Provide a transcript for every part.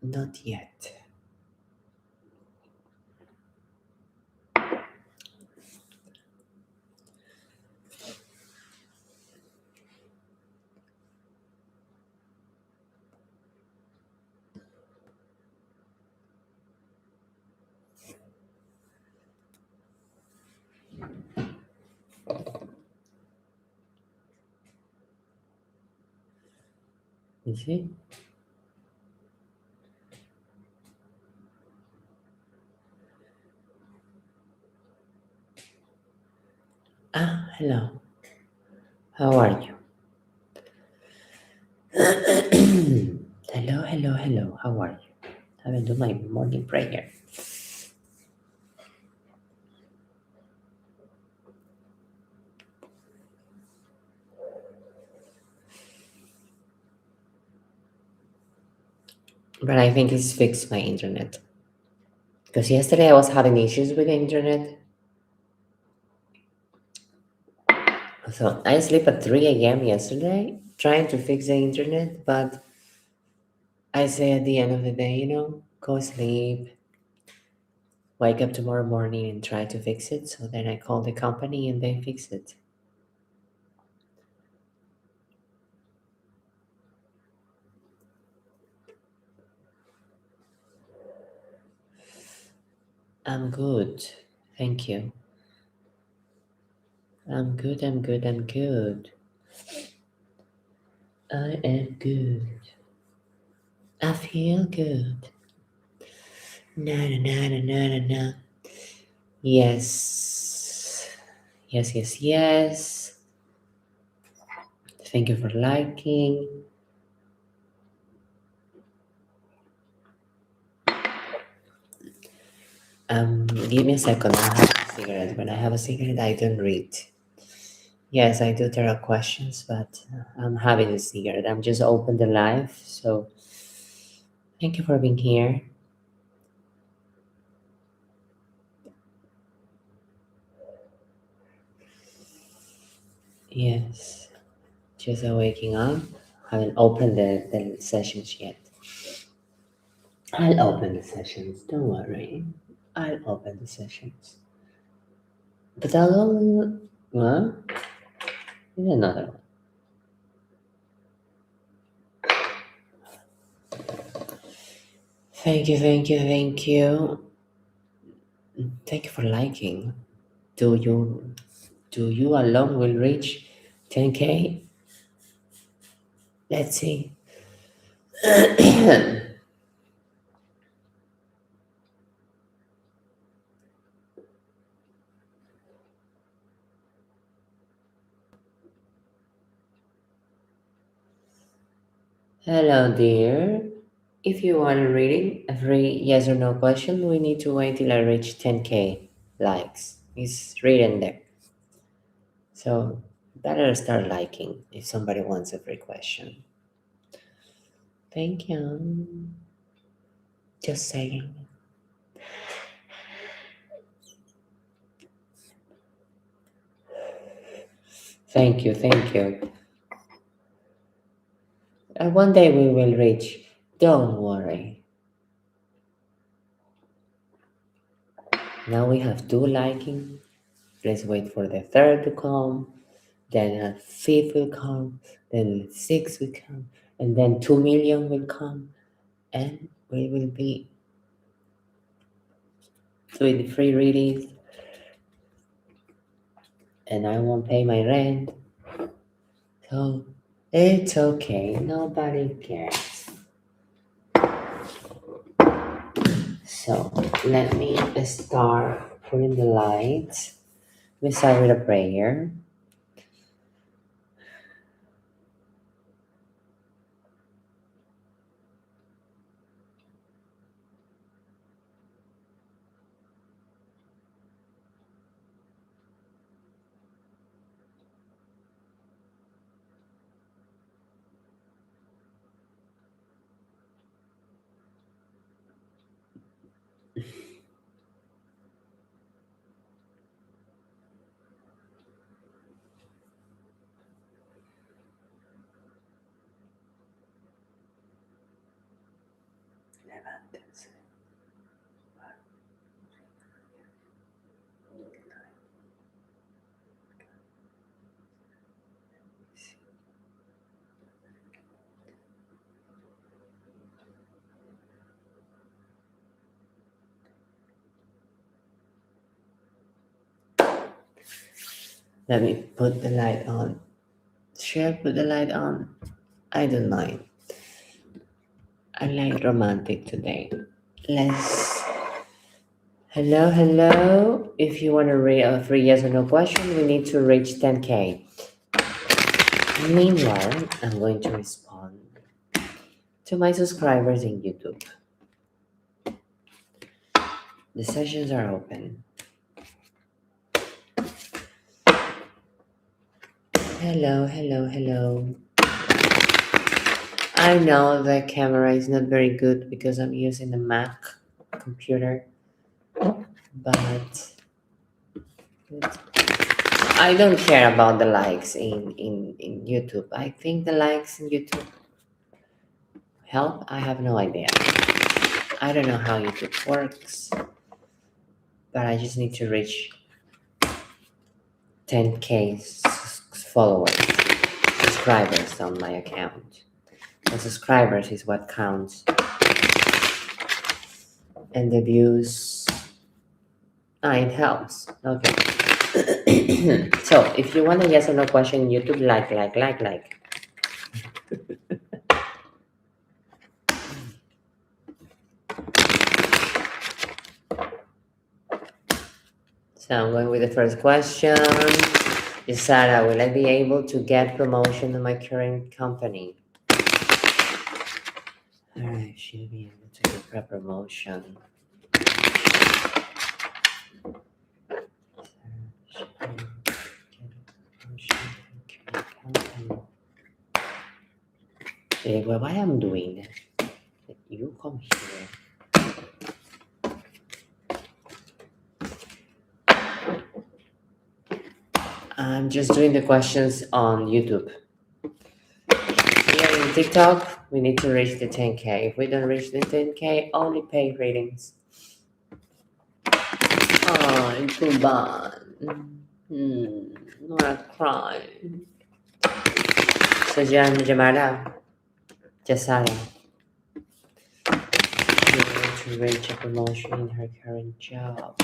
Not yet. You see? Ah, hello. How are you? Hello. How are you? I will do my morning prayer. But I think it's fixed my internet. Because yesterday I was having issues with the internet. So I sleep at 3 a.m. yesterday trying to fix the internet, but I say at the end of the day, go sleep, wake up tomorrow morning and try to fix it. So then I call the company and they fix it. I'm good. Thank you. I'm good. I am good. I am good. I feel good. Na. Yes. Yes. Thank you for liking. Give me a second. I have a cigarette. When I have a cigarette, I don't read. Yes, I do. There are questions, but I'm having a cigarette. I'm just open the live, so thank you for being here. Yes, just waking up. Haven't opened the sessions yet. I'll open the sessions. Don't worry. I'll open the sessions. But I'll. Huh? There's another one. Thank you. Thank you for liking. Do you alone will reach 10K? Let's see. Hello, dear. If you want a reading, a free yes or no question, we need to wait till I reach 10K likes. It's written there. So, better start liking if somebody wants a free question. Thank you. Just saying. Thank you. And one day we will reach. Don't worry. Now we have 2 liking. Let's wait for the third to come. Then a fifth will come. Then 6 will come. And then 2 million will come. And we will be doing free readings. And I won't pay my rent. So it's okay. Nobody cares. So let me start putting the lights. We start with a prayer. levántense. Let me put the light on. Should I put the light on? I don't mind. I like romantic today. Let's. Hello. If you want to read a free yes or no question, we need to reach 10K. Meanwhile, I'm going to respond to my subscribers in YouTube. The sessions are open. Hello. I know the camera is not very good because I'm using a Mac computer, but I don't care about the likes in YouTube. I think the likes in YouTube help. I have no idea. I don't know how YouTube works, but I just need to reach 10K followers, subscribers on my account. The subscribers is what counts. And the views, it helps. Okay. So if you want a yes or no question in YouTube, like. So I'm going with the first question. Sarah, will I be able to get promotion in my current company? All right, she'll be able to get a promotion. Well, why I'm doing that? You come here. I'm just doing the questions on YouTube. Here in TikTok, we need to reach the 10K. If we don't reach the 10K, only paid ratings. Oh, too bad. Not cry. So Jamala, Jasara, we need to reach a promotion in her current job.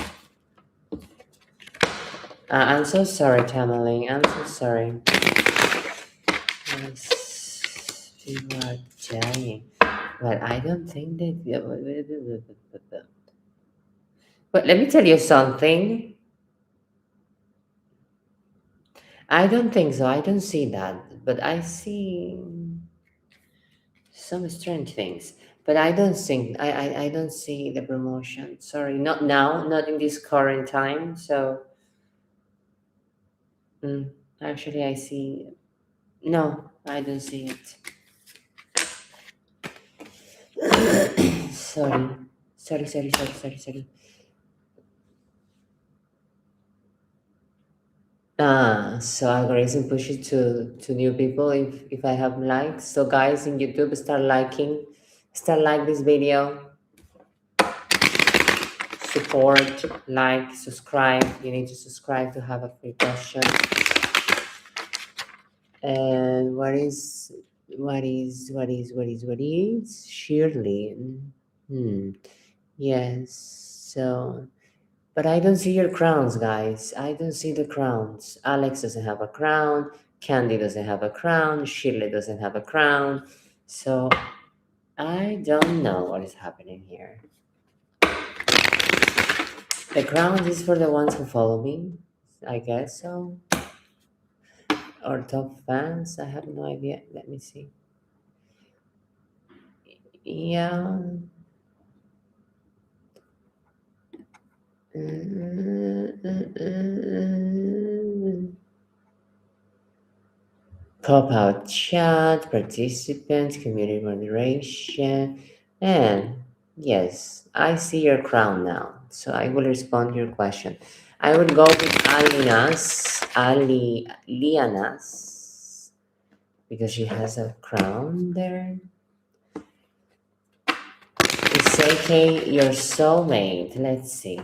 I'm so sorry, Tamaling. I'm so sorry. People are dying. Well, I don't think that. But let me tell you something. I don't think so. I don't see that. But I see some strange things. But I don't think I don't see the promotion. Sorry, not now, not in this current time. So actually I see no, I don't see it. Sorry. So algorithm pushes to new people if I have likes. So guys in YouTube, start like this video. Support, like, subscribe. You need to subscribe to have a free question. And what is Shirley? Yes. So, but I don't see your crowns, guys. I don't see the crowns. Alex doesn't have a crown. Candy doesn't have a crown. Shirley doesn't have a crown. So I don't know what is happening here. The crown is for the ones who follow me, I guess so. Or top fans, I have no idea. Let me see. Yeah. Pop out chat, participants, community moderation, and yes, I see your crown now. So I will respond to your question. I would go with Liana's, because she has a crown there. Is AK your soulmate? Let's see.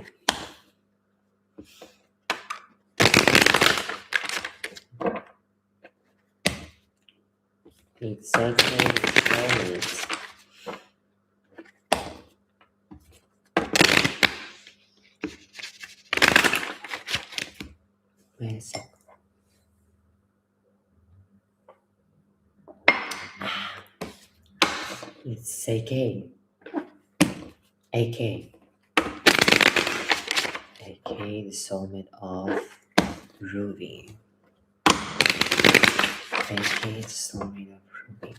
It's AK your soulmate. Wait a sec. It's AK. AK. AK, the soulmate of Ruby. AK, the soulmate of Ruby.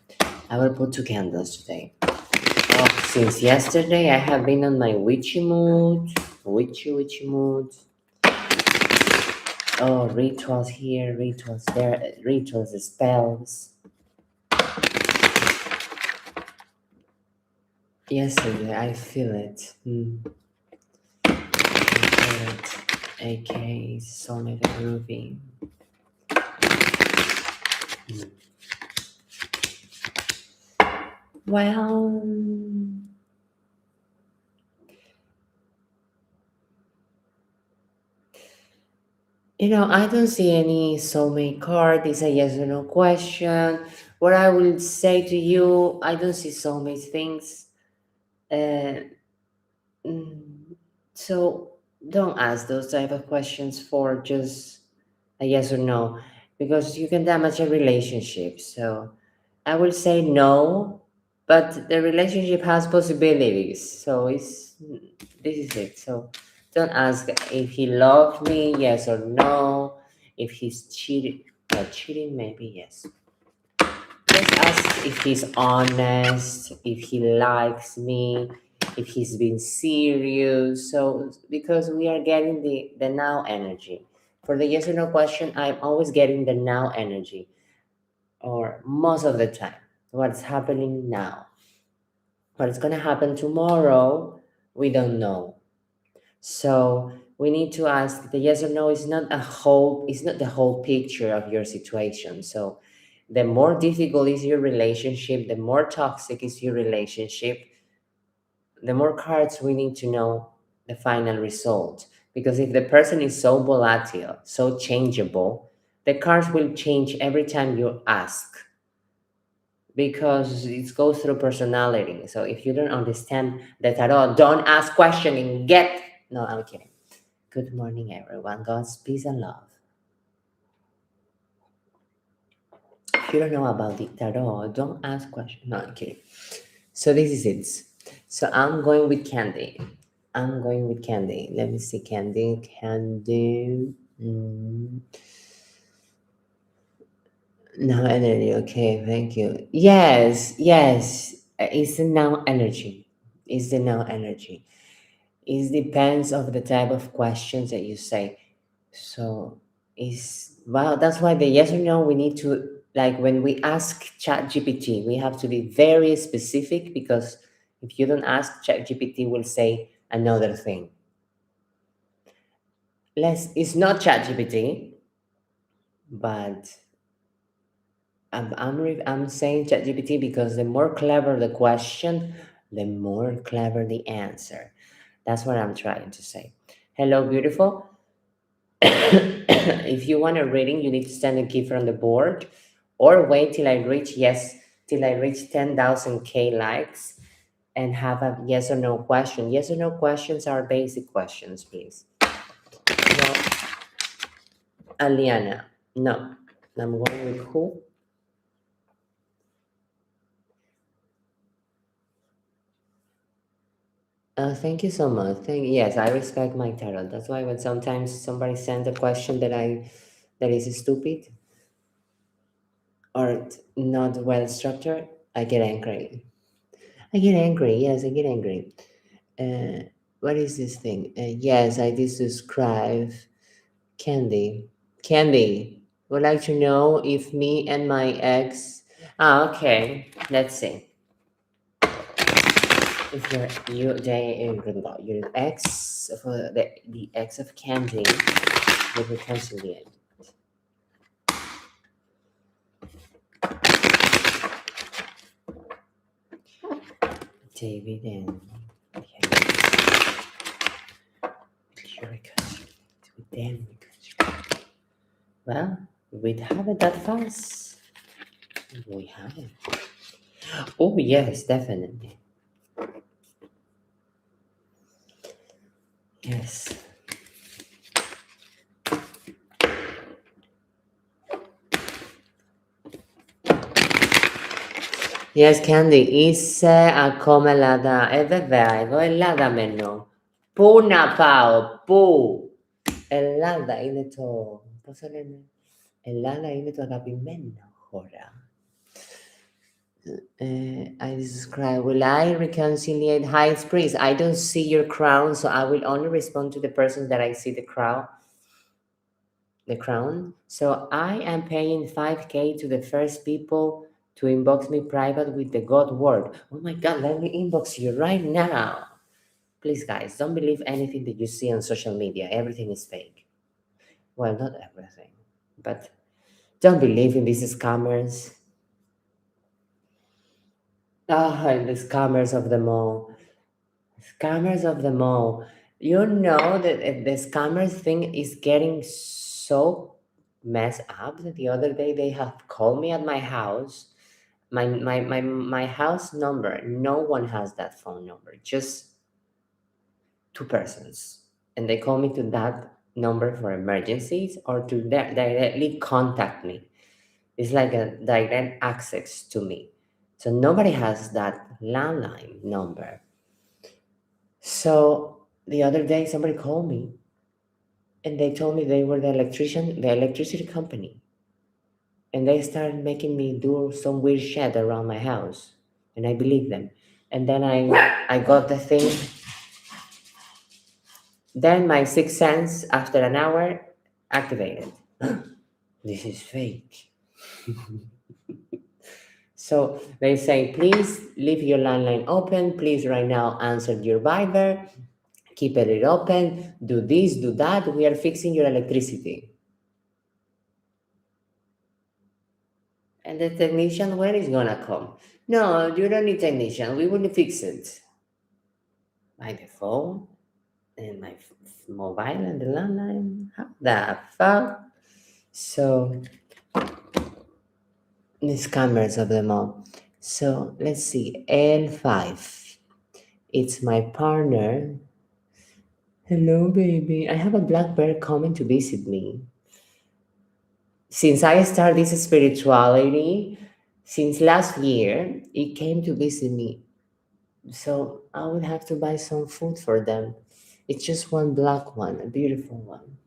I will put 2 candles today. Oh, since yesterday, I have been on my witchy mood. Witchy mood. Oh, rituals here, rituals there, rituals, spells. Yesterday, I feel it. I feel it. AK, soulmate of Ruby. Well, I don't see any soulmate card. It's a yes or no question. What I will say to you, I don't see soulmate things. Uh, so don't ask those type of questions for just a yes or no, because you can damage a relationship. So I will say no, but the relationship has possibilities. So this is it. So don't ask if he loved me, yes or no. If he's cheating, maybe yes. Just ask if he's honest, if he likes me, if he's been serious. So because we are getting the now energy. For the yes or no question, I'm always getting the now energy, or most of the time. What's happening now? What's gonna happen tomorrow? We don't know. So we need to ask, the yes or no is not the whole picture of your situation. So the more difficult is your relationship, the more toxic is your relationship, the more cards we need to know the final result. Because if the person is so volatile, so changeable, the cards will change every time you ask, because it goes through personality. So if you don't understand the tarot, don't ask questioning. No, I'm kidding. Good morning, everyone. God's peace and love. If you don't know about the tarot, don't ask questions. No, I'm kidding. So this is it. So I'm going with Candy. Let me see, Candy. Now energy. Okay, thank you. Yes. It's the now energy. It's the now energy. It depends of the type of questions that you say. So that's why the yes or no, we need to, like, when we ask ChatGPT, we have to be very specific, because if you don't ask, ChatGPT will say another thing. It's not ChatGPT, but I'm saying ChatGPT because the more clever the question, the more clever the answer. That's what I'm trying to say. Hello, beautiful. If you want a reading, you need to send a gift on the board, or wait till I reach 10,000 K likes and have a yes or no question. Yes or no questions are basic questions, please. No, Aliana, no. I'm going with who? Thank you so much. Yes, I respect my tarot. That's why when sometimes somebody sends a question that is stupid or not well structured, I get angry. Yes, I get angry. What is this thing? Yes, I did subscribe. Candy. Candy. Would like to know if me and my ex. Okay. Let's see. If your ex, for the ex of Candy, will reconcile. David and Damn recursion. Well, we have it that fast. We have it. Oh, yes, definitely. Yes. Yes, Candy, είσαι ακόμα Ελλάδα. Βέβαια, εγώ Ελλάδα μένω. Πού να πάω, πού. Ελλάδα είναι το, πώς το λένε, Ελλάδα είναι το αγαπημένο χώρα. I describe, will I reconciliate? Hi, it's Prince. I don't see your crown, so I will only respond to the person that I see the crown. So I am paying 5K to the first people to inbox me private with the God word. Oh my God, let me inbox you right now. Please, guys, don't believe anything that you see on social media. Everything is fake. Well, not everything, but don't believe in these scammers. And the scammers of them all. Scammers of them all. You know that the scammers thing is getting so messed up that the other day they have called me at my house. My house number, no one has that phone number, just two persons. And they call me to that number for emergencies or to directly contact me. It's like a direct access to me. So nobody has that landline number. So the other day somebody called me and they told me they were the electricity company. And they started making me do some weird shit around my house. And I believed them. And then I got the thing. Then my sixth sense, after an hour, activated. This is fake. So they say, please leave your landline open. Please right now answer your Viber. Keep it open. Do this, do that. We are fixing your electricity. And the technician, when is gonna come? No, you don't need technician. We will fix it. By the phone and my mobile and the landline. How the fuck? So the scammers of them all. So let's see. L5. It's my partner. Hello, baby. I have a black bear coming to visit me. Since I started this spirituality, since last year, it came to visit me. So I would have to buy some food for them. It's just one black one, a beautiful one.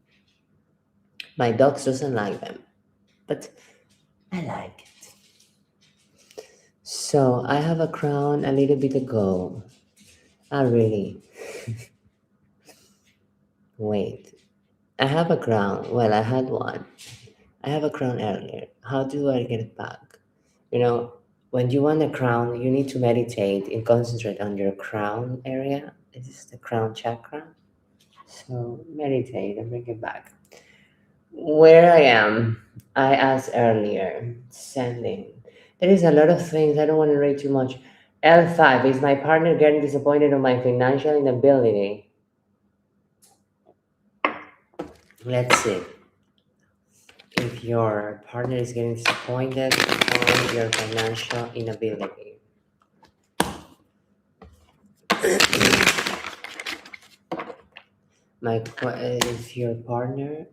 My dogs doesn't like them, but I like it. So I have a crown a little bit ago. I really wait. I have a crown. Well, I had one. I have a crown earlier. How do I get it back? You know, when you want a crown, you need to meditate and concentrate on your crown area. This is the crown chakra. So meditate and bring it back. Where I am, I asked earlier, sending. There is a lot of things. I don't want to read too much. L5 is my partner getting disappointed on my financial inability. Let's see. If your partner is getting disappointed on your financial inability. If your partner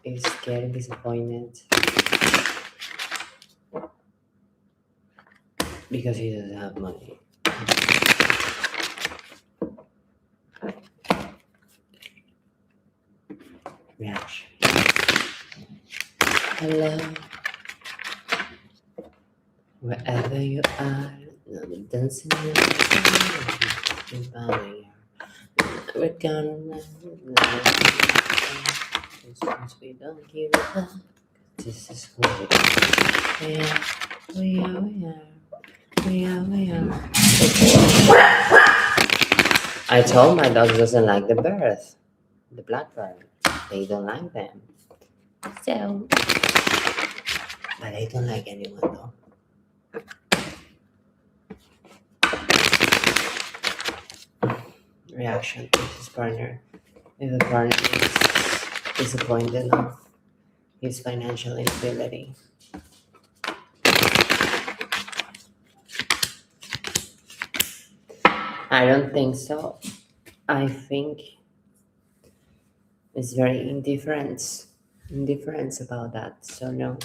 is getting disappointed because he doesn't have money. Reaction. Hello. Wherever you are, I'm dancing in the fire. We're gonna since we don't give it up. This is who we are. We are. I told my dog doesn't like the bird, the blackbird. They don't like them. So, but I don't like anyone though. Reaction to his partner. if a partner is disappointed of his financial inability. I don't think so. I think it's very indifference about that. So no.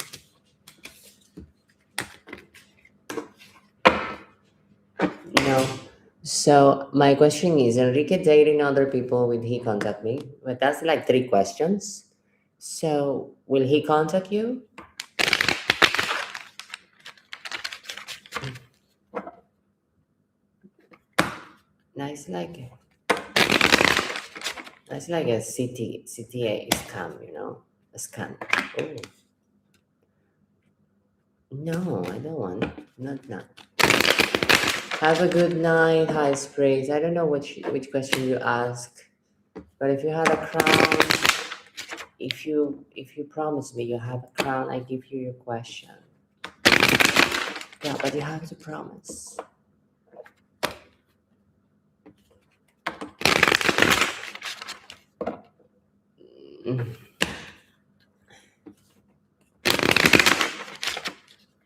No. So my question is, Enrique dating other people, will he contact me? But that's like 3 questions. So will he contact you? Nice like a CTA scam, you know? A scam. Oh. No, I don't want. Not. Have a good night, high sprays. I don't know which question you ask, but if you had a crown, if you promise me you have a crown, I give you your question. Yeah, but you have to promise.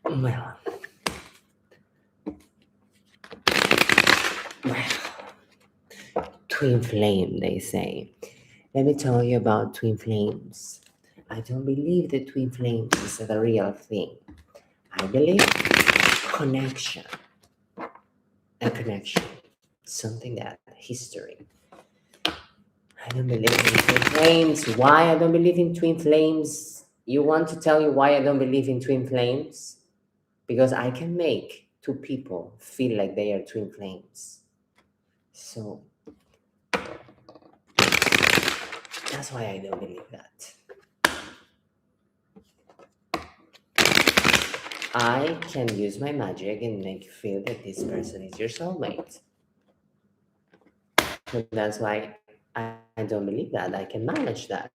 Well, twin flame, they say. Let me tell you about twin flames. I don't believe that twin flames is a real thing. I believe connection. A connection. Something that history. I don't believe in twin flames. Why I don't believe in twin flames? You want to tell you why I don't believe in twin flames? Because I can make 2 people feel like they are twin flames. So that's why I don't believe that. I can use my magic and make you feel that this person is your soulmate. So that's why I don't believe that. I can manage that.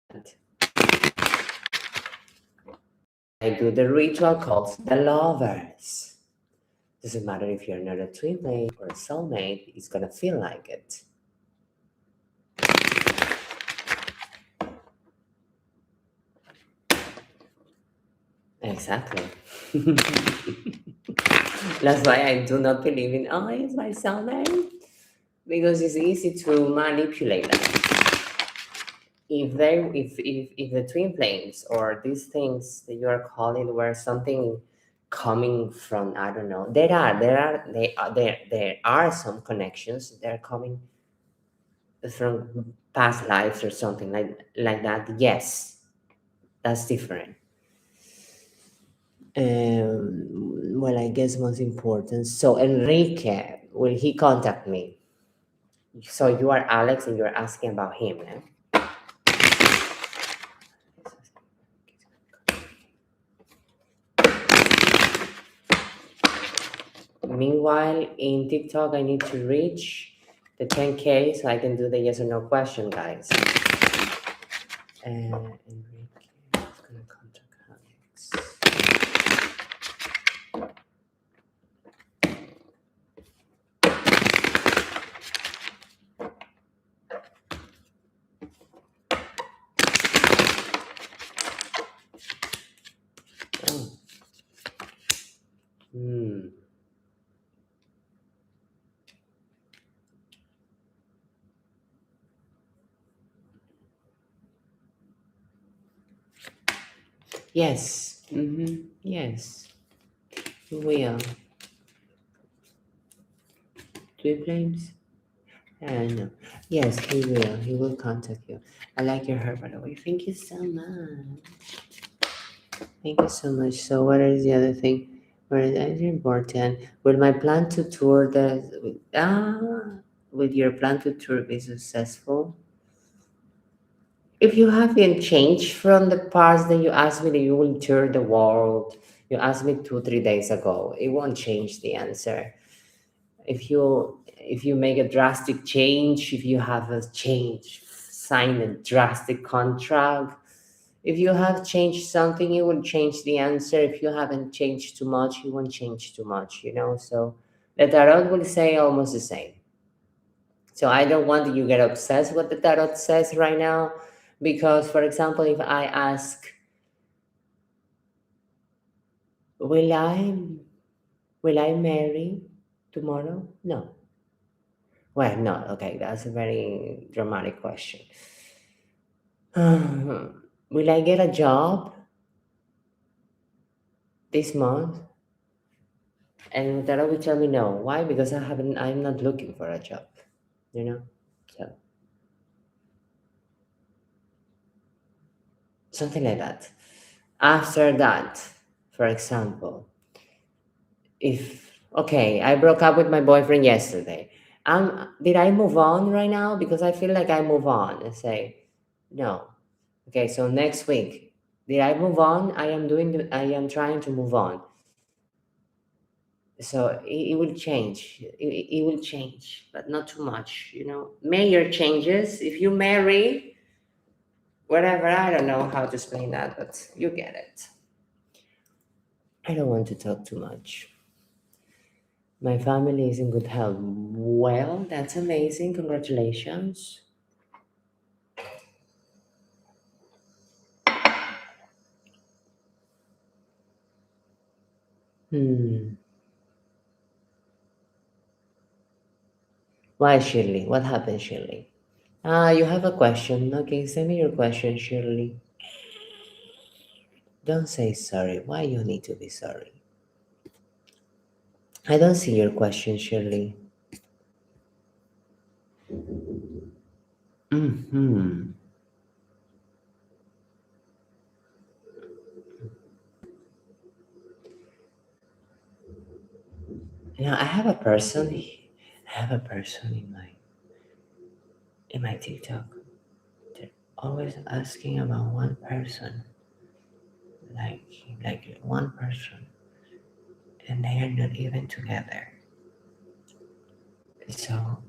I do the ritual called the lovers. Doesn't matter if you're not a twin flame or a soulmate, it's gonna feel like it. Exactly. That's why I do not believe in, oh, it's my soulmate. Because it's easy to manipulate them. If the twin flames or these things that you are calling were something coming from, I don't know, there are some connections that are coming from past lives or something like that. Yes, that's different. Well, I guess most important. So Enrique, will he contact me? So you are Alex and you're asking about him, eh? Meanwhile, in TikTok, I need to reach the 10K so I can do the yes or no question, guys. Enrique is gonna contact Alex. Oh. Yes. Yes. He will. Twin flames? No. Yes, he will. He will contact you. I like your hair, by the way. Thank you so much. Thank you so much. So, what is the other thing? What is important? Will my plan to tour will your plan to tour be successful? If you haven't changed from the past that you asked me that you will tour the world, you asked me 2-3 days ago, it won't change the answer. If you make a drastic change, if you have a change, sign a drastic contract, if you have changed something, it will change the answer. If you haven't changed too much, you won't change too much, you know? So the tarot will say almost the same. So I don't want you to get obsessed with the tarot says right now, because, for example, if I ask, will I marry tomorrow? No. Well, no. Okay, that's a very dramatic question. Will I get a job this month? And Tara will tell me no. Why? Because I'm not looking for a job, you know? So something like that. After that, for example, if, okay, I broke up with my boyfriend yesterday. Did I move on right now? Because I feel like I move on and say, no. Okay, so next week, did I move on? I am trying to move on. So it will change. It will change, but not too much, you know. Major changes. If you marry, whatever, I don't know how to explain that, but you get it. I don't want to talk too much. My family is in good health. Well, that's amazing. Congratulations. Hmm. Why, Shirley? What happened, Shirley? You have a question. Okay, send me your question, Shirley. Don't say sorry. Why you need to be sorry? I don't see your question, Shirley. Hmm. You know, I have a person. I have a person in my TikTok. They're always asking about one person, like one person, and they are not even together. So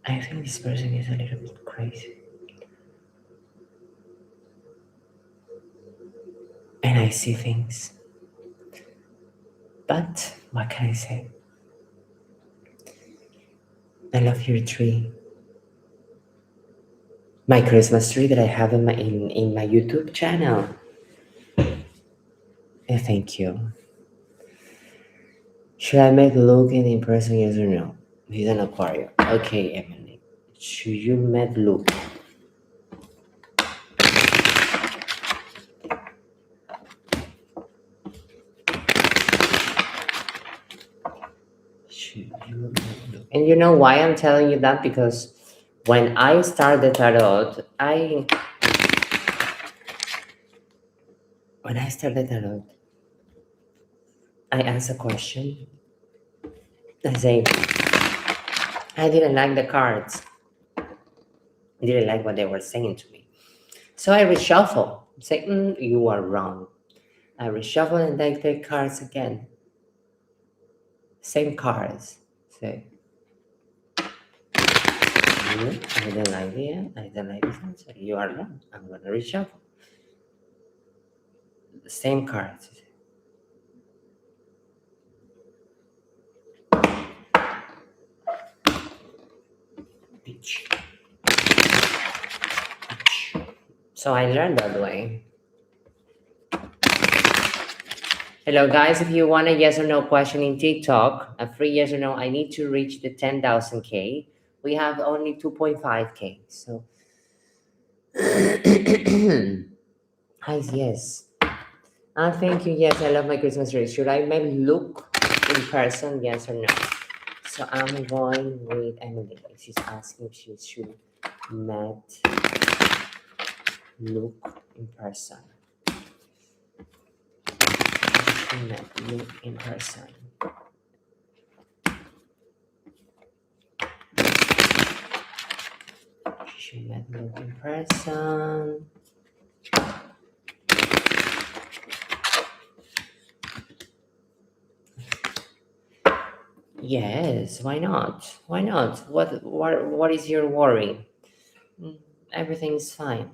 I think this person is a little bit crazy, and I see things. But what can I say? I love your tree. My Christmas tree that I have in my YouTube channel. Thank you. Should I make Luke in person? Yes or no? He's an Aquarius. Okay, Emily. Should you met Luke? Should you met Luke? And you know why I'm telling you that? Because when I started tarot, when I started tarot, I asked a question. I say, I didn't like the cards. I didn't like what they were saying to me. So I reshuffle. Say, you are wrong. I reshuffle and then take cards again. Same cards. Say, I don't like it. I don't like this answer. You are wrong. I'm gonna reshuffle. The same cards. Peach. So I learned that way. Hello guys, if you want a yes or no question in TikTok, a free yes or no, I need to reach the 10,000K. We have only 2.5K. So hi, yes. Thank you. Yes, I love my Christmas tree. Should I maybe look in person? Yes or no? So I'm going with Emily. She's asking if she should met look in person. She met look in person. She should met look in person. Yes, why not? Why not? What is your worry? Everything's fine.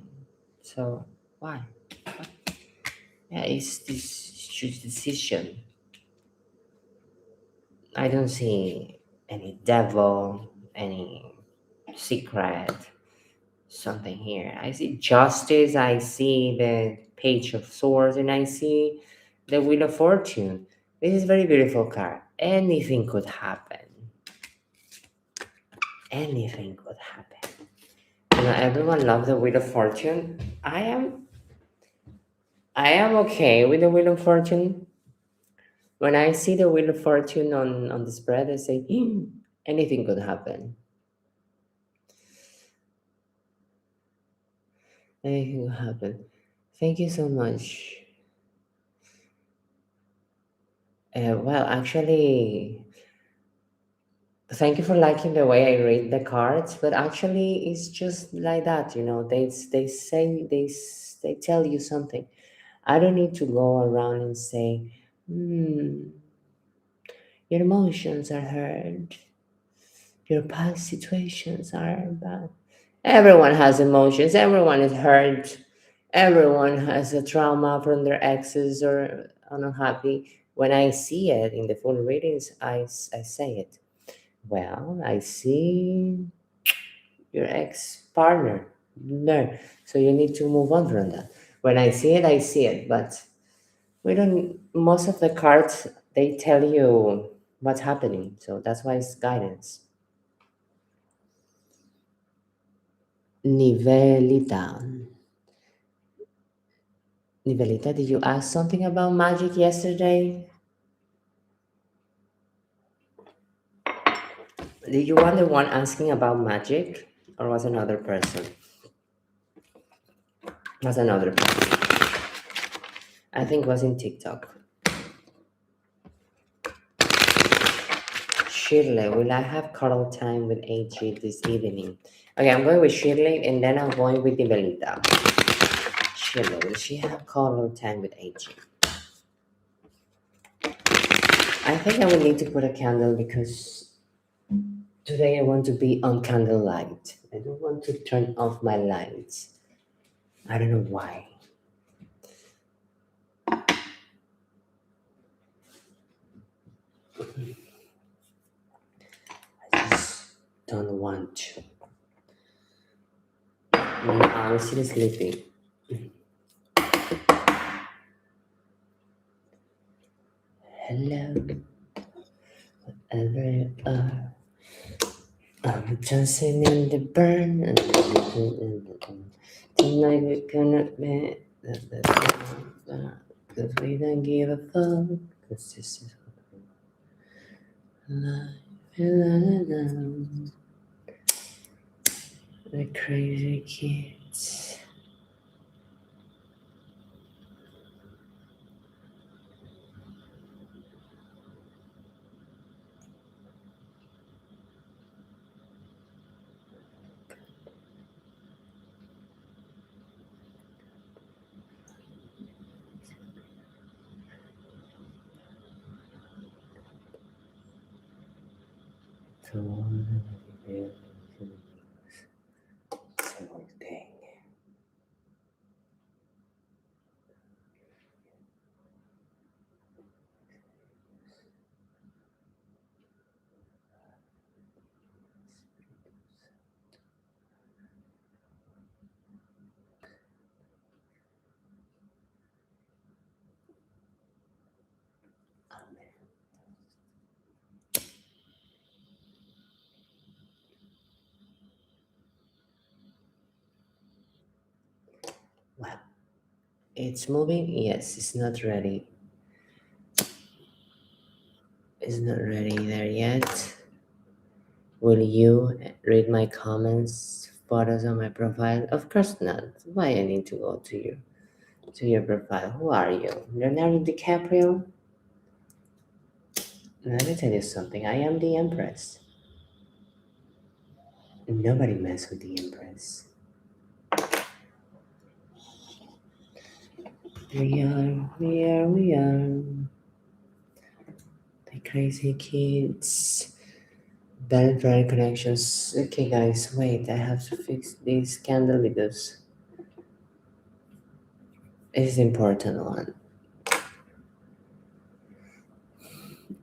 So why? Yeah, it's this decision. I don't see any devil. any secret something here. I see justice, I see the page of swords, and I see the wheel of fortune. This is very beautiful card. Anything could happen. Anything could happen. Everyone loves the wheel of fortune. I am okay with the wheel of fortune. When I see the wheel of fortune on the spread, I say, anything could happen. Anything could happen. Thank you so much. Well, actually, thank you for liking the way I read the cards, but actually, it's just like that, They say they tell you something. I don't need to go around and say, your emotions are hurt. Your past situations are bad. Everyone has emotions. Everyone is hurt. Everyone has a trauma from their exes or unhappy. When I see it in the full readings, I say it. Well, I see your ex partner. No. So you need to move on from that. When I see it, I see it. But we don't, most of the cards, they tell you what's happening. So that's why it's guidance. Nivelita. Nivelita, did you ask something about magic yesterday? Did you want the one asking about magic? Or was another person? Was another person. I think it was in TikTok. Shirley, will I have cuddle time with AG this evening? Okay, I'm going with Shirley and then I'm going with Nivelita. Shirley, will she have cuddle time with AG? I think I will need to put a candle because today I want to be on candlelight. I don't want to turn off my lights. I don't know why. I just don't want to. I'm still sleeping. Hello, wherever you are. I'm dancing in the burn. Tonight we're gonna be. Cause we don't give a fuck. Cause this is life. The crazy kids. So dang. Well, it's moving. Yes, it's not ready. It's not ready there yet. Will you read my comments, photos on my profile? Of course not. Why I need to go to your profile? Who are you? Leonardo DiCaprio? Let me tell you something. I am the Empress. Nobody mess with the Empress. We are. The crazy kids. Bad bright connections. Okay, guys, wait. I have to fix this candle because it's important one.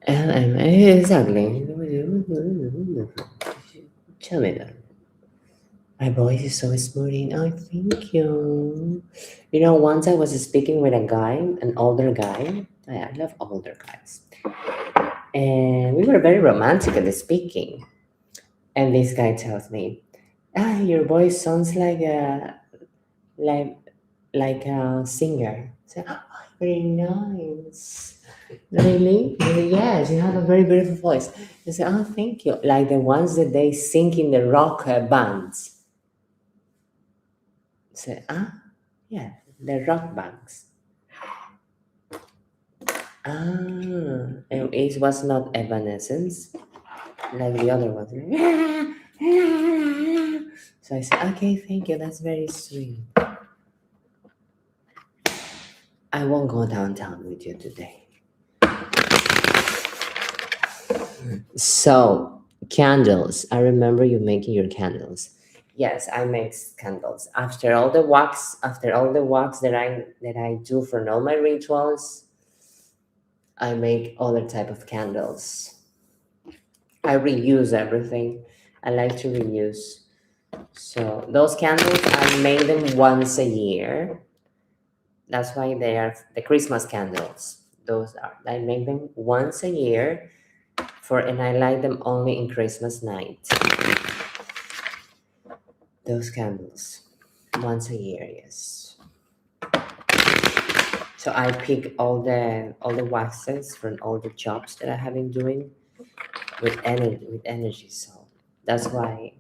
Exactly. Tell me that. My voice is so smooth. Oh, thank you. You know, once I was speaking with a guy, an older guy. I love older guys. And we were very romantic at the speaking. And this guy tells me, your voice sounds like like a singer. So, oh, very nice. Really? Really? Yes, you have a very beautiful voice. I said, oh, thank you. Like the ones that they sing in the rock bands. I said, yeah, the rock bands. And it was not Evanescence, like the other ones. So I said, okay, thank you. That's very sweet. I won't go downtown with you today. So, candles. I remember you making your candles. Yes, I make candles. After all the wax that I do for all my rituals, I make other type of candles. I reuse everything. I like to reuse. So those candles, I make them once a year. That's why they are the Christmas candles. Those are I make them once a year and I light them only in Christmas night. Those candles. Once a year, yes. So I pick all the waxes from all the jobs that I have been doing with energy. So that's why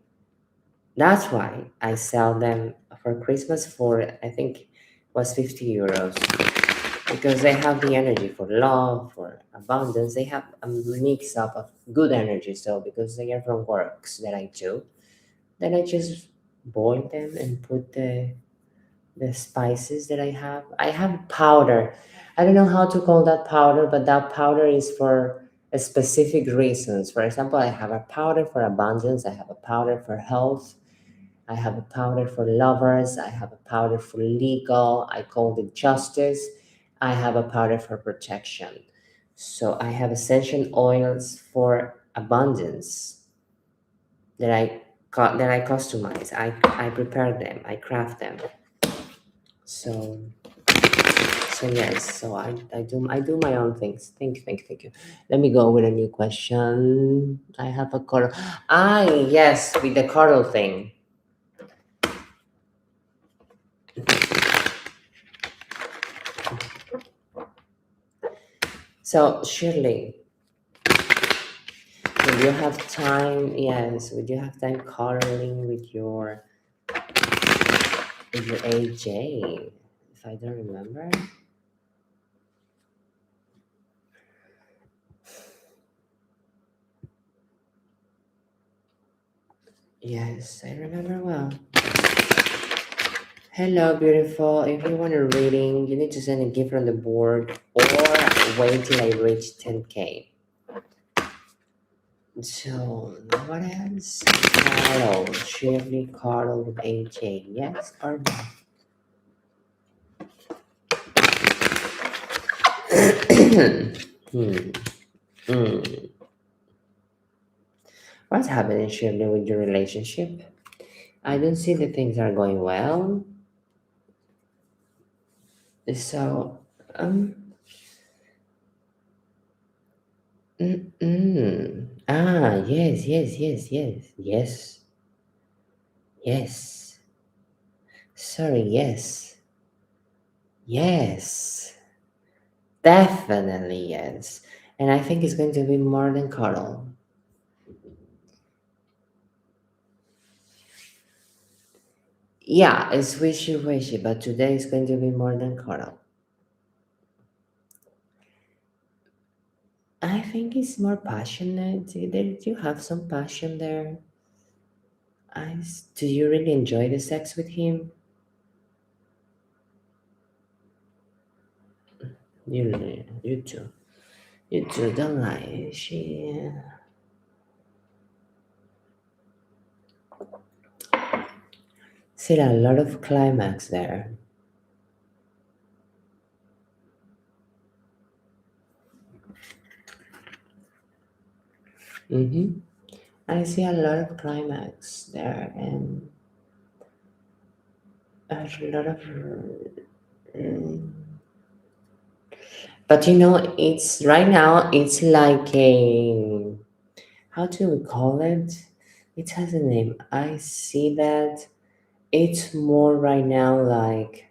I sell them for Christmas for I think was 50 euros because they have the energy for love, for abundance. They have a mix up of good energy. So because they are from works that I do, then I just boil them and put the spices that I have. I have powder. I don't know how to call that powder, but that powder is for a specific reasons. For example, I have a powder for abundance. I have a powder for health. I have a powder for lovers. I have a powder for legal. I call it justice. I have a powder for protection. So I have essential oils for abundance that I customize. I prepare them. I craft them. So yes. So I do my own things. Thank you. Let me go with a new question. I have a coral. Yes, with the coral thing. So Shirley, would you have time? Yes, would you have time correlating with your AJ? If I don't remember. Yes, I remember well. Hello, beautiful. If you want a reading, you need to send a gift from the board or wait till I reach 10K. So, what else? Carol, Shirley, Carol with AJ. Yes or no? What's happening, Shirley, with your relationship? I don't see that things are going well. So, yes, yes, yes, yes, yes, yes. Sorry, yes, yes, definitely yes. And I think it's going to be more than cuddle. Yeah, it's wishy-washy, but today is going to be more than cuddle. I think it's more passionate. Do you have some passion there? Do you really enjoy the sex with him? You too. You too, don't lie. See a lot of climax there. Mm-hmm. I see a lot of climax there, and a lot of. mm, But it's right now. It's like a, how do we call it? It has a name. I see that it's more right now like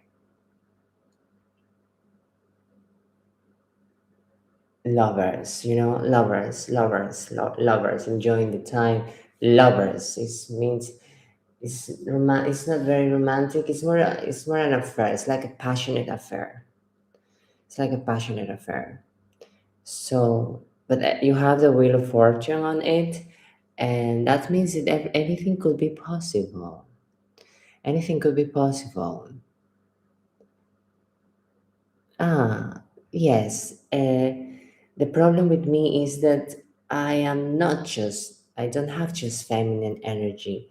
lovers. Lovers enjoying the time. Lovers. It means it's not very romantic. It's more an affair. It's like a passionate affair. It's like a passionate affair. So, but you have the wheel of fortune on it, and that means that anything could be possible. Anything could be possible. Ah, yes. The problem with me is that I don't have just feminine energy.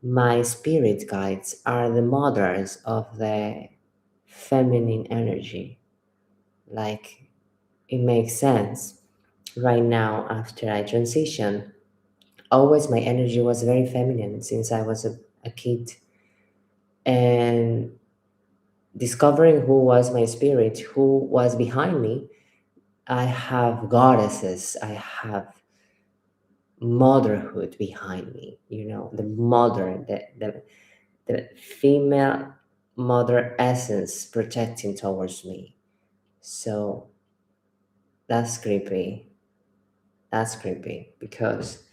My spirit guides are the mothers of the feminine energy. Like, it makes sense right now after I transition. Always my energy was very feminine since I was a kid. And discovering who was my spirit, who was behind me, I have goddesses, I have motherhood behind me, the mother, the female mother essence protecting towards me. So that's creepy. That's creepy because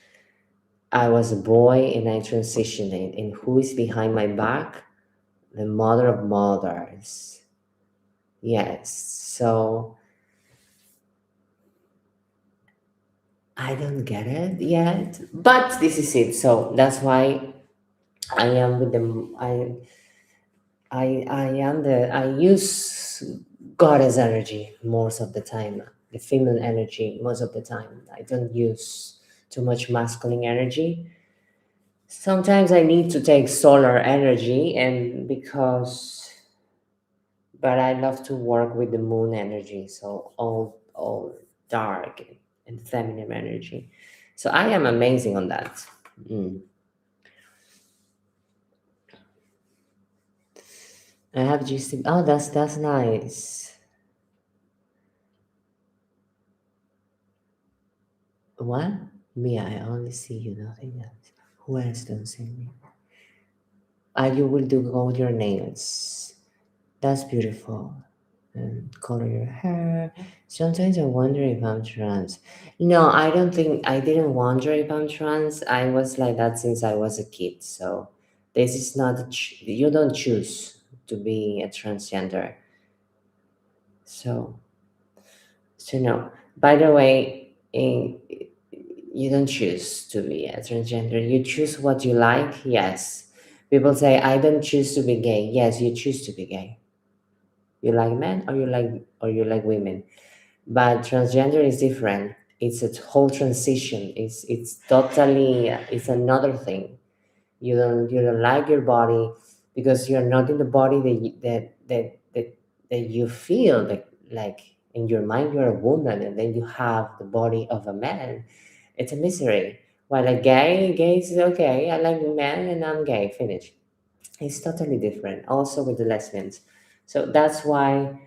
I was a boy and I transitioned, and who is behind my back? The mother of mothers. Yes. So I don't get it yet, but this is it. So that's why I am with the I am the I use goddess energy most of the time, the female energy most of the time. I don't use too much masculine energy. Sometimes I need to take solar energy, and but I love to work with the moon energy, so all dark and feminine energy. So I am amazing on that. Mm. I have GC. Oh, that's nice. What? Me, I only see you, nothing else. Who else don't see me? You will do all your nails. That's beautiful. And color your hair. Sometimes I wonder if I'm trans. No, I don't think I didn't wonder if I'm trans. I was like that since I was a kid. So this is not you don't choose to be a transgender. So no. By the way, you don't choose to be a transgender. You choose what you like. Yes. People say I don't choose to be gay. Yes, you choose to be gay. You like men or you like women. But transgender is different. It's a whole transition. It's totally it's another thing. You don't like your body because you're not in the body that you feel like in your mind you're a woman, and then you have the body of a man. It's a misery. While a gay is okay. I like men and I'm gay. Finish. It's totally different. Also with the lesbians. So that's why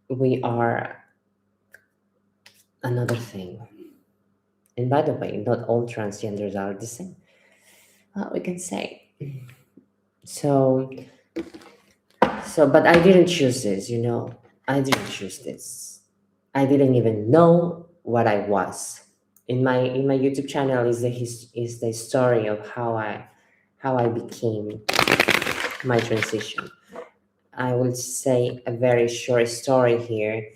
we are another thing. And by the way, not all transgenders are the same. We can say. So, but I didn't choose this. I didn't choose this. I didn't even know what I was. In my YouTube channel is the story of how I became my transition. I will say a very short story here.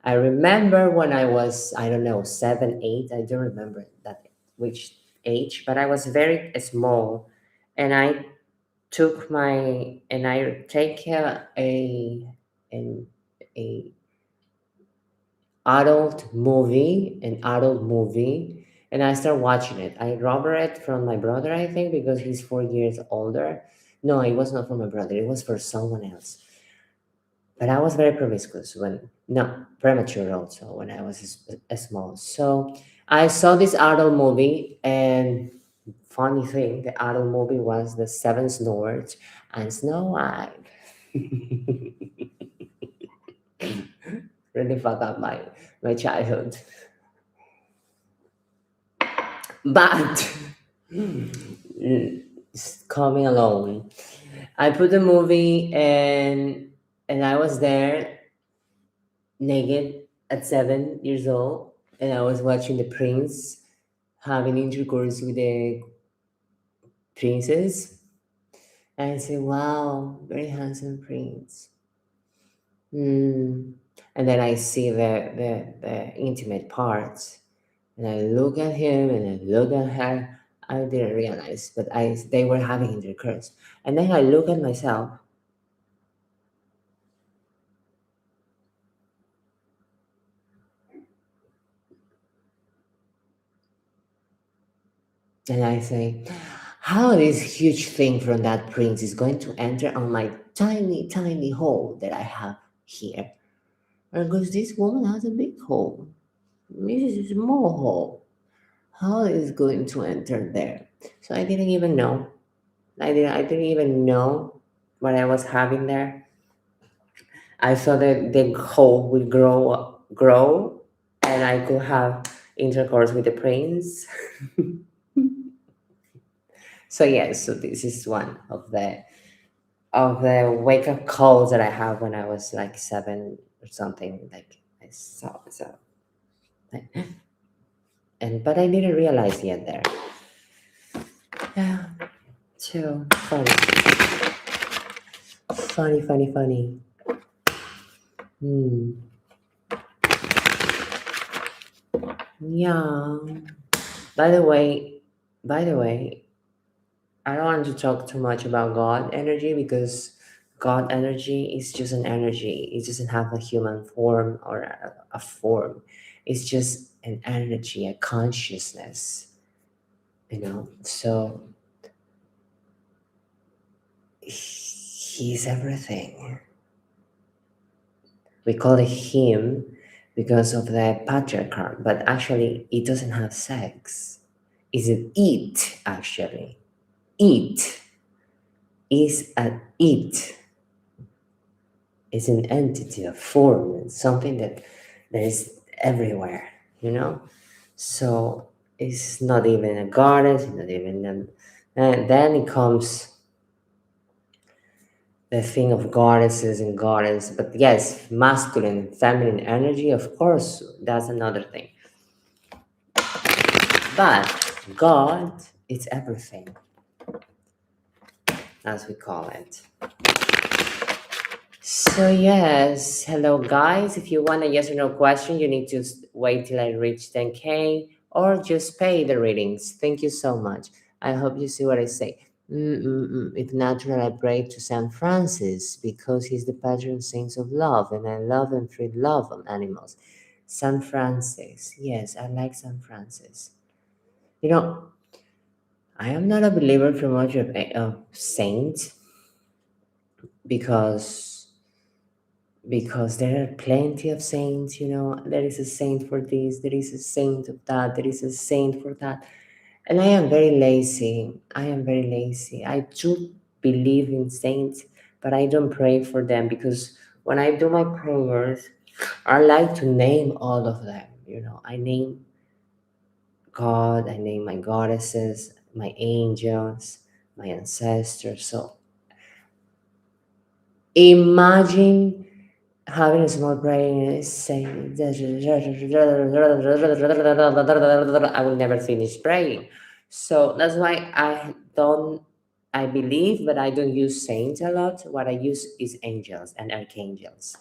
I remember when I was, I don't know, 7, 8. I don't remember that which age, but I was very small, and I take an a adult movie, and I start watching it. I robbed it from my brother, I think, because he's 4 years older. No, it was not for my brother. It was for someone else. But I was very promiscuous no, premature also when I was small. So I saw this adult movie, and funny thing, the other movie was The Seven Dwarfs and Snow White. Really fucked up my childhood. But it's coming along. I put the movie and I was there naked at 7 years old, and I was watching the prince having intercourse with the princess. And I said, "Wow, very handsome prince." Mm. And then I see the intimate parts, and I look at him and I look at her. I didn't realize, but they were having intercourse. And then I look at myself, and I say, how this huge thing from that prince is going to enter on my tiny, tiny hole that I have here? Because this woman has a big hole. This is a small hole. How is it going to enter there? So I didn't even know. I didn't even know what I was having there. I thought that the hole would grow, and I could have intercourse with the prince. So yes, so this is one of the wake up calls that I have when I was like 7 or something. Like I saw so, and but I didn't realize yet there. Yeah, so funny. Hmm. Yeah. By the way, I don't want to talk too much about God energy because God energy is just an energy. It doesn't have a human form or a form. It's just an energy, a consciousness, So he's everything. We call it him because of the patriarchal, but actually it doesn't have sex. It's an it, actually. It is an it. It's an entity, a form, something that is everywhere, So it's not even a goddess, not even and then it comes the thing of goddesses and goddess. But yes, masculine and feminine energy, of course, that's another thing. But God is everything, as we call it. So yes, hello guys. If you want a yes or no question, you need to wait till I reach 10K or just pay the readings. Thank you so much. I hope you see what I say. If natural, I pray to Saint Francis because he's the patron saint of love, and I love and spread love on animals. Saint Francis, yes, I like Saint Francis. I am not a believer too much of saints because there are plenty of saints. There is a saint for this, there is a saint of that, there is a saint for that. And I am very lazy. I do believe in saints, but I don't pray for them because when I do my prayers, I like to name all of them. I name God, I name my goddesses, my angels, my ancestors. So imagine having a small brain and saying, I will never finish praying. So that's why I believe, but I don't use saints a lot. What I use is angels and archangels.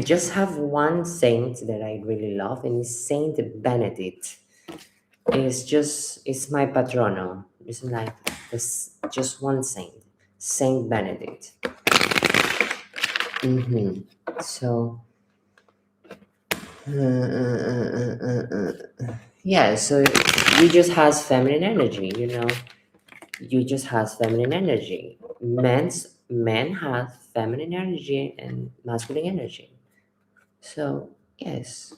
Just have one saint that I really love, and it's Saint Benedict. It's my patrono. It's like this, just one saint, Saint Benedict. So, yeah, so you just has feminine energy, You just has feminine energy. Men have feminine energy and masculine energy. So, yes.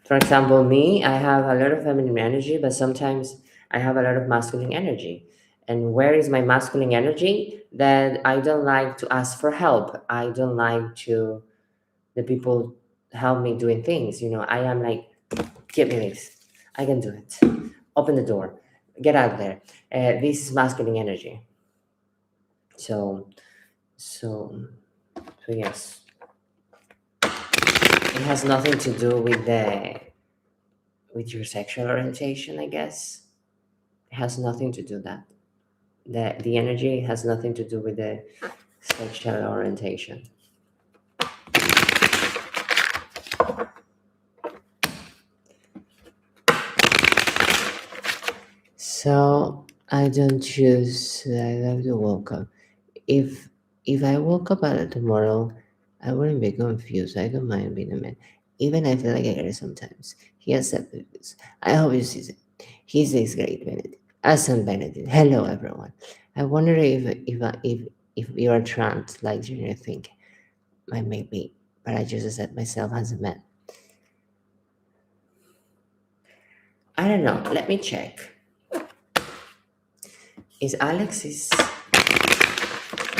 For example, me, I have a lot of feminine energy, but sometimes I have a lot of masculine energy. And where is my masculine energy? That I don't like to ask for help. I don't like to the people help me doing things. I am like, give me this. I can do it. Open the door. Get out there. This is masculine energy. So, so, so yes, it has nothing to do with your sexual orientation, I guess. It has nothing to do that. The energy has nothing to do with the sexual orientation. So I don't choose. I have to wake up. If I woke up tomorrow, I wouldn't be confused. I don't mind being a man. Even I feel like I get sometimes. He accepted this. I hope he sees it. He says great Benedict. Awesome Benedict. Hello everyone. I wonder if you are trans like Junior think. I may be, but I just accept myself as a man. I don't know. Let me check. Is Alex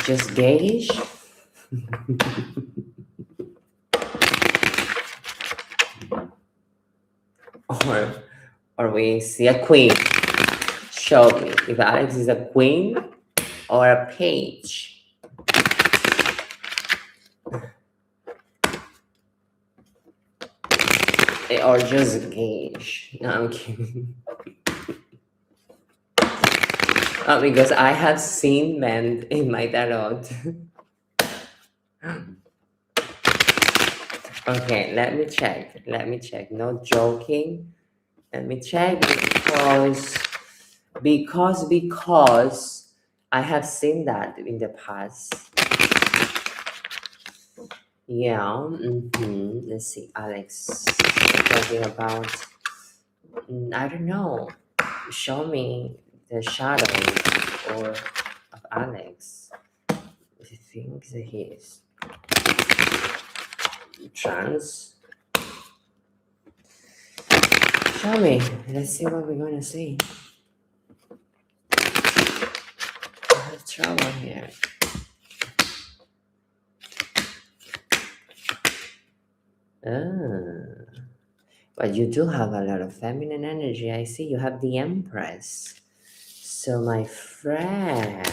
just gayish? or we see a queen? Show me if Alex is a queen or a page. Or just gayish. No, I'm kidding. Because I have seen men in my tarot. Okay, let me check. No joking. Let me check because I have seen that in the past. Yeah. Let's see, Alex. Talking about. I don't know. Show me the shadow of Alex. He thinks that he is trans. Show me. Let's see what we're gonna see. I have trouble here. But you do have a lot of feminine energy. I see you have the Empress. So my friend.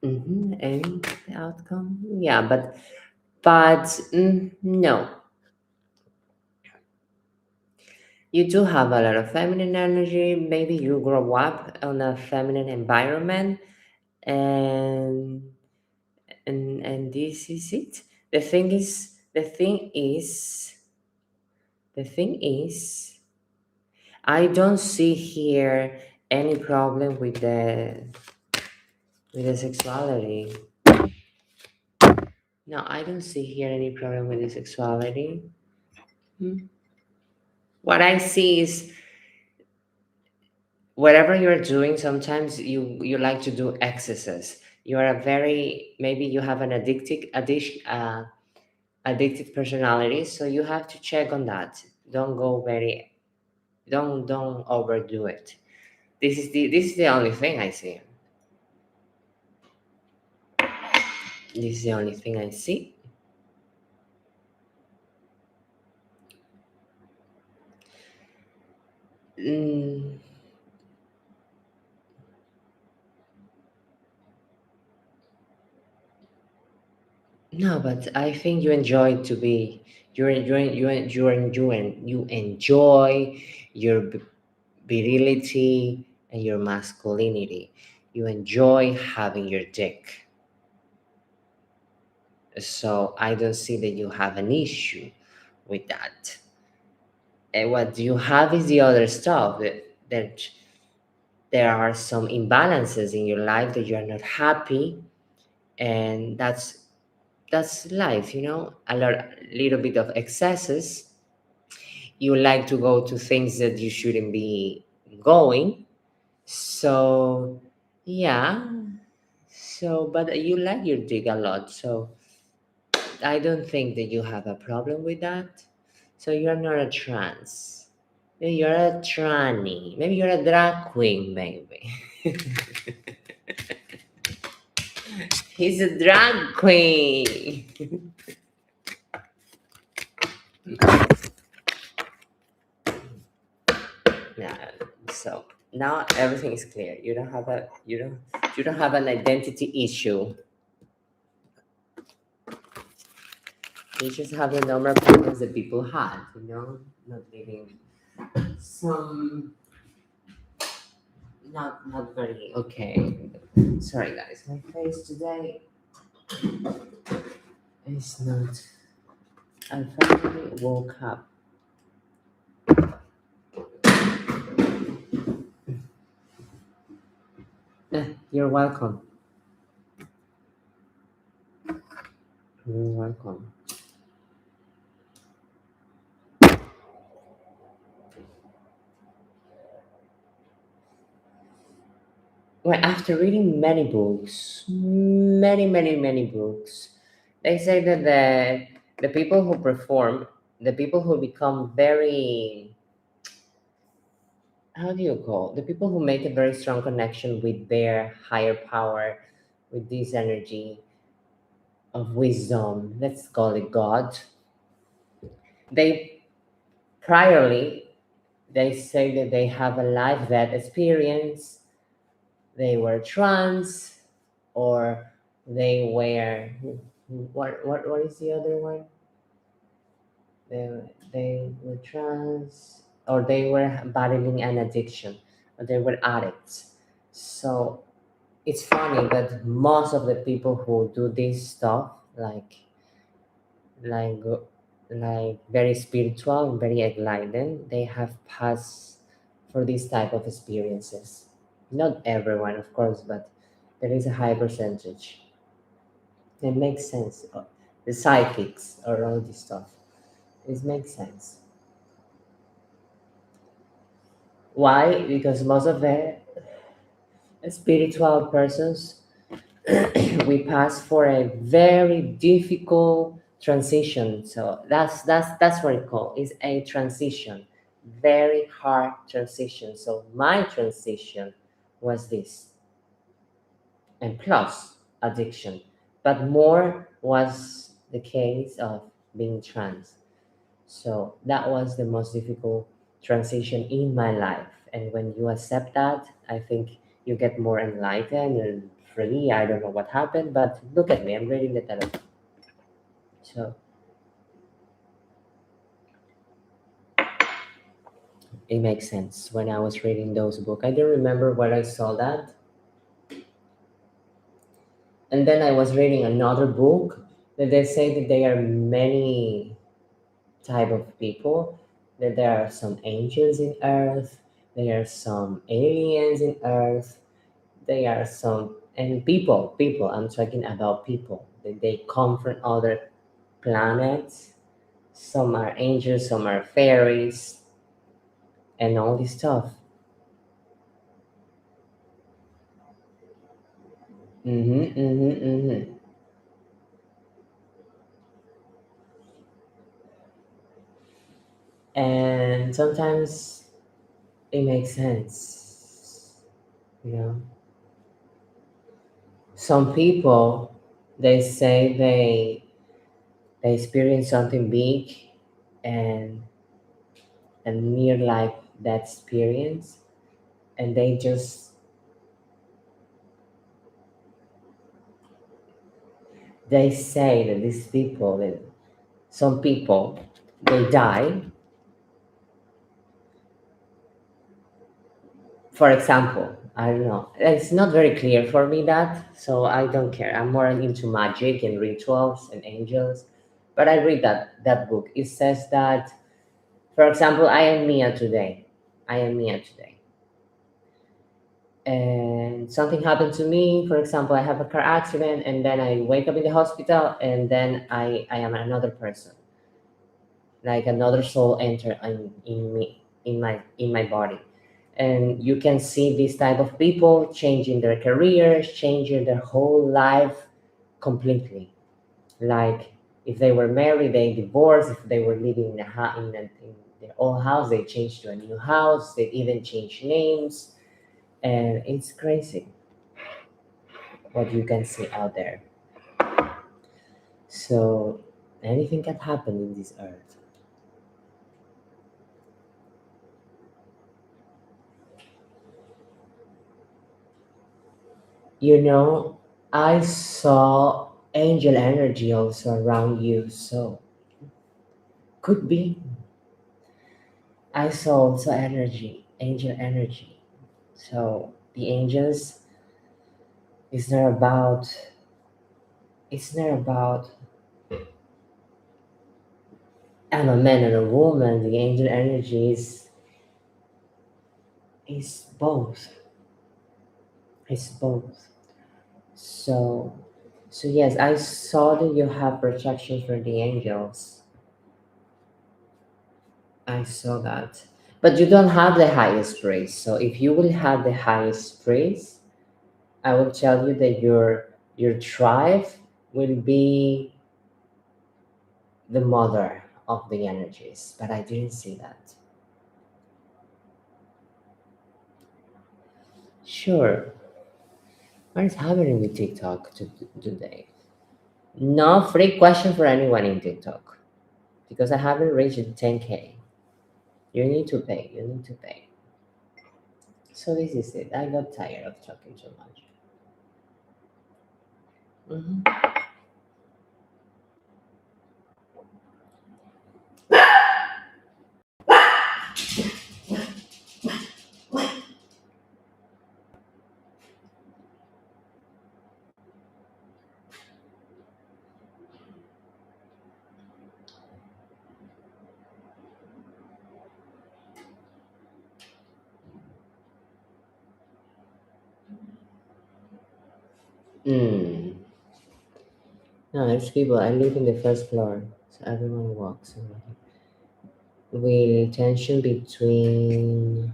Any outcome? Yeah, but no. You do have a lot of feminine energy. Maybe you grow up in a feminine environment, and this is it. The thing is, I don't see here any problem with the sexuality. No, I don't see here any problem with the sexuality. What I see is whatever you're doing, sometimes you like to do excesses. You are maybe you have an addicted personality, so you have to check on that. Don't overdo it. This is the only thing I see. This is the only thing I see. No, but I think you enjoy to be you enjoy you enjoy your virility and your masculinity. You enjoy having your dick. So I don't see that you have an issue with that. And what you have is the other stuff that there are some imbalances in your life that you are not happy, and that's life, little bit of excesses. You like to go to things that you shouldn't be going. So yeah. But you like your dick a lot, so I don't think that you have a problem with that. So you're not a trans. Maybe you're a tranny. Maybe you're a drag queen, maybe. He's a drag queen. Yeah. So now everything is clear. You don't have an identity issue. You just have the normal problems that people had, not living some not very okay. Sorry guys, my face today is not. I finally woke up. You're welcome. You're welcome. Well, after reading many books, many books, they say that the people who perform, the people who become very, how do you call, the people who make a very strong connection with their higher power, with this energy of wisdom, let's call it God, they priorly, they say that they have a life that experience, they were trans, or they were, what is the other one? They were trans, or they were battling an addiction, or they were addicts. So it's funny that most of the people who do this stuff, like like very spiritual and very enlightened, they have passed for this type of experiences. Not everyone, of course, but there is a high percentage. It makes sense. The psychics or all this stuff. It makes sense. Why? Because most of the spiritual persons we pass for a very difficult transition. So that's what it called. Is a transition, very hard transition. So my transition was this, and plus addiction, but more was the case of being trans. So that was the most difficult transition in my life. And when you accept that, I think you get more enlightened and free. I don't know what happened, but look at me, I'm reading the telephone. So it makes sense when I was reading those books. I don't remember where I saw that. And then I was reading another book that they say that there are many type of people, that there are some angels in earth, there are some aliens in earth, there are some, and people, I'm talking about people, that they come from other planets. Some are angels, some are fairies, and all this stuff. Mm-hmm. And sometimes it makes sense, you know. Some people, they say they experience something big, and near life that experience, and they say that these people, that some people, they die. For example, I don't know, it's not very clear for me, that, so I don't care. I'm more into magic and rituals and angels. But I read that book. It says that, for example, I am Mia today, and something happened to me. For example, I have a car accident, and then I wake up in the hospital, and then I am another person, like another soul enter in me, in my body. And you can see this type of people changing their careers, changing their whole life completely. Like If they were married, they divorced. If they were living in their old house, they changed to a new house. They even changed names, and it's crazy what you can see out there. So anything can happen in this earth. You know, I saw angel energy also around you, so could be. I saw also energy, angel energy. So the angels is not about it's not about I'm a man and a woman. The angel energy is both. It's both. So yes, I saw that you have protection for the angels. I saw that. But you don't have the highest praise. So if you will have the highest praise, I will tell you that your tribe will be the mother of the energies. But I didn't see that. Sure. What is happening with TikTok today? No free question for anyone in TikTok because I haven't reached 10K. You need to pay. You need to pay. So this is it. I got tired of talking too much. Mhm. Mm. No, there's people. I live in the first floor, so everyone walks over here. Will tension between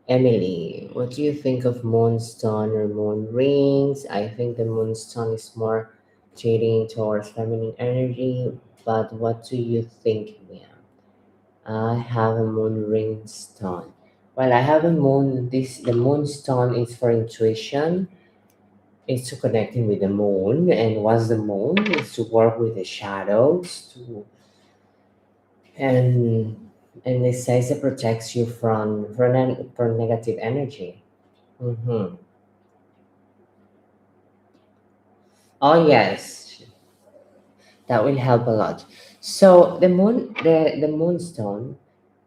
Emily? What do you think of moonstone or moon rings? I think the moonstone is more shading towards feminine energy, but what do you think, Mia? I have a moon ring stone. Well, I have a moon. The moonstone is for intuition. It's to connecting with the moon, and what's the moon? Is to work with the shadows, and it says it protects you from negative energy. Mm-hmm. Oh yes, that will help a lot. So the moonstone,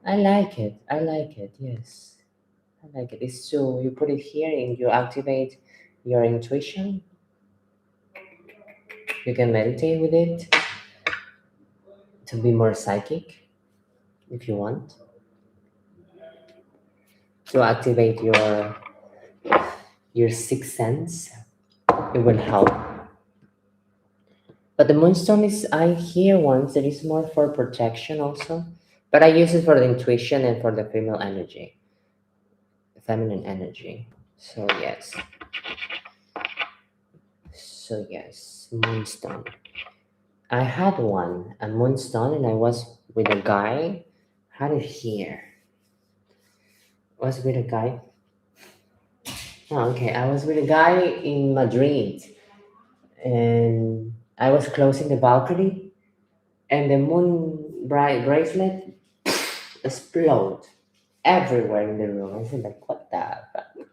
I like it. I like it. Yes, I like it. It's so you put it here and you activate your intuition. You can meditate with it to be more psychic if you want to activate your sixth sense. It will help. But the moonstone is I hear once that is more for protection also. But I use it for the intuition and for the female energy, feminine energy. So yes. So yes, moonstone. I had one, a moonstone, and I was with a guy. Had it here. Was with a guy. Oh, okay. I was with a guy in Madrid, and I was closing the balcony, and the moon bright bracelet explode everywhere in the room. I said, like, what the fuck?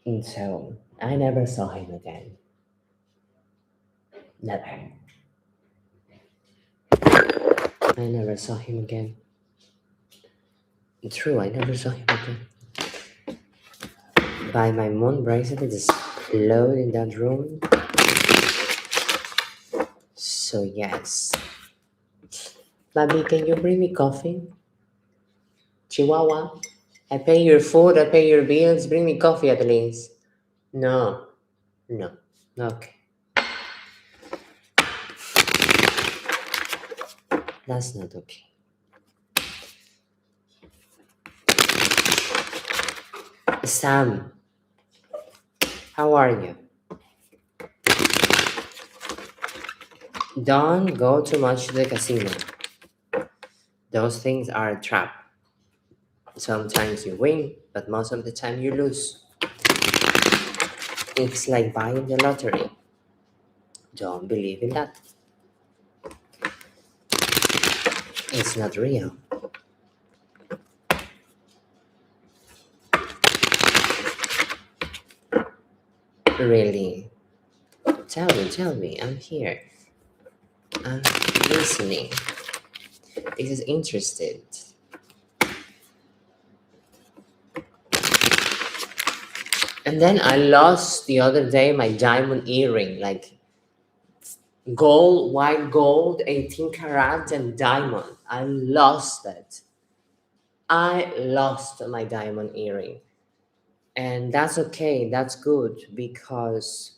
And so I never saw him again. Never. I never saw him again. True, I never saw him again. By my moon bracelet explode in that room. So yes. Baby, can you bring me coffee? Chihuahua. I pay your food, I pay your bills. Bring me coffee at least. No. No. Okay. That's not okay. Sam, how are you? Don't go too much to the casino. Those things are a trap. Sometimes you win, but most of the time you lose. It's like buying the lottery. Don't believe in that. It's not real. Really. Tell me. I'm here. I'm listening. This is interested. And then I lost the other day my diamond earring, like gold, white gold, 18 karat and diamond. I lost it. I lost my diamond earring. And that's okay. That's good because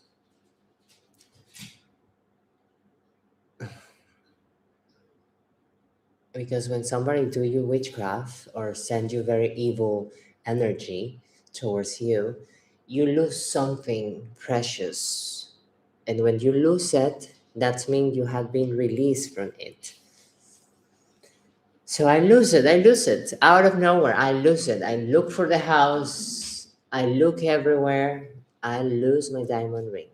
when somebody do you witchcraft or send you very evil energy towards you, you lose something precious. And when you lose it, that means you have been released from it. So I lose it out of nowhere. I lose it. I look for the house. I look everywhere. I lose my diamond ring.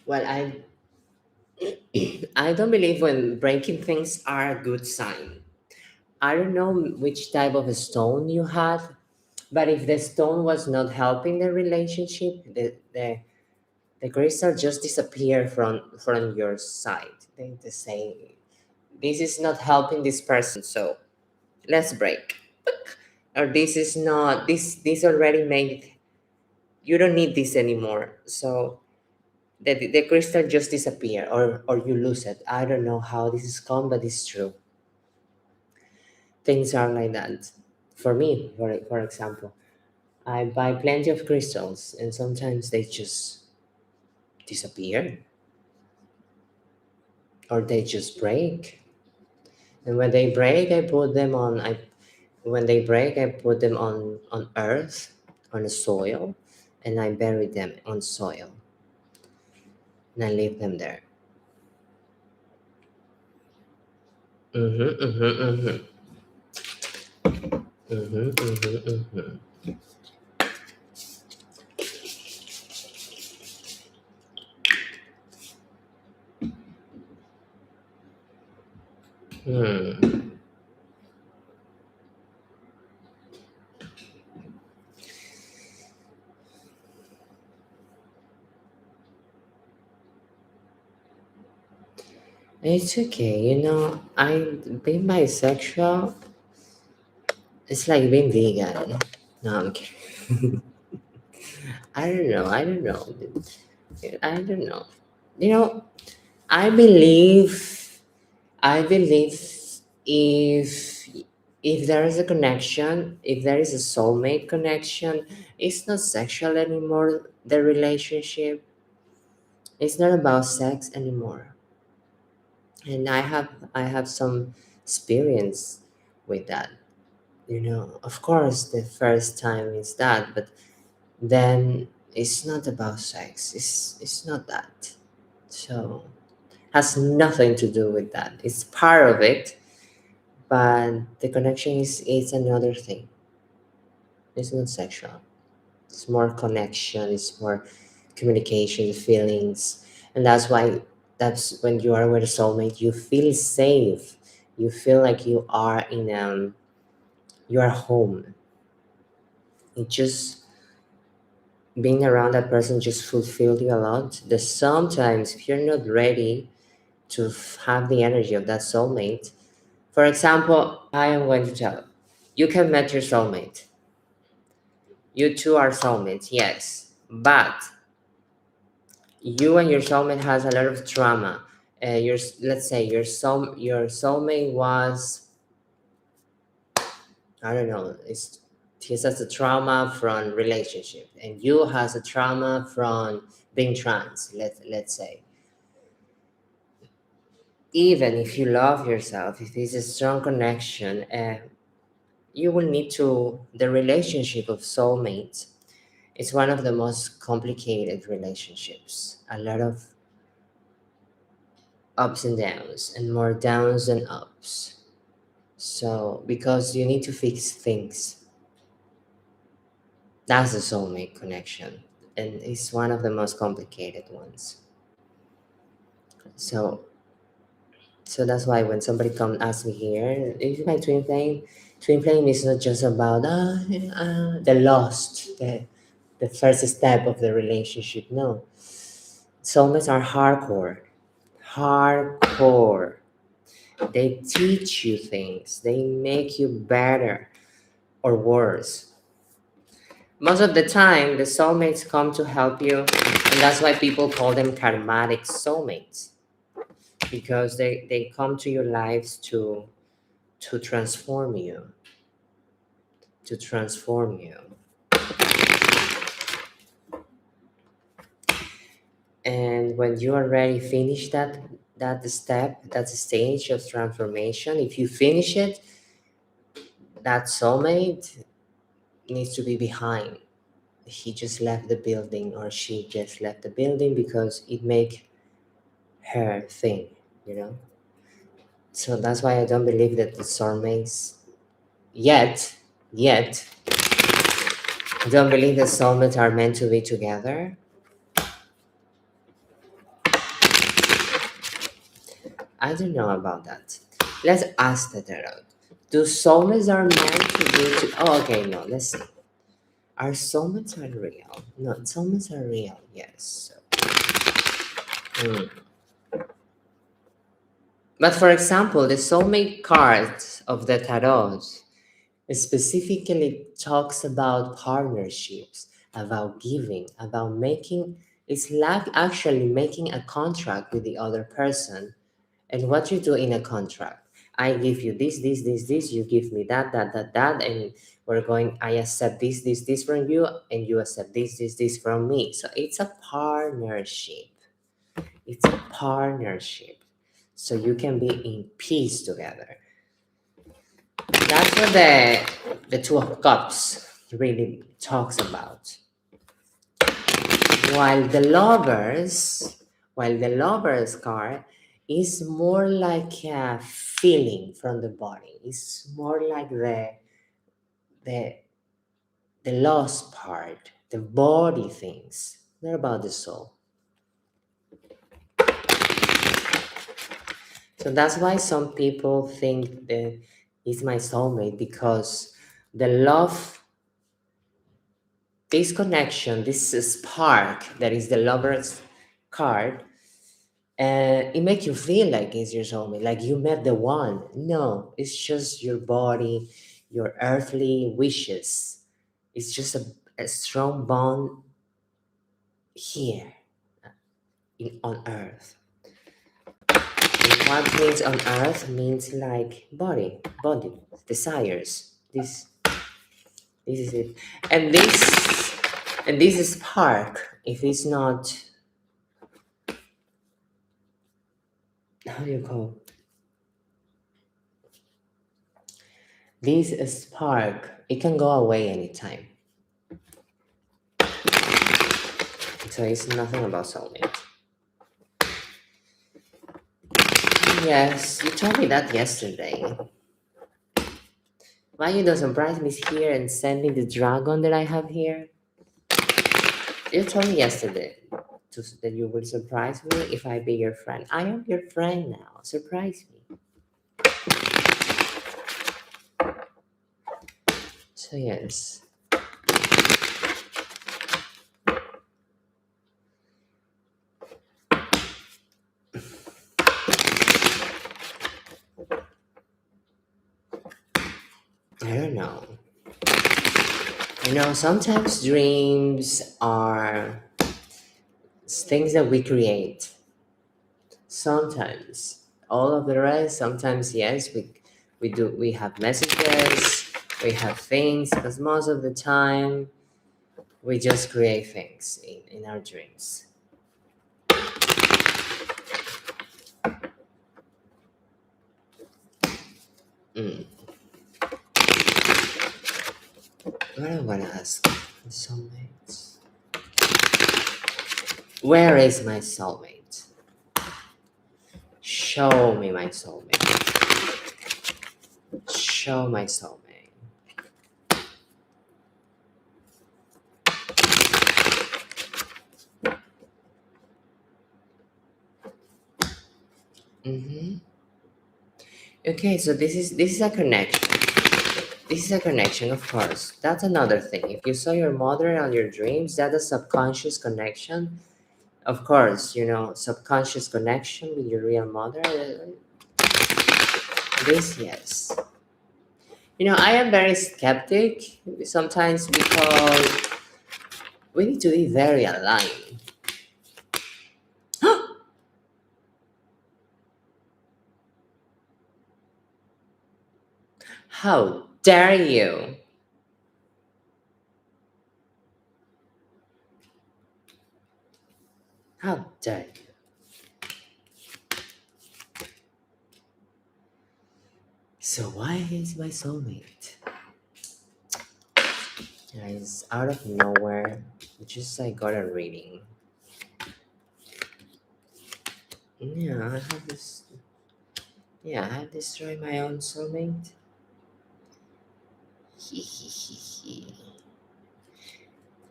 Well, I don't believe when breaking things are a good sign. I don't know which type of stone you had, but if the stone was not helping the relationship, the crystal just disappear from your side. They say this is not helping this person, so let's break. Or this is not this already made, you don't need this anymore. So the crystal just disappear or you lose it. I don't know how this is called, but it's true. Things are like that. For me, for example, I buy plenty of crystals and sometimes they just disappear or they just break. And when they break, I put them on I when they break, I put them on earth, on the soil, and I bury them on soil and I leave them there. Mm-hmm, mm-hmm, mm-hmm. Mm-hmm, mm-hmm, mm-hmm. Hmm. It's okay, I being bisexual, it's like being vegan. No, I'm kidding. I don't know. I don't know. You know, I believe I believe if if there is a connection, if there is a soulmate connection, it's not sexual anymore, the relationship. It's not about sex anymore. And I have some experience with that. Of course the first time is that, but then it's not about sex. It's not that. So has nothing to do with that. It's part of it, but the connection is another thing. It's not sexual. It's more connection. It's more communication, feelings, and that's when you are with a soulmate. You feel safe. You feel like you are home. It just being around that person just fulfilled you a lot. That sometimes if you're not ready to have the energy of that soulmate. For example, I am going to tell you can meet your soulmate. You two are soulmates, yes, but you and your soulmate has a lot of trauma. Let's say your soulmate was, I don't know, he has a trauma from relationship, and you has a trauma from being trans. Let's say, even if you love yourself, if it's a strong connection, you will need to, the relationship of soulmates. It's one of the most complicated relationships. A lot of ups and downs, and more downs than ups. So, because you need to fix things, that's the soulmate connection. And it's one of the most complicated ones. So, so that's why when somebody come ask me here, is my twin flame? Twin flame is not just about the lost, the first step of the relationship. No, soulmates are hardcore, hardcore. They teach you things. They make you better or worse. Most of the time, the soulmates come to help you, and that's why people call them karmatic soulmates, because they come to your lives to transform you, to transform you. And when you already finish that step, that stage of transformation, if you finish it, that soulmate needs to be behind. He just left the building or she just left the building because it make her thing, you know. So that's why I don't believe that the soulmates yet I don't believe that soulmates are meant to be together. I don't know about that. Let's ask the tarot. Do soulmates are meant to be to? Oh, okay. No, let's see. Are soulmates are real? No, soulmates are real. Yes. Hmm. But for example, the soulmate cards of the tarot specifically talks about partnerships, about giving, about making. It's like actually making a contract with the other person. And what you do in a contract, I give you this, you give me that, and we're going, I accept this from you, and you accept this from me. So it's a partnership. It's a partnership. So you can be in peace together. That's what the Two of Cups really talks about. While the lovers card is more like a feeling from the body. It's more like the the lost part, the body things. They're about the soul. So that's why some people think that he's my soulmate, because the love, this connection, this spark that is the lover's card, and it makes you feel like it's your soulmate, like you met the one. No, it's just your body, your earthly wishes. It's just a strong bond here on earth. And what means on earth means like body, desires. This is it. And this is spark. If it's not, how do you call this spark, it can go away anytime. So it's nothing about soulmate. Yes, you told me that yesterday. Why you don't surprise me here and send me the dragon that I have here? You told me yesterday that you will surprise me if I be your friend. I am your friend now. Surprise me. So yes. I don't know. Sometimes dreams are things that we create. Sometimes. All of the rest, sometimes yes, we have messages, we have things, but most of the time we just create things in our dreams. Mm. What I want to ask soulmates. Where is my soulmate? Show me my soulmate. Show my soulmate. Mm-hmm. Okay, so this is a connection. This is a connection, of course. That's another thing. If you saw your mother on your dreams, that's a subconscious connection. Of course, you know, subconscious connection with your real mother. This, yes. You know, I am very skeptic sometimes because we need to be very aligned. How dare you? How dare you? So why is my soulmate? Guys, out of nowhere, just I got a reading. Yeah, I have this. Yeah, I have destroyed my own soulmate. He he he he.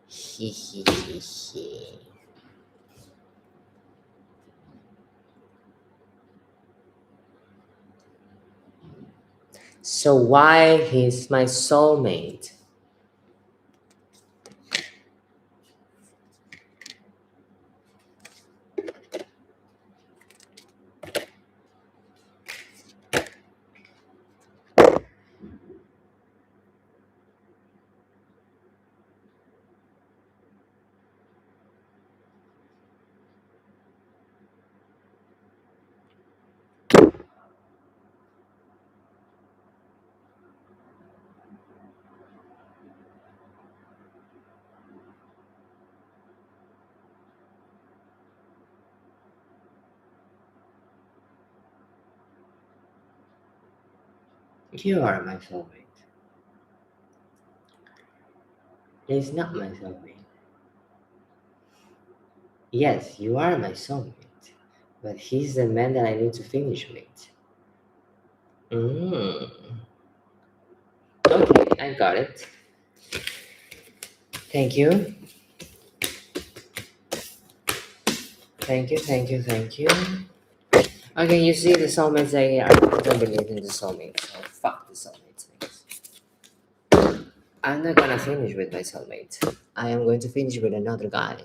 He he he he. So why he's my soulmate? You are my soulmate. He's not my soulmate. Yes, you are my soulmate, but he's the man that I need to finish with. Mm. Okay, I got it. Thank you. Thank you, thank you, thank you. Okay, you see the soulmates, I don't believe in the soulmates, so fuck the soulmates. I'm not gonna finish with my soulmate. I am going to finish with another guy.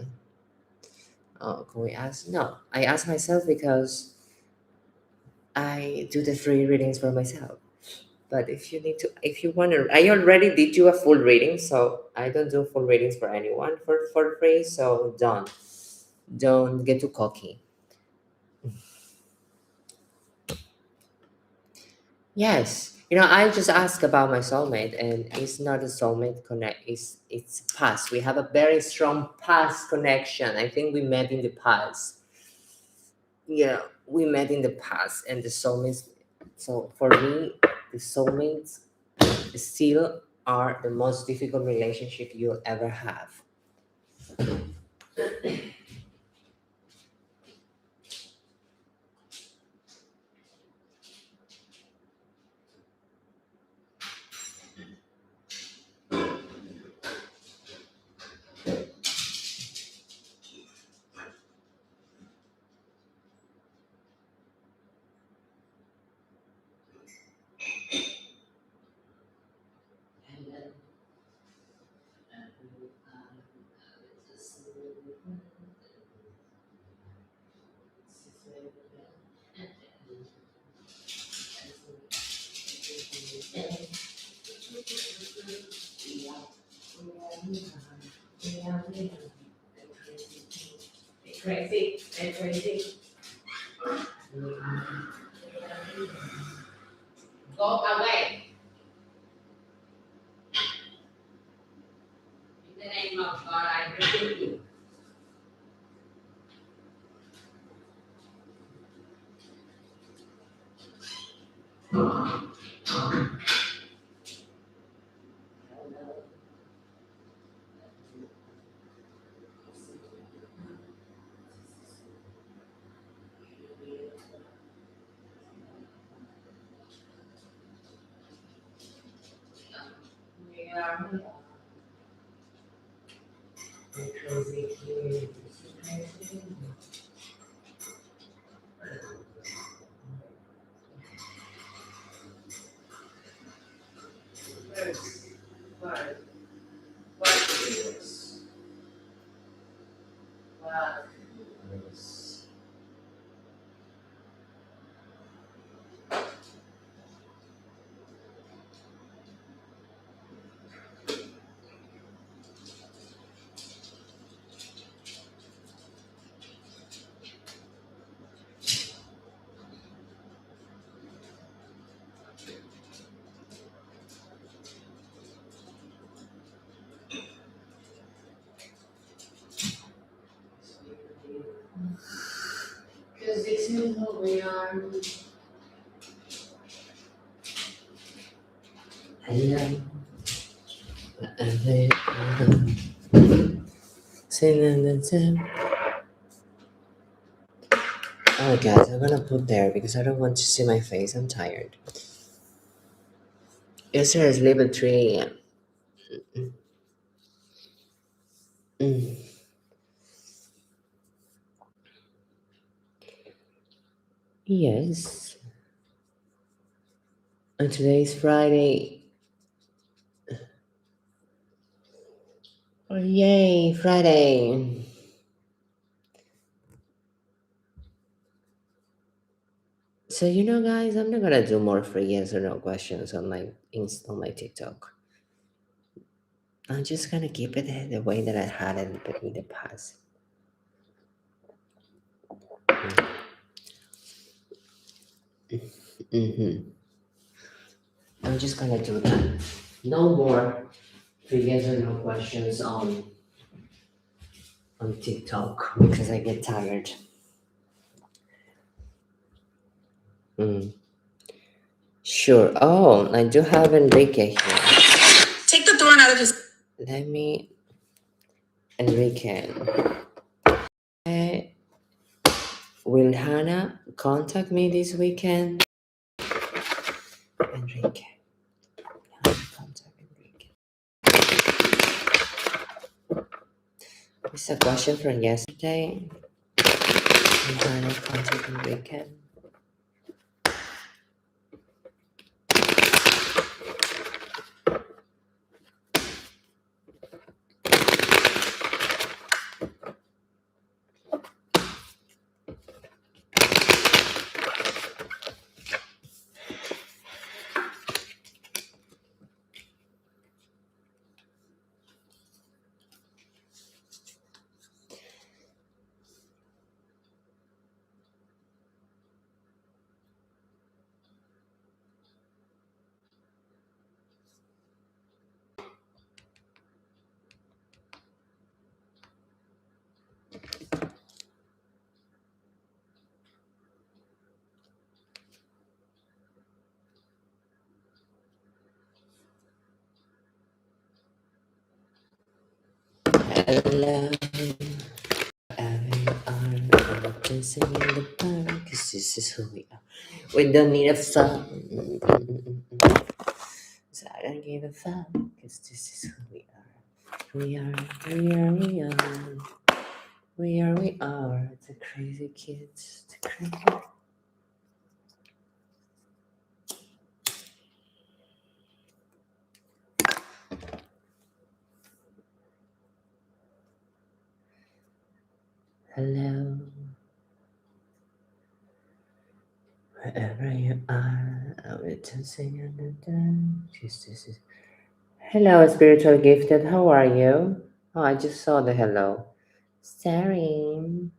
Oh, can we ask? No, I ask myself because I do the free readings for myself. But if you want to, I already did you a full reading, so I don't do full readings for anyone for free. So don't get too cocky. Yes, you know, I just asked about my soulmate, and it's not a soulmate connect. It's past. We have a very strong past connection. I think we met in the past. Yeah, we met in the past, and the soulmates. So for me, the soulmates still are the most difficult relationship you'll ever have. Crazy, crazy. Go away. In the name of God, I rebuke you. Because this is who we are. Hello. Oh guys, I'm gonna put there because I don't want to see my face. I'm tired. Yesterday is leave at 3 a.m. Yes. And today is Friday. Oh, yay, Friday. So guys, I'm not gonna do more free yes or no questions on my TikTok. I'm just gonna keep it the way that I had it in the past. I'm just gonna do that. No more free yes or no questions on TikTok because I get tired. Sure. Oh, I do have Enrique here. Take the thorn out of his. Let me. Enrique. Will Hannah contact me this weekend? Enrique. Hannah, contact Enrique. It's a question from yesterday. Will Hannah contact Enrique? Hello. Dancing in the park, 'cause this is who we are. We don't need a song. So I don't give a fuck, 'cause this is who we are. We are. The crazy kids. The crazy. Hello. Wherever you are, I will dancing in the dark. This is. Hello, spiritual gifted. How are you? Oh, I just saw the hello. Staring.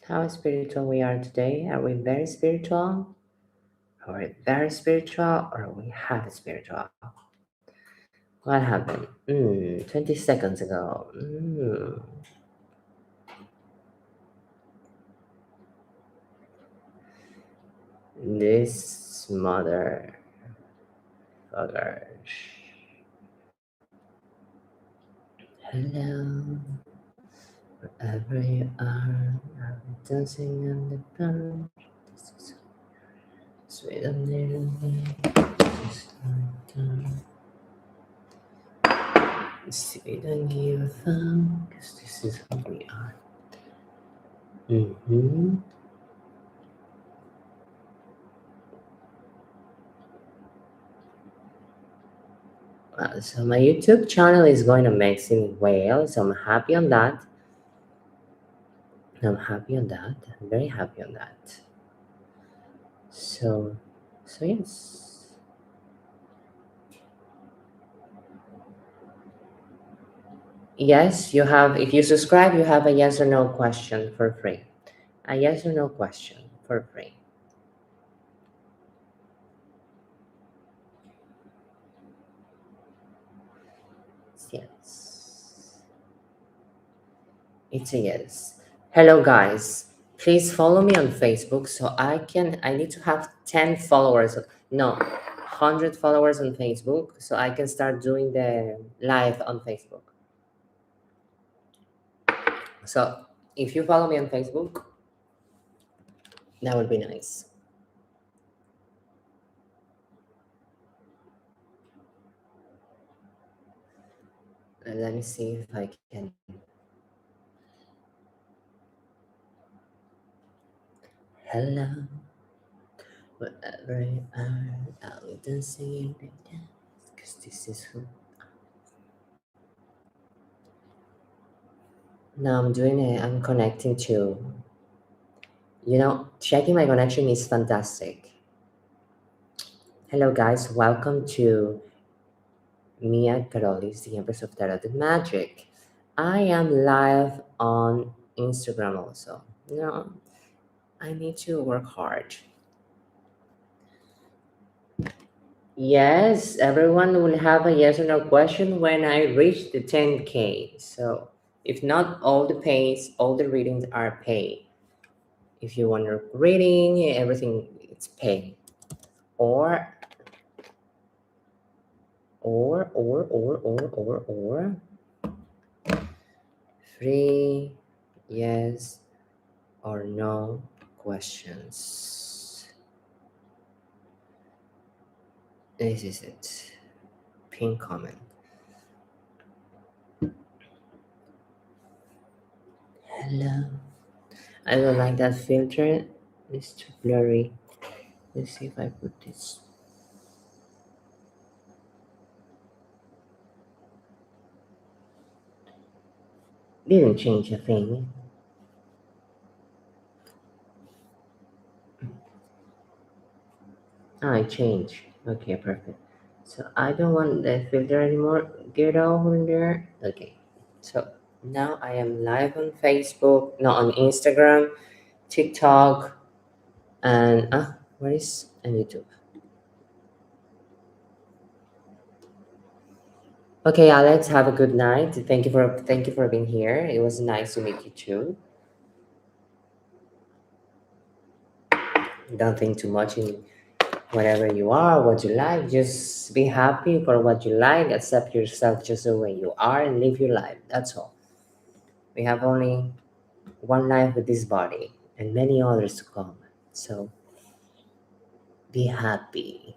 How spiritual we are today? Are we very spiritual? Are we very spiritual or are we half spiritual? What happened? 20 seconds ago. This mother fucker. Hello. Wherever you are, I'll be dancing in the dark. This is sweet and nearly just like that. So we don't give a fuck, because this is who we are. Mm-hmm. So my YouTube channel is going amazing well, so I'm happy on that. I'm happy on that. I'm very happy on that. So yes. Yes, you have, if you subscribe, you have a yes or no question for free. A yes or no question for free. Yes. It's a yes. Hello guys. Please follow me on Facebook so I need to have 10 followers. No, 100 followers on Facebook so I can start doing the live on Facebook. So if you follow me on Facebook, that would be nice. Let me see if I can. Hello, wherever you are, I'll be dancing in the dance, because this is who. Now I'm doing it, I'm connecting to, checking my connection is fantastic. Hello guys, welcome to me and Karolys, the Empress of Tarot and Magic. I am live on Instagram also. I need to work hard. Yes, everyone will have a yes or no question when I reach the 10K. So if not, all the readings are paid. If you want a reading, everything it's paid. Or free yes or no questions. This is it. Pin comment. Hello. I don't like that filter. It's too blurry. Let's see if I put this. Didn't change a thing. I change. Okay, perfect. So I don't want the filter anymore. Get over there. Okay. So now I am live on Facebook, not on Instagram, TikTok, and what is and YouTube. Okay, Alex, have a good night. Thank you for being here. It was nice to meet you too. Don't think too much in whatever you are, what you like. Just be happy for what you like. Accept yourself just the way you are and live your life. That's all. We have only one life with this body and many others to come. So be happy.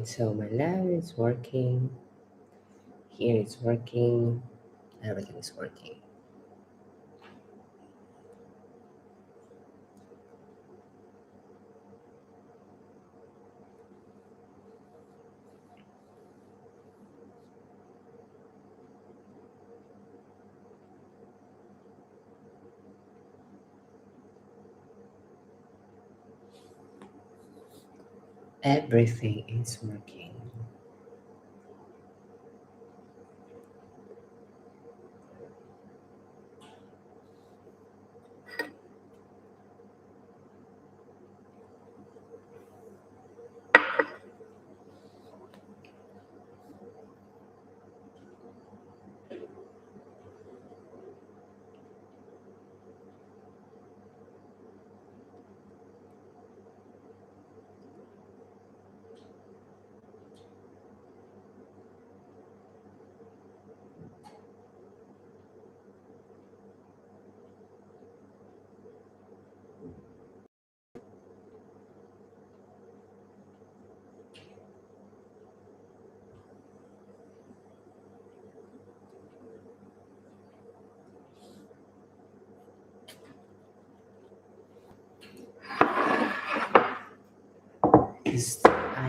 So my lab is working. Here it's working. Everything is working. Everything is working.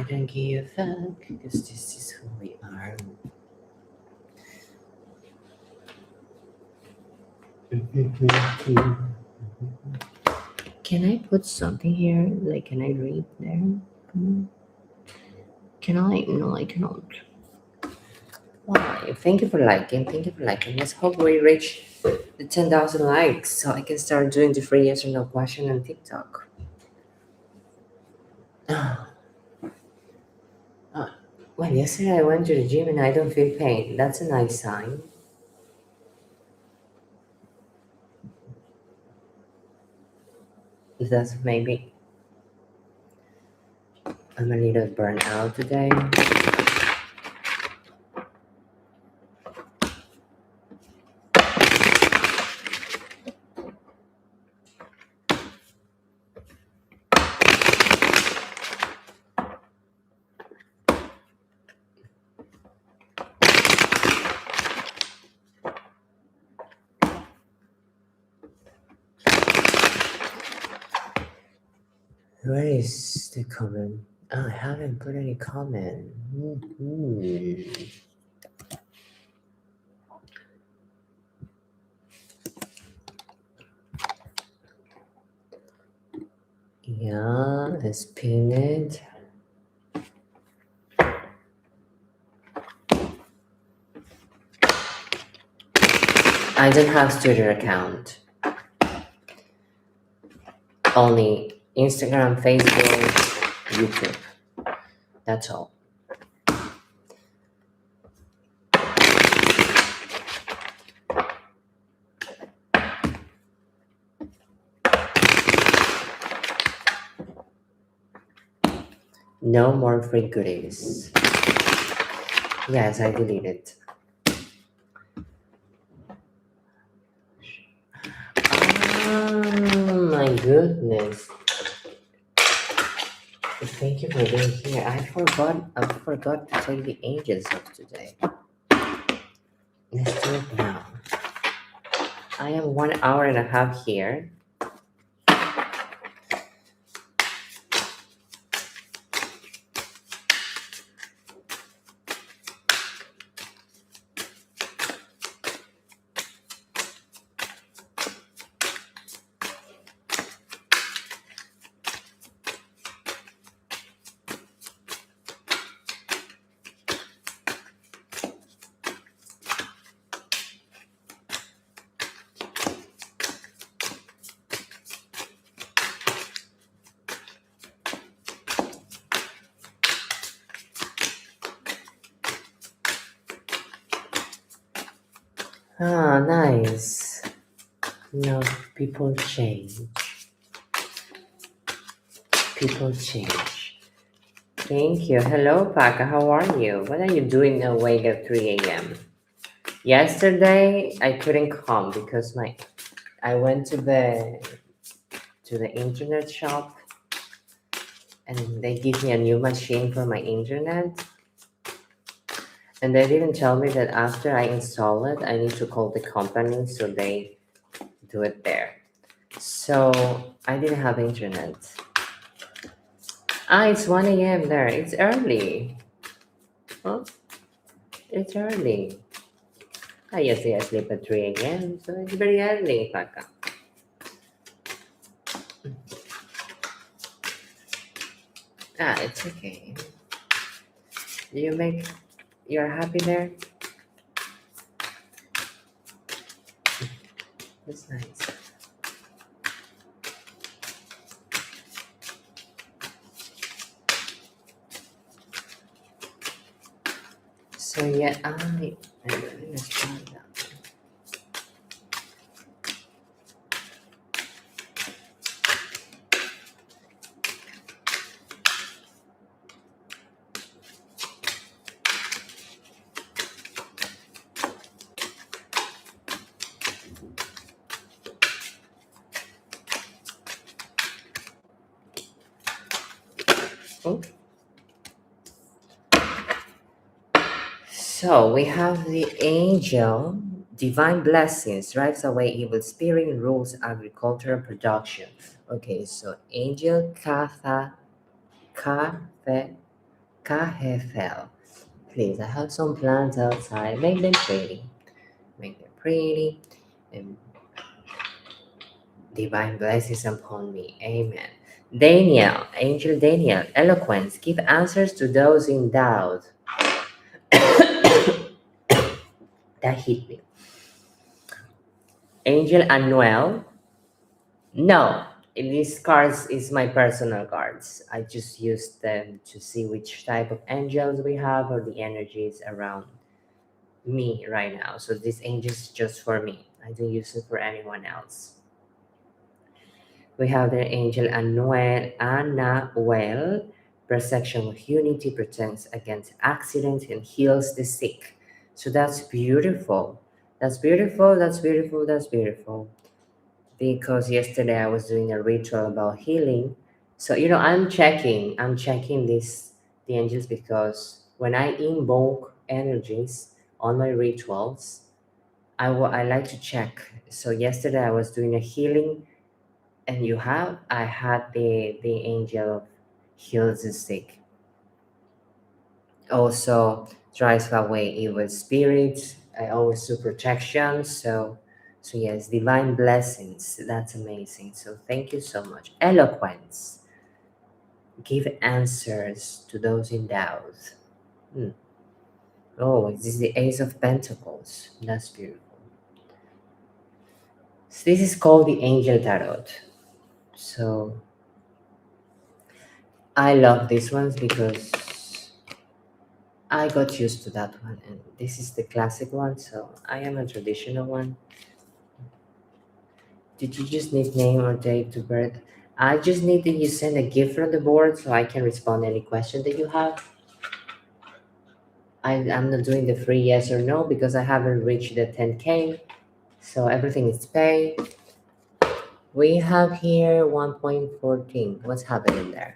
don't give a fuck, because this is who we are. Can I put something here? Like, can I read there? Can I? No, I cannot. Why? Thank you for liking. Thank you for liking. Let's hope we reach the 10,000 likes so I can start doing the free yes or no question on TikTok. Well, yesterday I went to the gym and I don't feel pain. That's a nice sign. That's maybe I'm a little burnt out today. Where is the comment? Oh, I haven't put any comment. Yeah, let's pin it. I don't have Twitter account. Only Instagram, Facebook, YouTube. That's all. No more free goodies. Yes, I deleted. Oh my goodness. Thank you for being here. I forgot to take the angels of today. Let's do it now. I am 1 hour and a half here. Ah, nice. No, people change. People change. Thank you. Hello, Paka. How are you? What are you doing awake at 3 a.m.? Yesterday, I couldn't come because I went to the internet shop and they give me a new machine for my internet. And they didn't tell me that after I install it, I need to call the company so they do it there. So I didn't have internet. Ah, it's 1 a.m. there. It's early. Huh? It's early. I usually I sleep at 3 a.m., so it's very early, Paka. Ah, it's okay. You're happy there? That's nice. So yeah, I don't understand that. Oh. So we have the angel, divine blessings, drives away evil spirit, and rules agricultural production. Okay, so angel Katha, Kahefel. Please, I have some plants outside. Make them pretty. Make them pretty. And divine blessings upon me. Amen. Daniel, Angel Daniel, eloquence. Give answers to those in doubt. That hit me. Angel Anuel. No, these cards is my personal cards. I just use them to see which type of angels we have or the energies around me right now. So this angel is just for me. I don't use it for anyone else. We have the angel Anahuel, perception of unity, protects against accidents and heals the sick. So that's beautiful. That's beautiful. That's beautiful. That's beautiful. Because yesterday I was doing a ritual about healing. So I'm checking the angels because when I invoke energies on my rituals, I like to check. So yesterday I was doing a healing, and I had the angel of heals the sick. Also drives away evil spirits. I always do protection. So yes, divine blessings. That's amazing. So thank you so much. Eloquence. Give answers to those in doubt. Hmm. Oh, this is the Ace of Pentacles. That's beautiful. So this is called the Angel Tarot. So I love these ones because I got used to that one, and this is the classic one, so I am a traditional one. Did you just need name or date to birth? I just need that you send a gift from the board so I can respond to any question that you have. I'm not doing the free yes or no because I haven't reached the 10K, so everything is paid. We have here 1.14. What's happening there?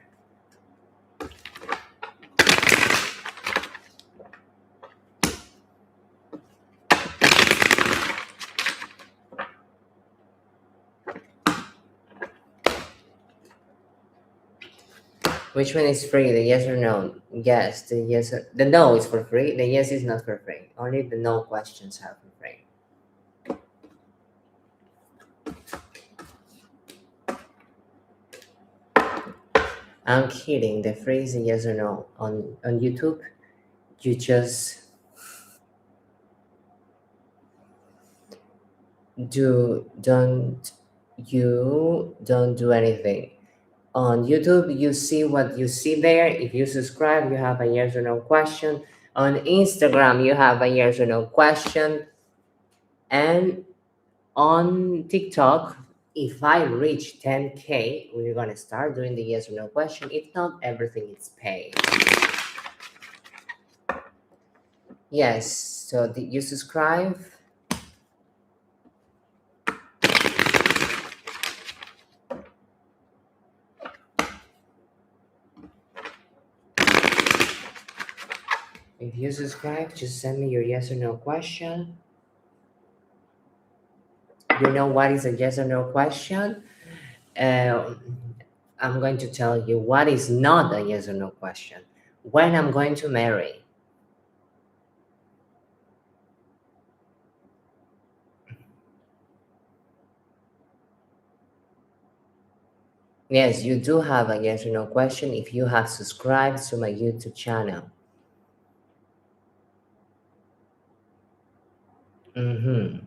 Which one is free? The yes or no? Yes, the no is for free. The yes is not for free. Only the no questions are for free. I'm kidding. The free is a yes or no. On YouTube, you just don't do anything. On YouTube, you see what you see there. If you subscribe, you have a yes or no question. On Instagram, you have a yes or no question. And on TikTok, if I reach 10K, we're gonna start doing the yes or no question. If not, everything is paid. Yes, so did you subscribe? If you subscribe, just send me your yes or no question. You know what is a yes or no question? I'm going to tell you what is not a yes or no question. When I'm going to marry. Yes, you do have a yes or no question if you have subscribed to my YouTube channel. Mm-hmm.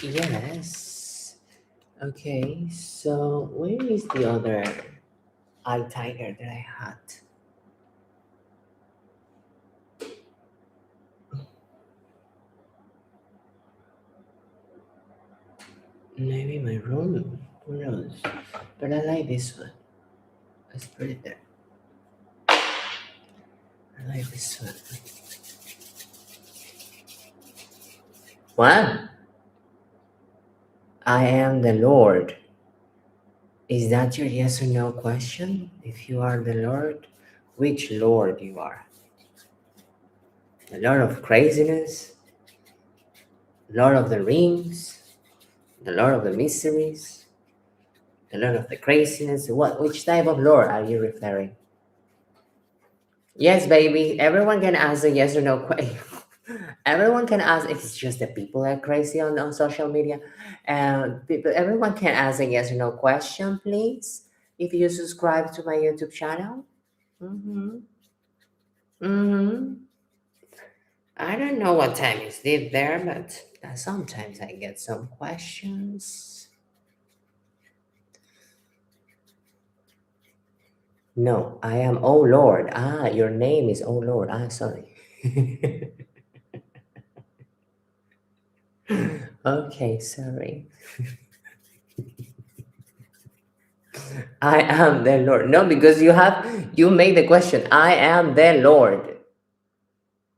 Yes. Okay, so where is the other eye tiger that I had? Maybe my room. Who knows? But I like this one. Let's put it there. I like this one. What? I am the Lord. Is that your yes or no question? If you are the Lord, which Lord you are? The Lord of craziness? The Lord of the rings? The Lord of the mysteries? The Lord of the craziness? Which type of Lord are you referring? Yes, baby. Everyone can ask a yes or no question. Everyone can ask. It's just that people are crazy on social media. Everyone can ask a yes or no question, please. If you subscribe to my YouTube channel. Mm-hmm. Mm-hmm. I don't know what time is it there, but sometimes I get some questions. No, I am Oh Lord. Ah, your name is Oh Lord. Ah, sorry. Okay, sorry. I am the Lord. No, because you make the question. I am the Lord,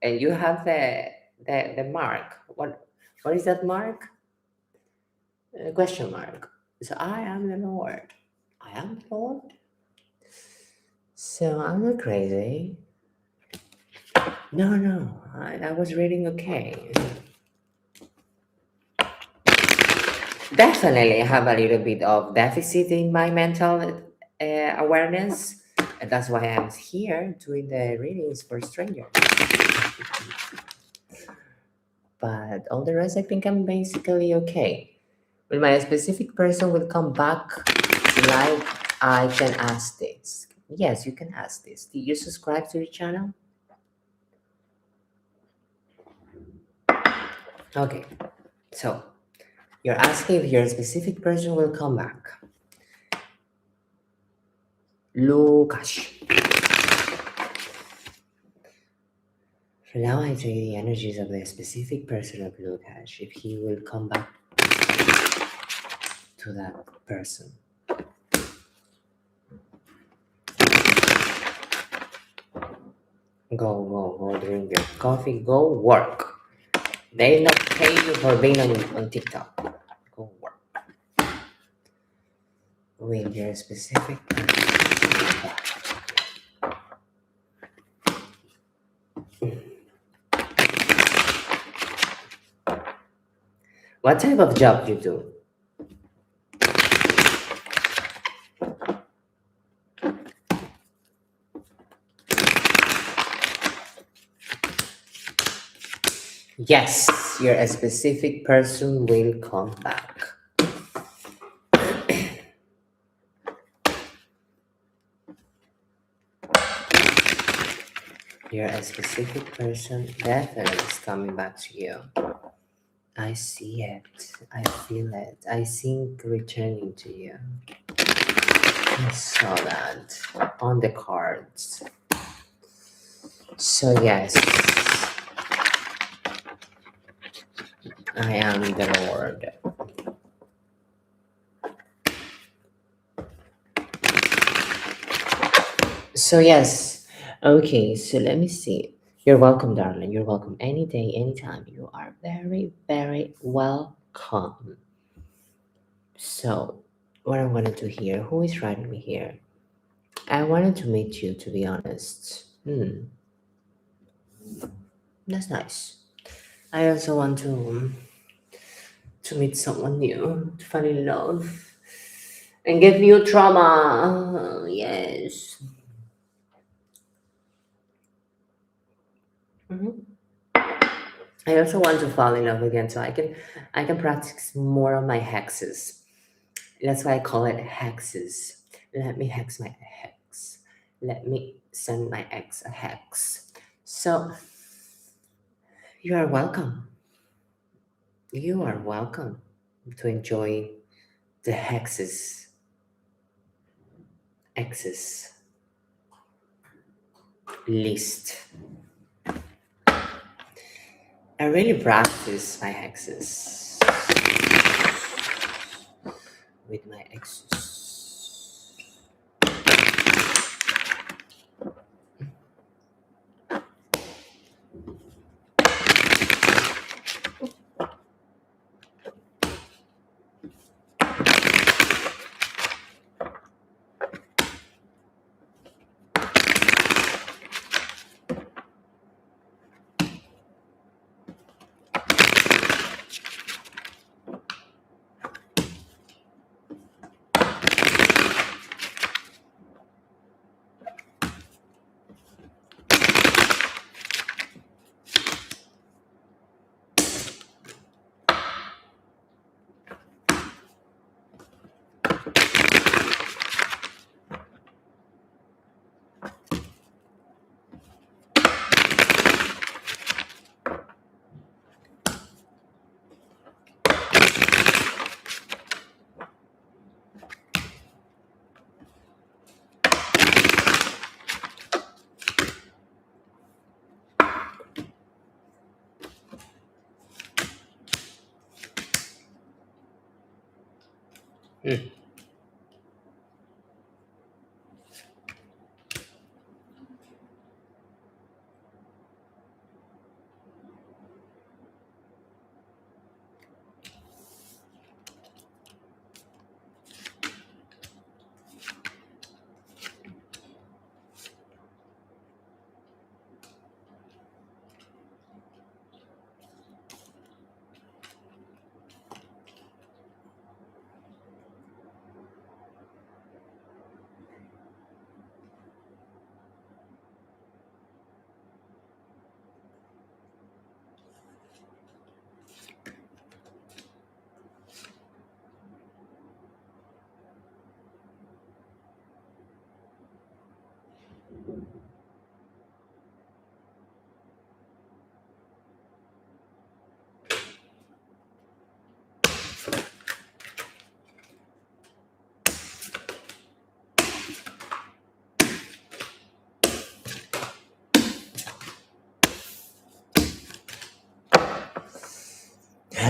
and you have the mark. What is that mark? Question mark. So I am the Lord. I am the Lord. So I'm not crazy. No. I was reading okay. Definitely have a little bit of deficit in my mental awareness. And that's why I'm here doing the readings for strangers. But all the rest, I think I'm basically okay. When my specific person will come back, like I can ask this. Yes, you can ask this. Do you subscribe to the channel? Okay, so you're asking if your specific person will come back. Lucas. For now, I take the energies of the specific person of Lucas if he will come back to that person. Go drink your coffee, go work. They not pay you for being on TikTok. Go work. With your specific person. What type of job you do? Yes, your specific person will come back. Your specific person definitely is coming back to you. I see it. I feel it. I think returning to you. I saw that on the cards. So yes, I am the Lord. So yes, okay, so let me see. You're welcome, darling. You're welcome any day, anytime. You are very, very welcome. So what I wanted to hear, who is writing me here? I wanted to meet you, to be honest. That's nice. I also want to meet someone new, to fall in love, and get new trauma. Yes. I also want to fall in love again, so I can practice more on my hexes. That's why I call it hexes. Let me hex my hex. Let me send my ex a hex. So you are welcome. You are welcome to enjoy the hexes. X's list. I really practice my hexes. with my exes.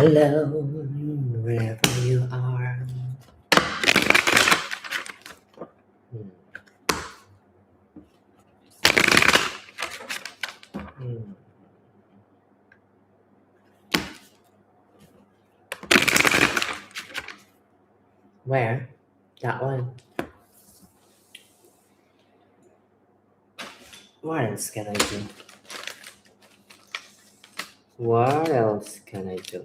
Hello, wherever you are. Where? That one. What else can I do? What else can I do?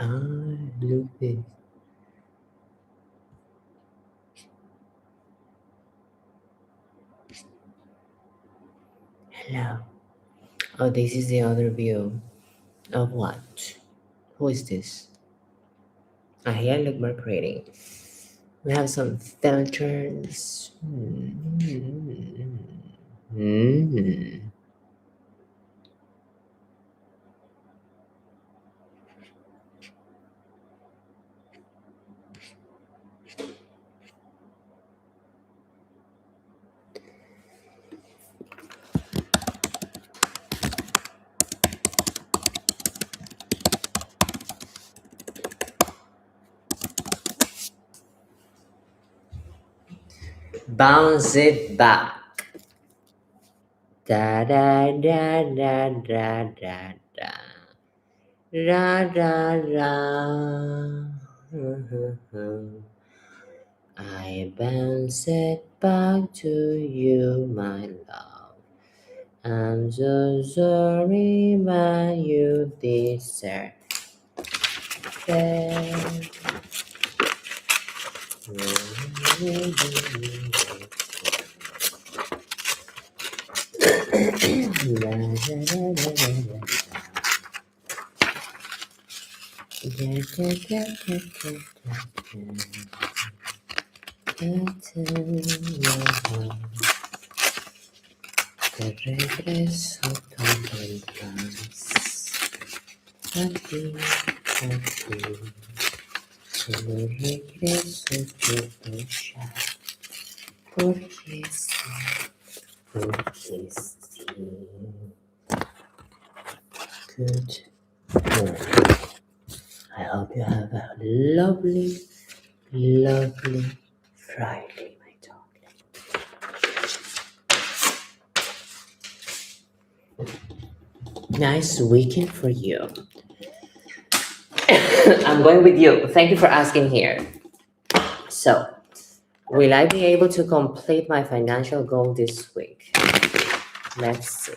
look this. Hello. Oh, this is the other view. Of what? Who is this? Here I look more pretty. We have some filters. Bounce it back. Da da da da da da da. Da da da. I bounce it back to you, my love. I'm so sorry, but you deserve it. Te regreso todo el paz. A ti, solo regreso todo ya. Porque sí, porque sí. Good morning. I hope you have a lovely, lovely Friday, my darling. Nice weekend for you. I'm going with you. Thank you for asking here. So, will I be able to complete my financial goal this week? Let's see.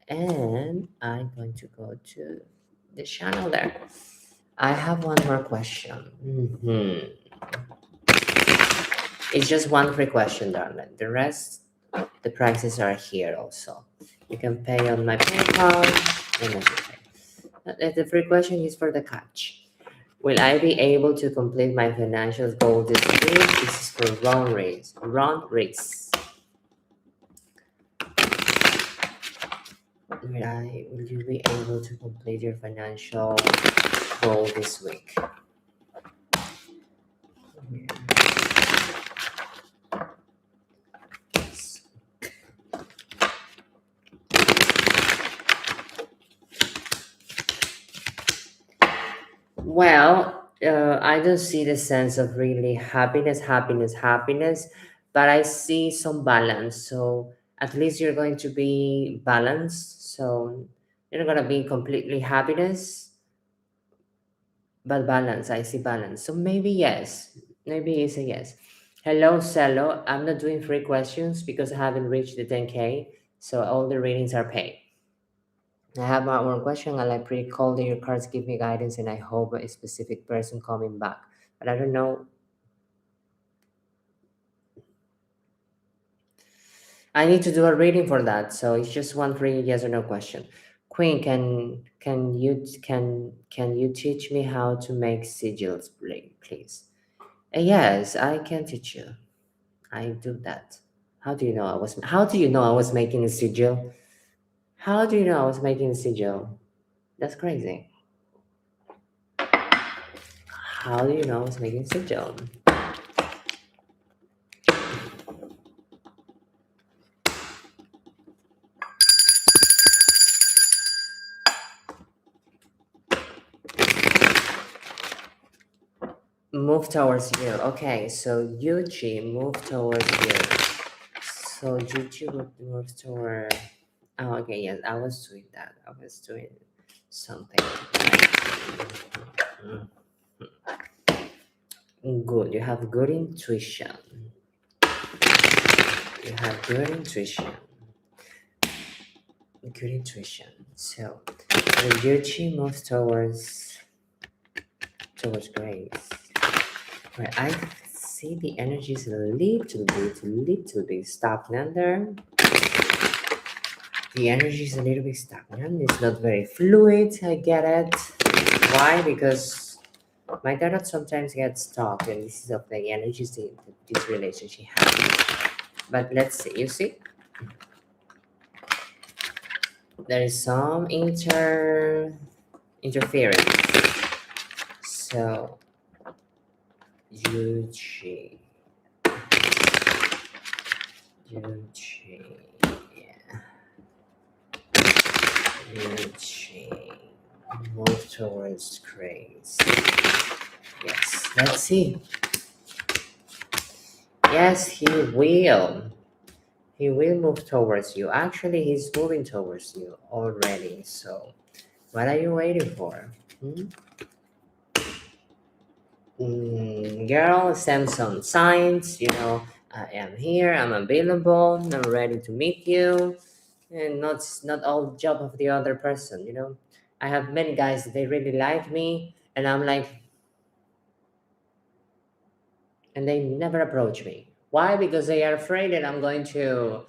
And I'm going to go to the channel there. I have one more question. It's just one free question, darling. The rest, the prices are here also. You can pay on my PayPal and everything. The free question is for the catch. Will I be able to complete my financial goal this week? This is for Ron Reese. Will you be able to complete your financial goal this week? Well, I don't see the sense of really happiness, but I see some balance. So at least you're going to be balanced. So you're not going to be completely happiness, but balance. I see balance. So maybe yes. Maybe it's a yes. Hello, Cello. I'm not doing free questions because I haven't reached the 10K. So all the readings are paid. I have one more question. I like pretty cold that your cards give me guidance and I hope a specific person coming back. But I don't know. I need to do a reading for that. So it's just one free yes or no question. Queen, can you teach me how to make sigils, please? Yes, I can teach you. I do that. How do you know I was making a sigil? How do you know I was making a sigil? That's crazy. How do you know I was making a sigil? Move towards you. Okay, so Yuji, move towards you. So Yuji would move toward. Oh, okay, yes, I was doing that. I was doing something. Good. You have good intuition. Good intuition. So when Yuji moves towards towards Grace. Right, I see the energy is a little bit stagnant there. The energy is a little bit stagnant. It's not very fluid. I get it. Why? Because my tarot sometimes gets stuck, and this is of the energies that this relationship has. But let's see. You see, there is some interference. So, Yuchi, yeah. Yuchi, move towards Grace. Yes, let's see. Yes, he will. He will move towards you. Actually, he's moving towards you already. So, what are you waiting for? Girl, send some signs. I am here. I'm available. I'm ready to meet you. And not all job of the other person. I have many guys that they really like me, and I'm like, and they never approach me. Why? Because they are afraid that I'm going to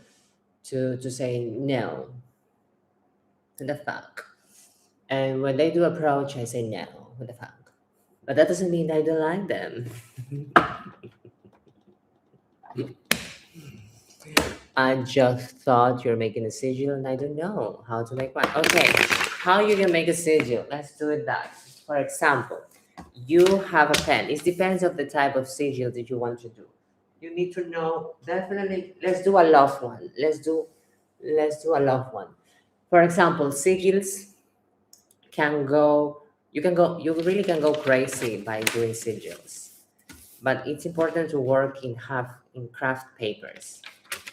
say no. What the fuck? And when they do approach, I say no. What the fuck? But that doesn't mean I don't like them. I just thought you're making a sigil and I don't know how to make one. Okay, how you can make a sigil? Let's do it that. For example, you have a pen. It depends on the type of sigil that you want to do. You need to know, definitely, let's do a love one. Let's do a love one. For example, sigils you really can go crazy by doing sigils. But it's important to work in craft papers,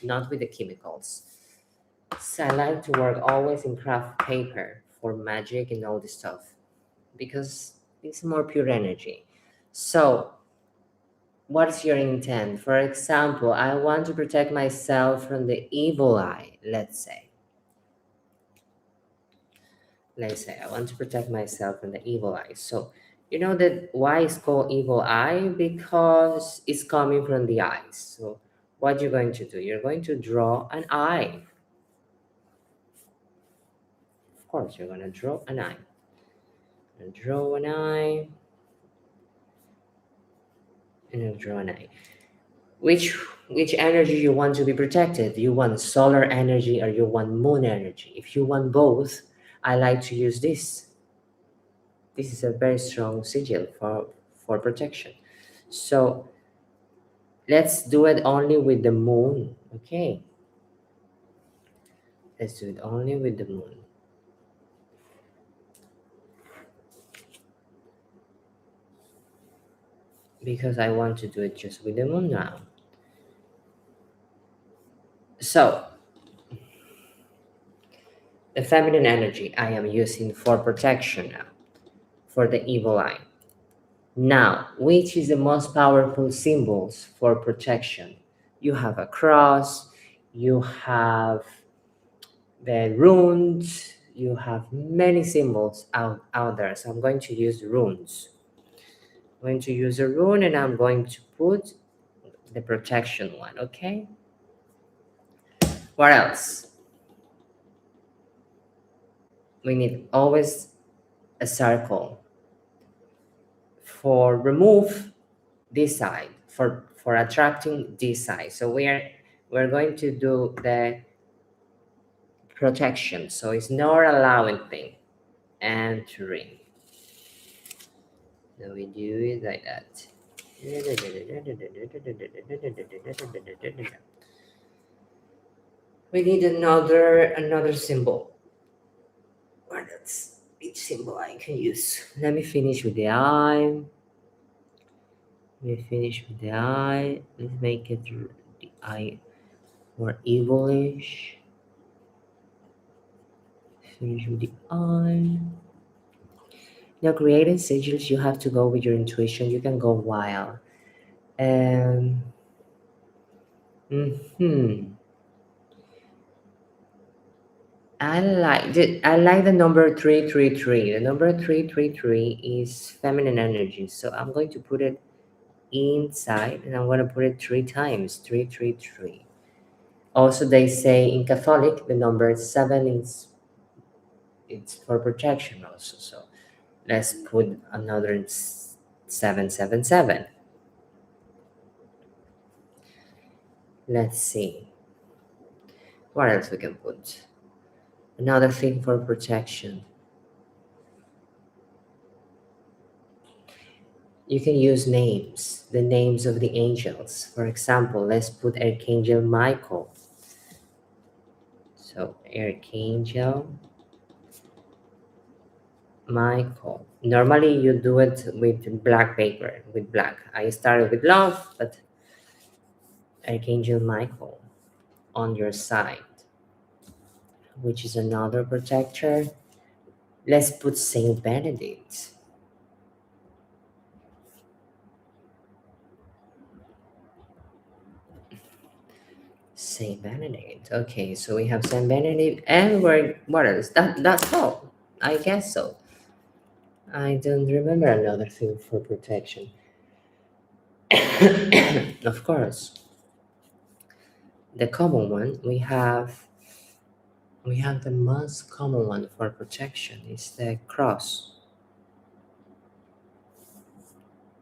not with the chemicals. So I like to work always in craft paper for magic and all this stuff because it's more pure energy. So, what's your intent? For example, I want to protect myself from the evil eye, let's say. I want to protect myself from the evil eye. So, you know that why it's called evil eye? Because it's coming from the eyes. So, what you're going to do? You're going to draw an eye. Of course, you're going to draw an eye. And draw an eye. And you draw an eye. Which energy you want to be protected? You want solar energy or you want moon energy? If you want both, I like to use this. This is a very strong sigil for protection. So let's do it only with the moon. Okay. Let's do it only with the moon. Because I want to do it just with the moon now. So the feminine energy I am using for protection now, for the evil eye. Now, which is the most powerful symbols for protection? You have a cross, you have the runes, you have many symbols out there. So I'm going to use runes. I'm going to use a rune and I'm going to put the protection one, okay? What else? We need always a circle. For remove this side, for attracting this side. So we're going to do the protection. So it's not allowing thing. Entering. So we do it like that. We need another symbol. Or that's which symbol I can use. Let me finish with the eye. Let's make it the eye more evilish. Finish with the eye. Now, creating sigils, you have to go with your intuition. You can go wild. I like the number 333. The number 333 is feminine energy. So I'm going to put it inside and I'm going to put it 3 times. 333. Also, they say in Catholic, the number 7 is it's for protection also. So let's put another 777. Let's see. What else we can put? Another thing for protection. You can use names, the names of the angels. For example, let's put Archangel Michael. So Archangel Michael. Normally you do it with black paper, with black. I started with love, but Archangel Michael on your side, which is another protector. Let's put Saint Benedict. Saint Benedict. Okay, so we have Saint Benedict, and what else? That's all. I guess so. I don't remember another thing for protection. Of course, the common one we have the most common one for protection is the cross.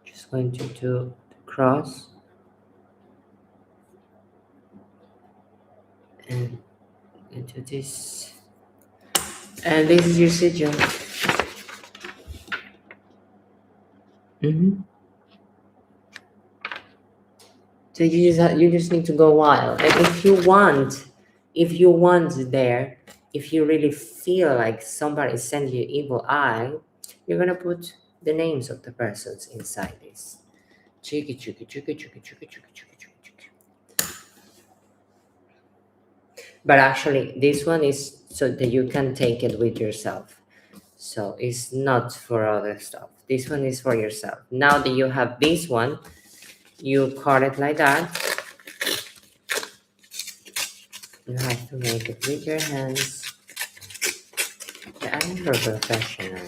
Just going to do the cross and into this, and this is your sigil. So you just need to go wild. And if you want there, if you really feel like somebody sent you evil eye, you're gonna put the names of the persons inside this. Chiki chiki chiki chiki chiki chiki chiki chiki chiki. But actually, this one is so that you can take it with yourself. So it's not for other stuff. This one is for yourself. Now that you have this one, you cut it like that. You have to make it with your hands. I'm a professional.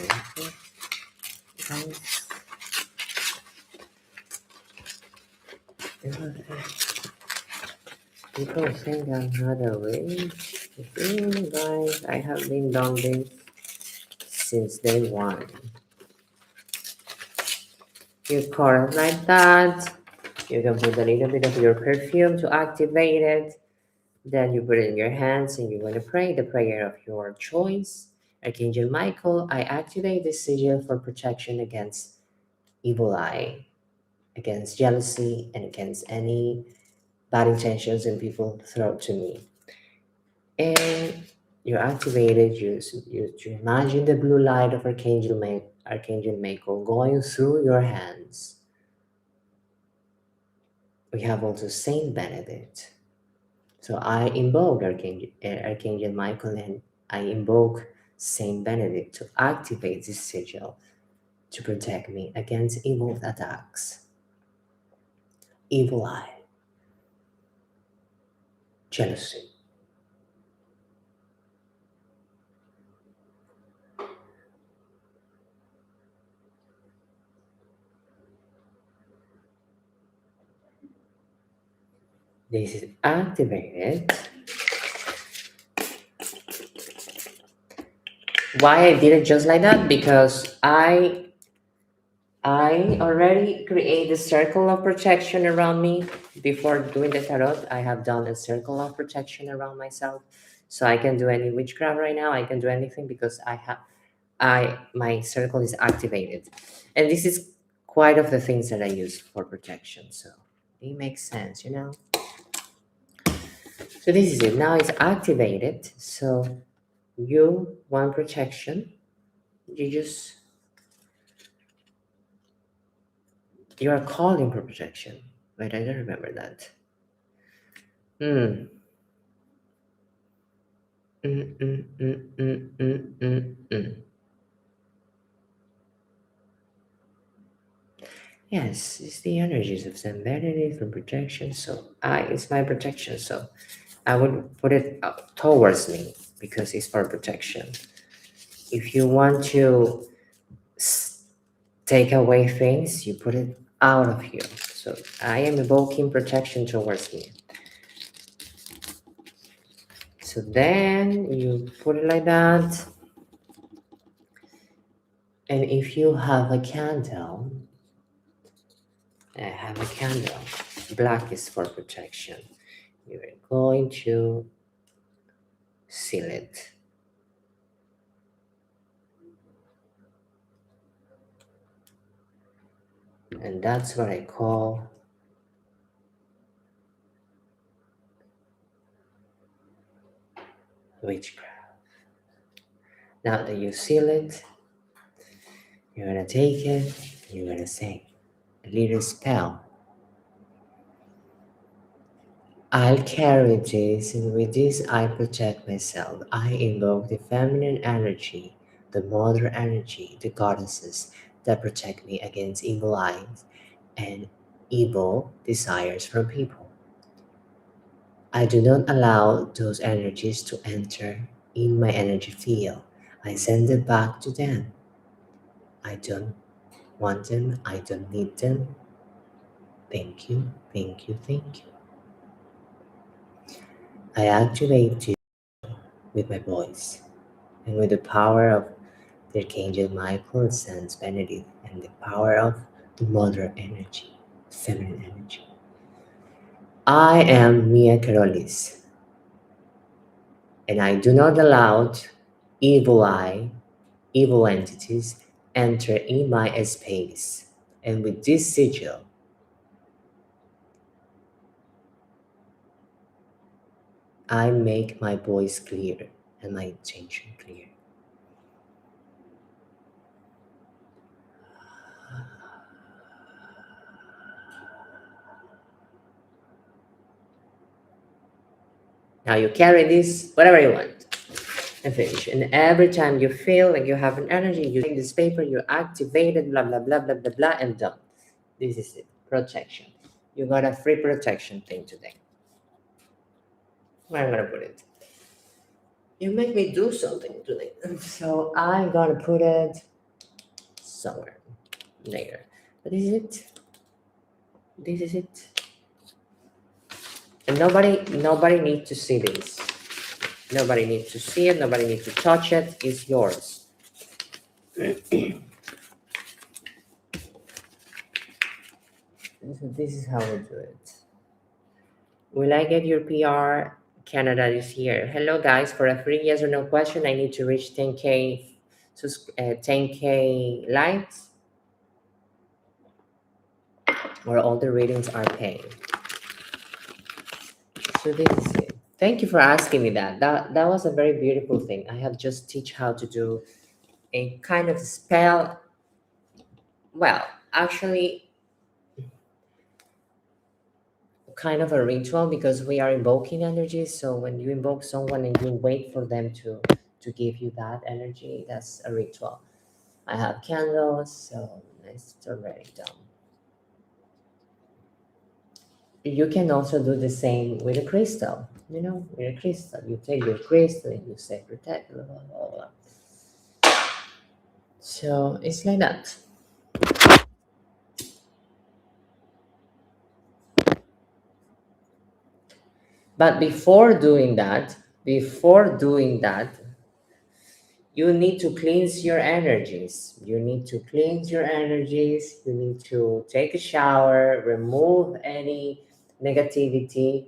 People think I'm not awake. Guys, I have been doing this since day one. You cut it like that. You can put a little bit of your perfume to activate it. Then you put it in your hands and you're going to pray the prayer of your choice. Archangel Michael, I activate this sigil for protection against evil eye, against jealousy, and against any bad intentions and people throw to me. And you're activated, you imagine the blue light of Archangel Michael going through your hands. We have also Saint Benedict. So I invoke Archangel Michael and I invoke Saint Benedict to activate this sigil to protect me against evil attacks, evil eye, jealousy. This is activated. Why I did it just like that? Because I already created a circle of protection around me. Before doing the tarot, I have done a circle of protection around myself. So I can do any witchcraft right now. I can do anything because my circle is activated. And this is quite of the things that I use for protection. So it makes sense, you know? So this is it. Now it's activated. So you want protection. You are calling for protection. Wait, I don't remember that. Yes, it's the energies of Zenvanity from protection. So it's my protection. So I would put it towards me. because it's for protection. If you want to take away things, you put it out of here. So I am evoking protection towards me. So then you put it like that. And if you have a candle, black is for protection. You're going to seal it. And that's what I call witchcraft. Now that you seal it, you're gonna take it, you're gonna say a little spell. I'll carry this, and with this I protect myself. I invoke the feminine energy, the mother energy, the goddesses that protect me against evil eyes and evil desires from people. I do not allow those energies to enter in my energy field. I send it back to them. I don't want them. I don't need them. Thank you, thank you, thank you. I activate you with my voice and with the power of the Archangel Michael, Saint Benedict, and the power of the Mother energy, feminine energy. I am Mia Karolys, and I do not allow evil entities enter in my space. And with this sigil, I make my voice clear and my intention clear. Now you carry this, whatever you want, and finish. And every time you feel like you have an energy, you take this paper, you activate it, blah, blah, blah, blah, blah, blah, and done. This is it, protection. You got a free protection thing today. Where am I gonna put it? You make me do something today. So I'm gonna put it somewhere later. But this is it. This is it. And nobody needs to see this. Nobody needs to see it. Nobody needs to touch it. It's yours. This is how we do it. Will I get your PR? Canada is here. Hello, guys. For a free yes or no question, I need to reach 10K, 10K likes, or all the readings are paid. So this is it. Thank you for asking me that. That was a very beautiful thing. I have just teach how to do a kind of spell. Well, actually, kind of a ritual, because we are invoking energy. So when you invoke someone and you wait for them to give you that energy, that's a ritual. I have candles, so it's already done. You can also do the same with a crystal. With a crystal, you take your crystal and you say protect, blah, blah, blah, blah. So it's like that. But before doing that, you need to cleanse your energies. You need to cleanse your energies. You need to take a shower, remove any negativity.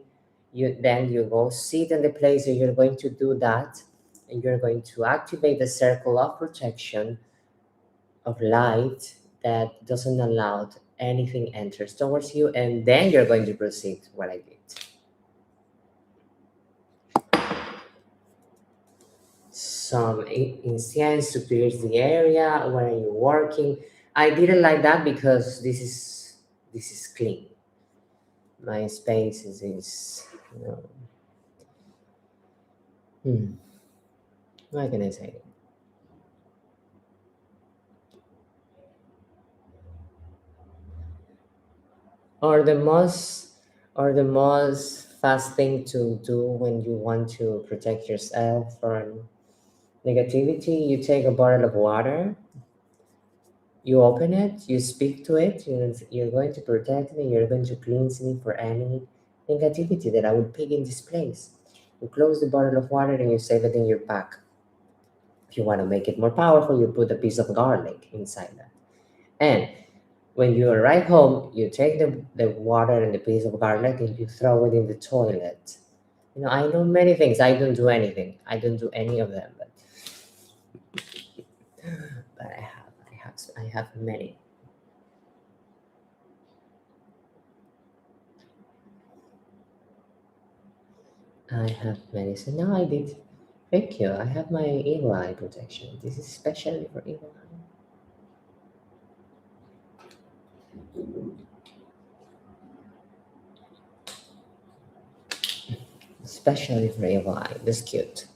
Then you go sit in the place where you're going to do that, and you're going to activate the circle of protection of light that doesn't allow anything enters towards you, and then you're going to proceed what I did. Some incense to cleanse the area. Where are you working? I did it like that because this is clean. My space is what can I say? Or the most fast thing to do when you want to protect yourself from negativity. You take a bottle of water, you open it, you speak to it, you're going to protect me, you're going to cleanse me for any negativity that I would pick in this place. You close the bottle of water and you save it in your pack. If you want to make it more powerful, you put a piece of garlic inside that. And when you arrive home, you take the water and the piece of garlic and you throw it in the toilet. I know many things. I don't do anything. I don't do any of them, but I have many. I have many. So now I did. Thank you. I have my evil eye protection. This is especially for evil eye. Especially for evil eye. This cute.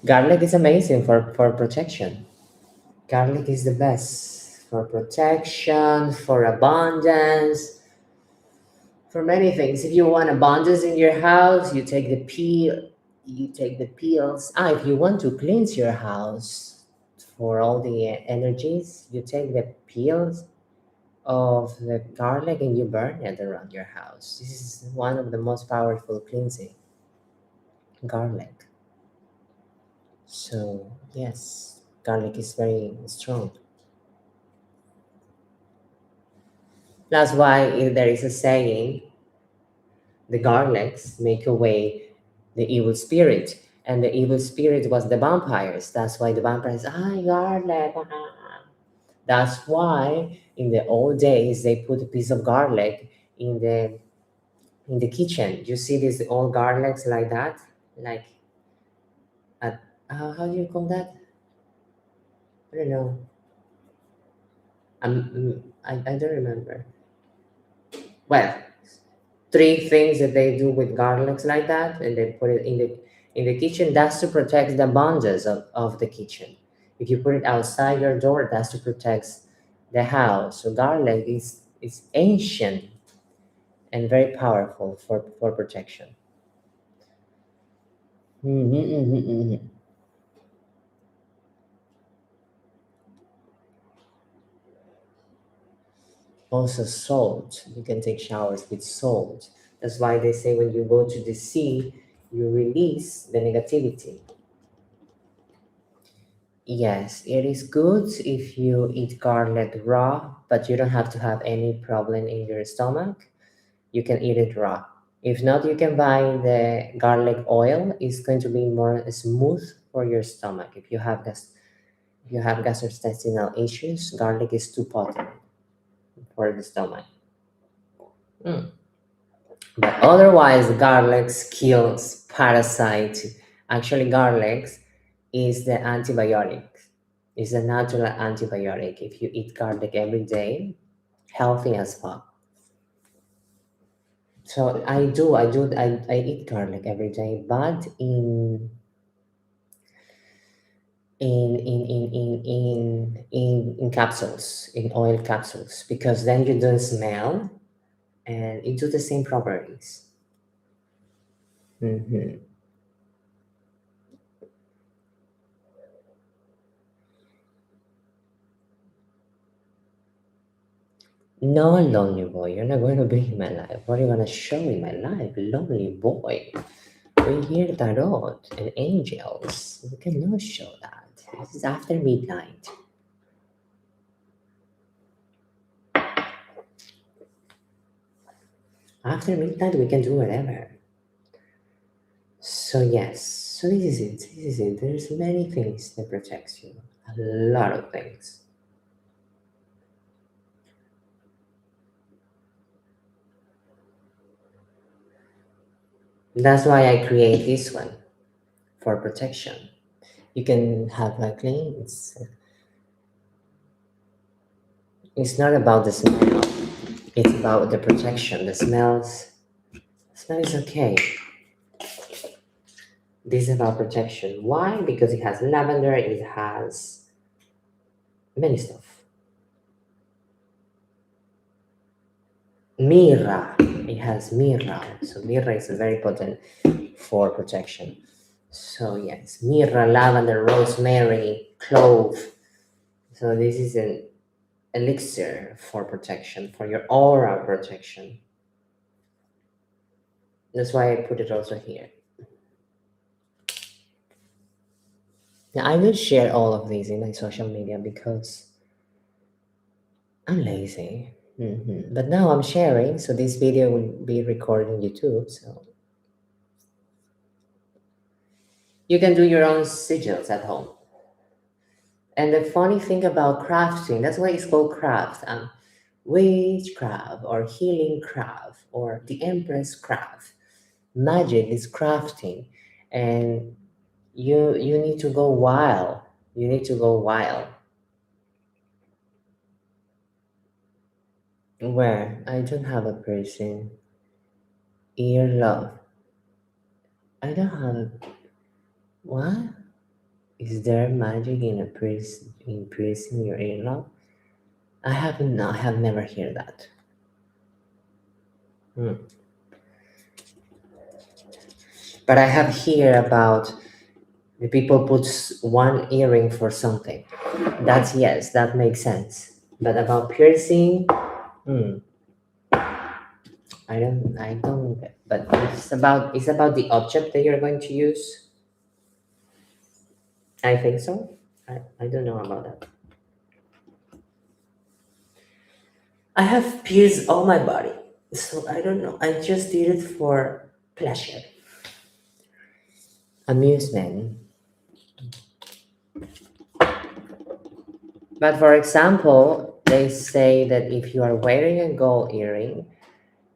Garlic is amazing for protection. Garlic is the best for protection, for abundance, for many things. If you want abundance in your house, you take the peel, you take the peels. If you want to cleanse your house for all the energies, you take the peels of the garlic and you burn it around your house. This is one of the most powerful cleansing, garlic. So yes, garlic is very strong. That's why there is a saying, the garlics make away the evil spirit. And the evil spirit was the vampires. That's why the vampires, garlic. That's why in the old days they put a piece of garlic in the kitchen. You see these old garlics like that? Like, how do you call that? I don't know. I don't remember. Well, three things that they do with garlics like that, and they put it in the kitchen. That's to protect the boundaries of the kitchen. If you put it outside your door, that's to protect the house. So garlic is ancient and very powerful for protection. Mhm, mhm, mhm. Also salt. You can take showers with salt. That's why they say when you go to the sea, you release the negativity. Yes, it is good if you eat garlic raw, but you don't have to have any problem in your stomach. You can eat it raw. If not, you can buy the garlic oil. It's going to be more smooth for your stomach. If you have gastrointestinal issues, garlic is too potent for the stomach. Mm. But otherwise, garlic kills parasites. Actually, garlic is the antibiotic. It's a natural antibiotic. If you eat garlic every day, healthy as fuck. So I eat garlic every day, but in capsules, in oil capsules, because then you don't smell and it do the same properties. Mhm. No, lonely boy, you're not going to be in my life. What are you going to show in my life? Lonely boy. We hear tarot and angels. We cannot show that. This is after midnight. After midnight, we can do whatever. So yes, so this is it. This is it. There's many things that protects you. A lot of things. That's why I create this one for protection. You can have like clean. It's not about the smell. It's about the protection. The smell is okay. This is about protection. Why? Because it has lavender. It has many stuff. Mirra. It has mirra. So mirra is very potent for protection. So yes, mirra, lavender, rosemary, clove. So this is an elixir for protection, for your aura protection. That's why I put it also here. Now, I don't share all of these in my social media because I'm lazy. But now I'm sharing, so this video will be recorded on YouTube. So you can do your own sigils at home. And the funny thing about crafting, that's why it's called craft. Witchcraft or healing craft or the Empress craft. Magic is crafting, and you need to go wild. You need to go wild. Where I don't have a piercing. Ear love. I don't have a what? Is there magic in in piercing your earlobe? I haven't. I have never heard that. But I have heard about the people puts one earring for something. That's yes, that makes sense. But about piercing, I don't. But it's about the object that you're going to use. I think so. I don't know about that. I have pierced all my body, so I don't know. I just did it for pleasure, amusement. But for example, they say that if you are wearing a gold earring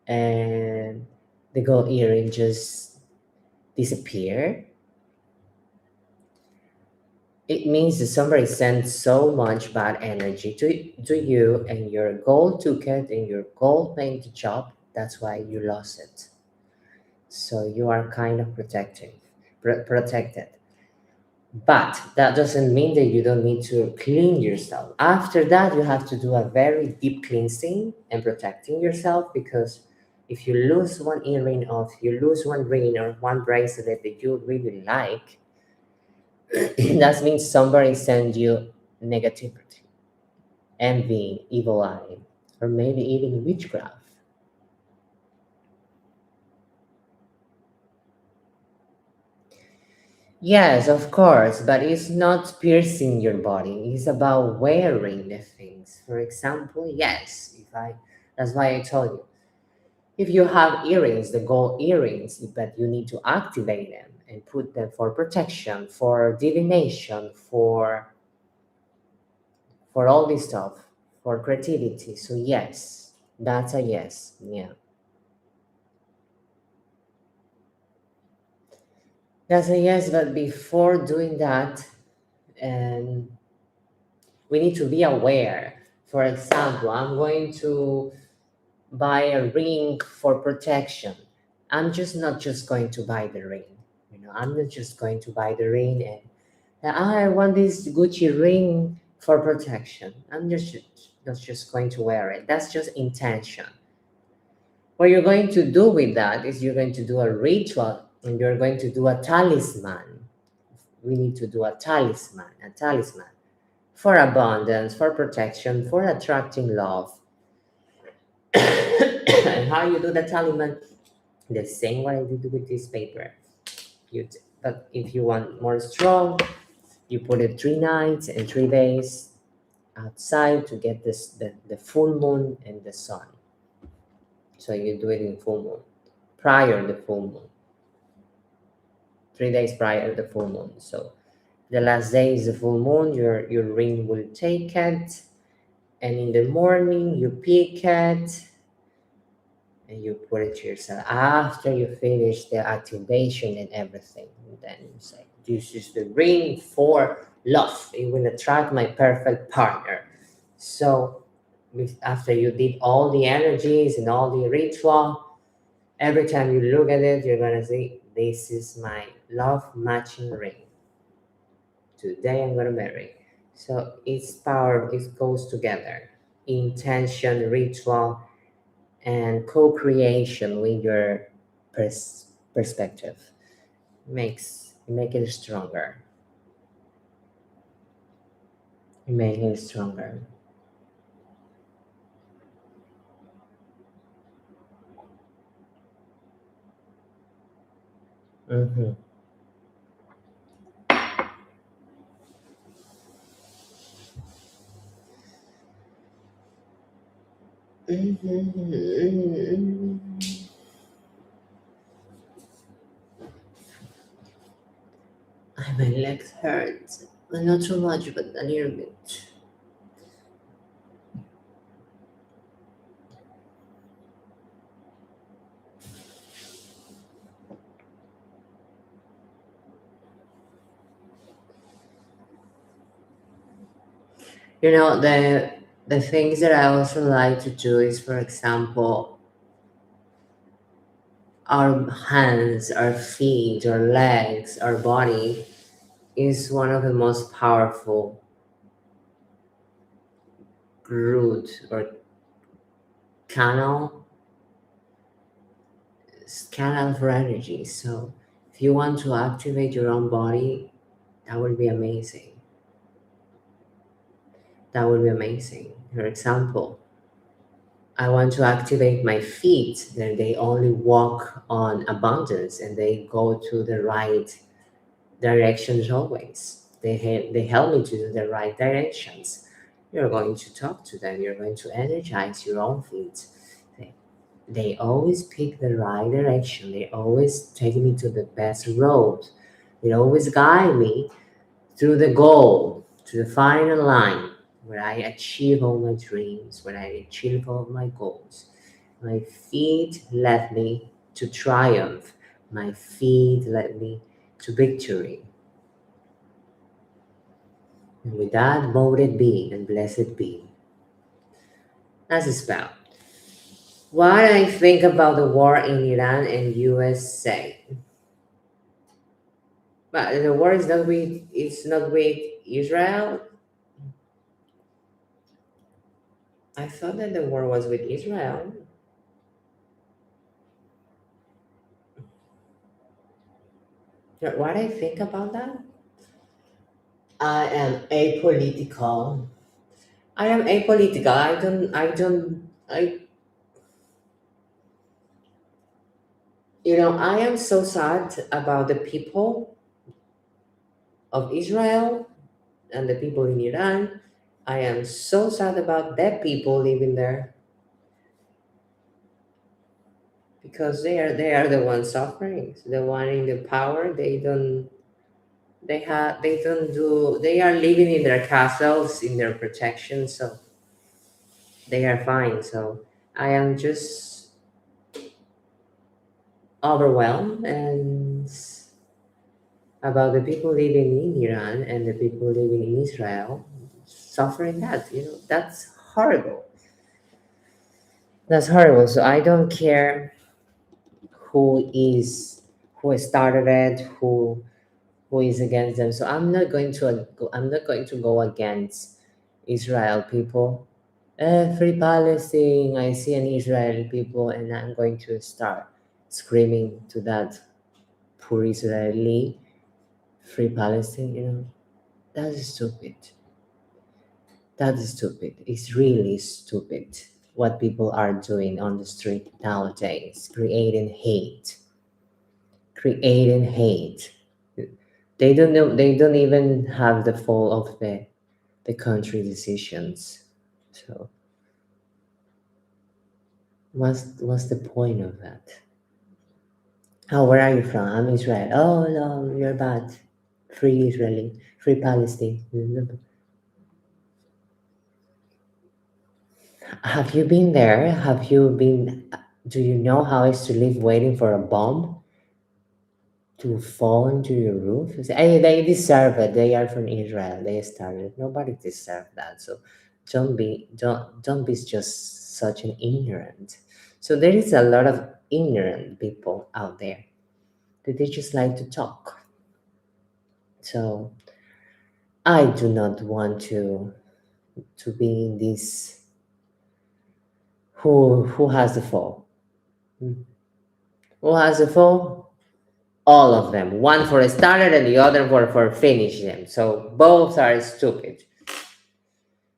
and the gold earring just disappear, it means that somebody sent so much bad energy to you and your gold took it and your gold made the job. That's why you lost it. So you are kind of protected. But that doesn't mean that you don't need to clean yourself. After that, you have to do a very deep cleansing and protecting yourself, because if you lose one earring or if you lose one ring or one bracelet that you really like, that means somebody sent you negativity, envy, evil eye, or maybe even witchcraft. Yes, of course, but it's not piercing your body. It's about wearing the things. For example, yes, if I that's why I told you. If you have earrings, the gold earrings, but you need to activate them and put them for protection, for divination, for all this stuff, for creativity. So yes, that's a yes. Yeah. That's a yes, but before doing that, and we need to be aware. For example, I'm going to buy a ring for protection. I'm just not just going to buy the ring. I'm not just going to buy the ring and I want this Gucci ring for protection. I'm just not just going to wear it. That's just intention. What you're going to do with that is you're going to do a ritual and you're going to do a talisman. We need to do a talisman for abundance, for protection, for attracting love. And how you do the talisman? The same way I did with this paper. But if you want more strong, you put it 3 nights and 3 days outside to get the full moon and the sun. So you do it in full moon, prior the full moon, 3 days prior the full moon. So the last day is the full moon. Your ring will take it, and in the morning you pick it and you put it to yourself after you finish the activation and everything. And then you say, this is the ring for love. It will attract my perfect partner. So after you did all the energies and all the ritual, every time you look at it, you're gonna say, this is my love matching ring. Today I'm gonna marry. So it's power, it goes together. Intention, ritual, and co-creation with your perspective make it stronger. Make it stronger. Mm-hmm. Mm-hmm. My legs hurt. Not too much, but a little bit. The things that I also like to do is, for example, our hands, our feet, our legs, our body is one of the most powerful root or canal canal for energy. So if you want to activate your own body, that would be amazing. That would be amazing. For example, I want to activate my feet, then they only walk on abundance and they go to the right directions always. They help me to do the right directions. You're going to talk to them, you're going to energize your own feet. They always pick the right direction, they always take me to the best road. They always guide me through the goal, to the final line where I achieve all my dreams, where I achieve all my goals. My feet led me to triumph. My feet led me to victory. And with that, voted be and blessed be. That's a spell. What I think about the war in Iran and USA. But the war is not with Israel. I thought that the war was with Israel. What I think about that? I am apolitical. I am apolitical. I am so sad about the people of Israel and the people in Iran. I am so sad about that people living there because they are the ones suffering, the one in the power. They don't do. They are living in their castles, in their protection, so they are fine. So I am just overwhelmed and about the people living in Iran and the people living in Israel suffering that. That's horrible. That's horrible. So I don't care who started it, who is against them. So I'm not going to go against Israel people. Free Palestine. I see an Israeli people, and I'm going to start screaming to that poor Israeli. Free Palestine. That is stupid. That is stupid. It's really stupid what people are doing on the street nowadays, creating hate. Creating hate. They don't know. They don't even have the fault of the country decisions. So what's the point of that? Oh, where are you from? I'm Israel. Oh no, you're bad. Free Israeli, free Palestine. Have you been there? Have you been? Do you know how it's to live waiting for a bomb to fall into your roof? You say, hey, they deserve it. They are from Israel. They started. Nobody deserved that. So don't be just such an ignorant. So there is a lot of ignorant people out there that they just like to talk. So I do not want to be in this Who has the fall? Who has the fall? All of them. One for started and the other for finish them. So both are stupid.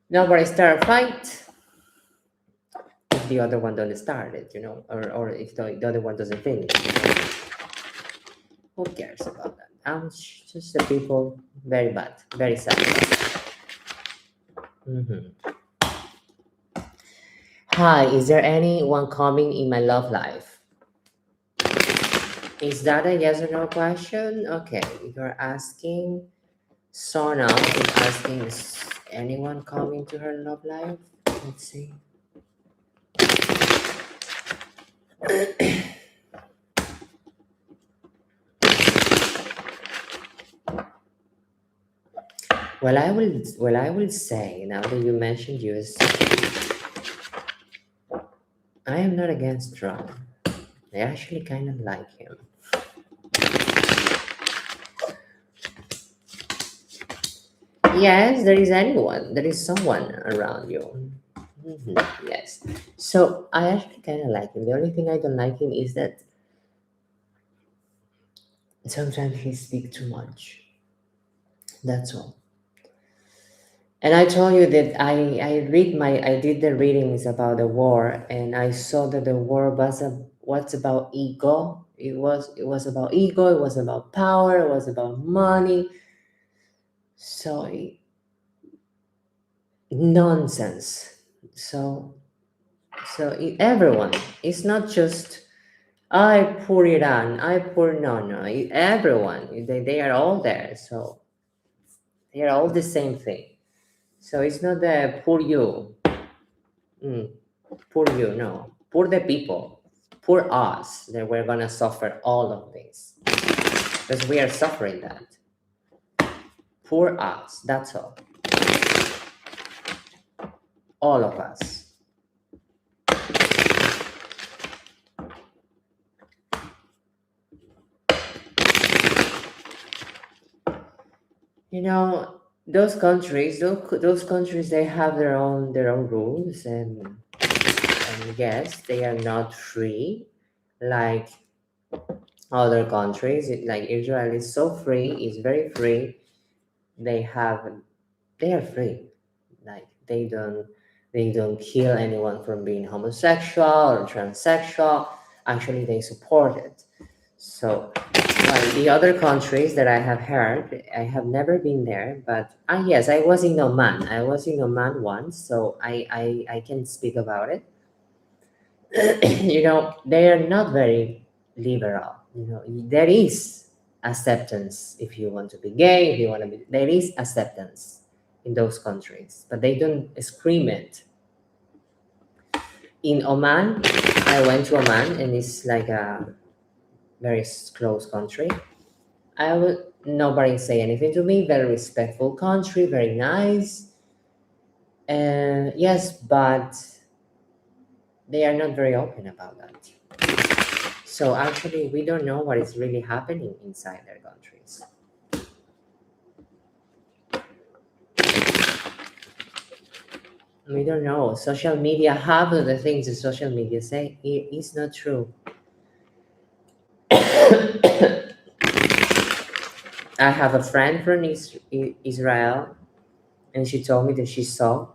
Nobody start a fight if the other one doesn't start it, or if the other one doesn't finish. Who cares about that? I'm just the people very bad, very sad. Hi, is there anyone coming in my love life? Is that a yes or no question? Okay, you're asking. Sona is asking, is anyone coming to her love life? Let's see. Well, I will say, now that you mentioned US, I am not against Trump. I actually kind of like him. Yes, there is anyone. There is someone around you. Yes. So I actually kind of like him. The only thing I don't like him is that sometimes he speaks too much. That's all. And I told you that I did the readings about the war, and I saw that the war was about ego. It was about ego. It was about power. It was about money. So nonsense. So everyone. It's not just I poor Iran. I poor no. Everyone. They are all there. So they are all the same thing. So it's not the poor you. Poor you, no. Poor the people. Poor us that we're gonna suffer all of this. Because we are suffering that. Poor us, that's all. All of us. Those countries, they have their own rules, and yes, they are not free like other countries. Like Israel is so free, it's very free. They are free. Like they don't kill anyone from being homosexual or transsexual. Actually, they support it. So the other countries that I have heard, I have never been there, but yes, I was in Oman. I was in Oman once, so I can speak about it. They are not very liberal. There is acceptance if you want to be gay, if you want to be. There is acceptance in those countries, but they don't scream it. In Oman, I went to Oman, and it's like a very close country. Nobody say anything to me. Very respectful country, very nice. Yes, but they are not very open about that. So actually, we don't know what is really happening inside their countries. We don't know. Social media, half of the things that social media say is not true. I have a friend from Israel, and she told me that she saw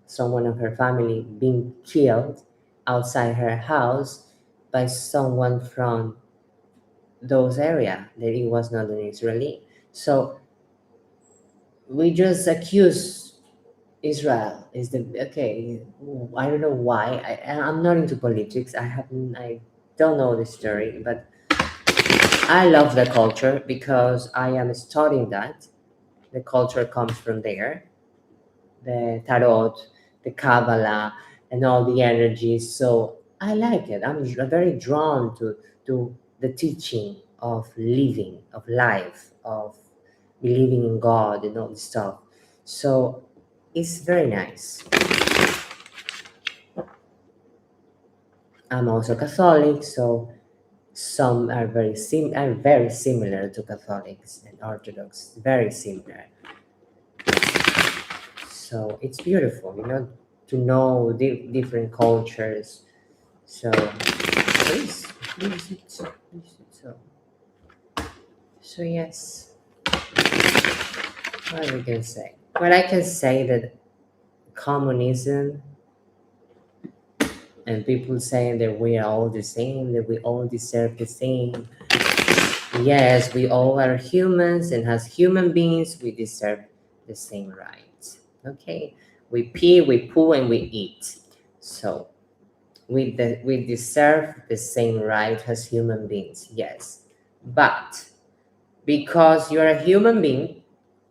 someone of her family being killed outside her house by someone from those area, that it was not an Israeli. So we just accuse Israel is the okay. I don't know why. I'm not into politics. I don't know the story, but I love the culture because I am studying that. The culture comes from there. The tarot, the Kabbalah, and all the energies. So I like it. I'm very drawn to the teaching of living, of life, of believing in God and all this stuff. So it's very nice. I'm also Catholic, so some are very similar to Catholics and Orthodox, very similar. So it's beautiful, to know different cultures. So please, so yes, what we can say? Well, I can say that communism and people saying that we are all the same, that we all deserve the same. Yes, we all are humans, and as human beings, we deserve the same rights. Okay, we pee, we poo, and we eat. So we deserve the same right as human beings. Yes, but because you're a human being,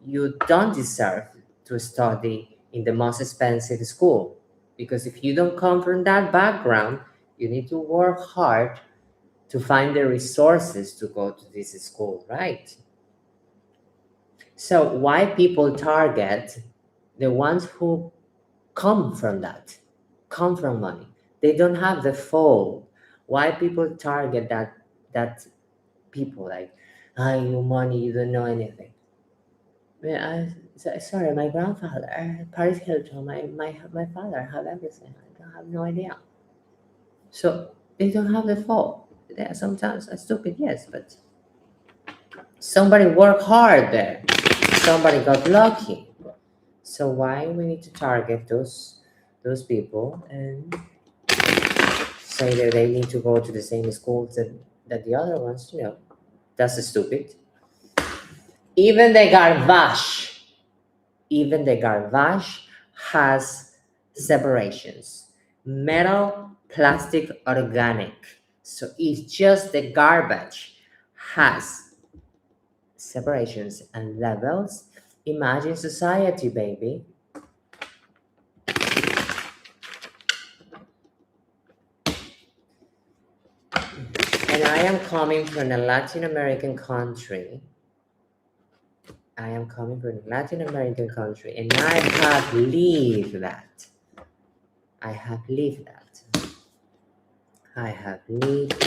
you don't deserve to study in the most expensive school. Because if you don't come from that background, you need to work hard to find the resources to go to this school, right? So why people target the ones who come from that, come from money? They don't have the fall. Why people target that people like, ah, you money, you don't know anything. Sorry, my grandfather, Paris Hilton, my father have everything. I don't have no idea. So they don't have the fault. They are sometimes stupid, yes, but somebody worked hard there. Somebody got lucky. So why we need to target those people and say that they need to go to the same schools that the other ones? That's stupid. Even the garbage, even the garbage has separations: metal, plastic, organic. So it's just the garbage has separations and levels. Imagine society, baby. And I am coming from a Latin American country. I am coming from a Latin American country, and I have lived that. I have lived that. I have lived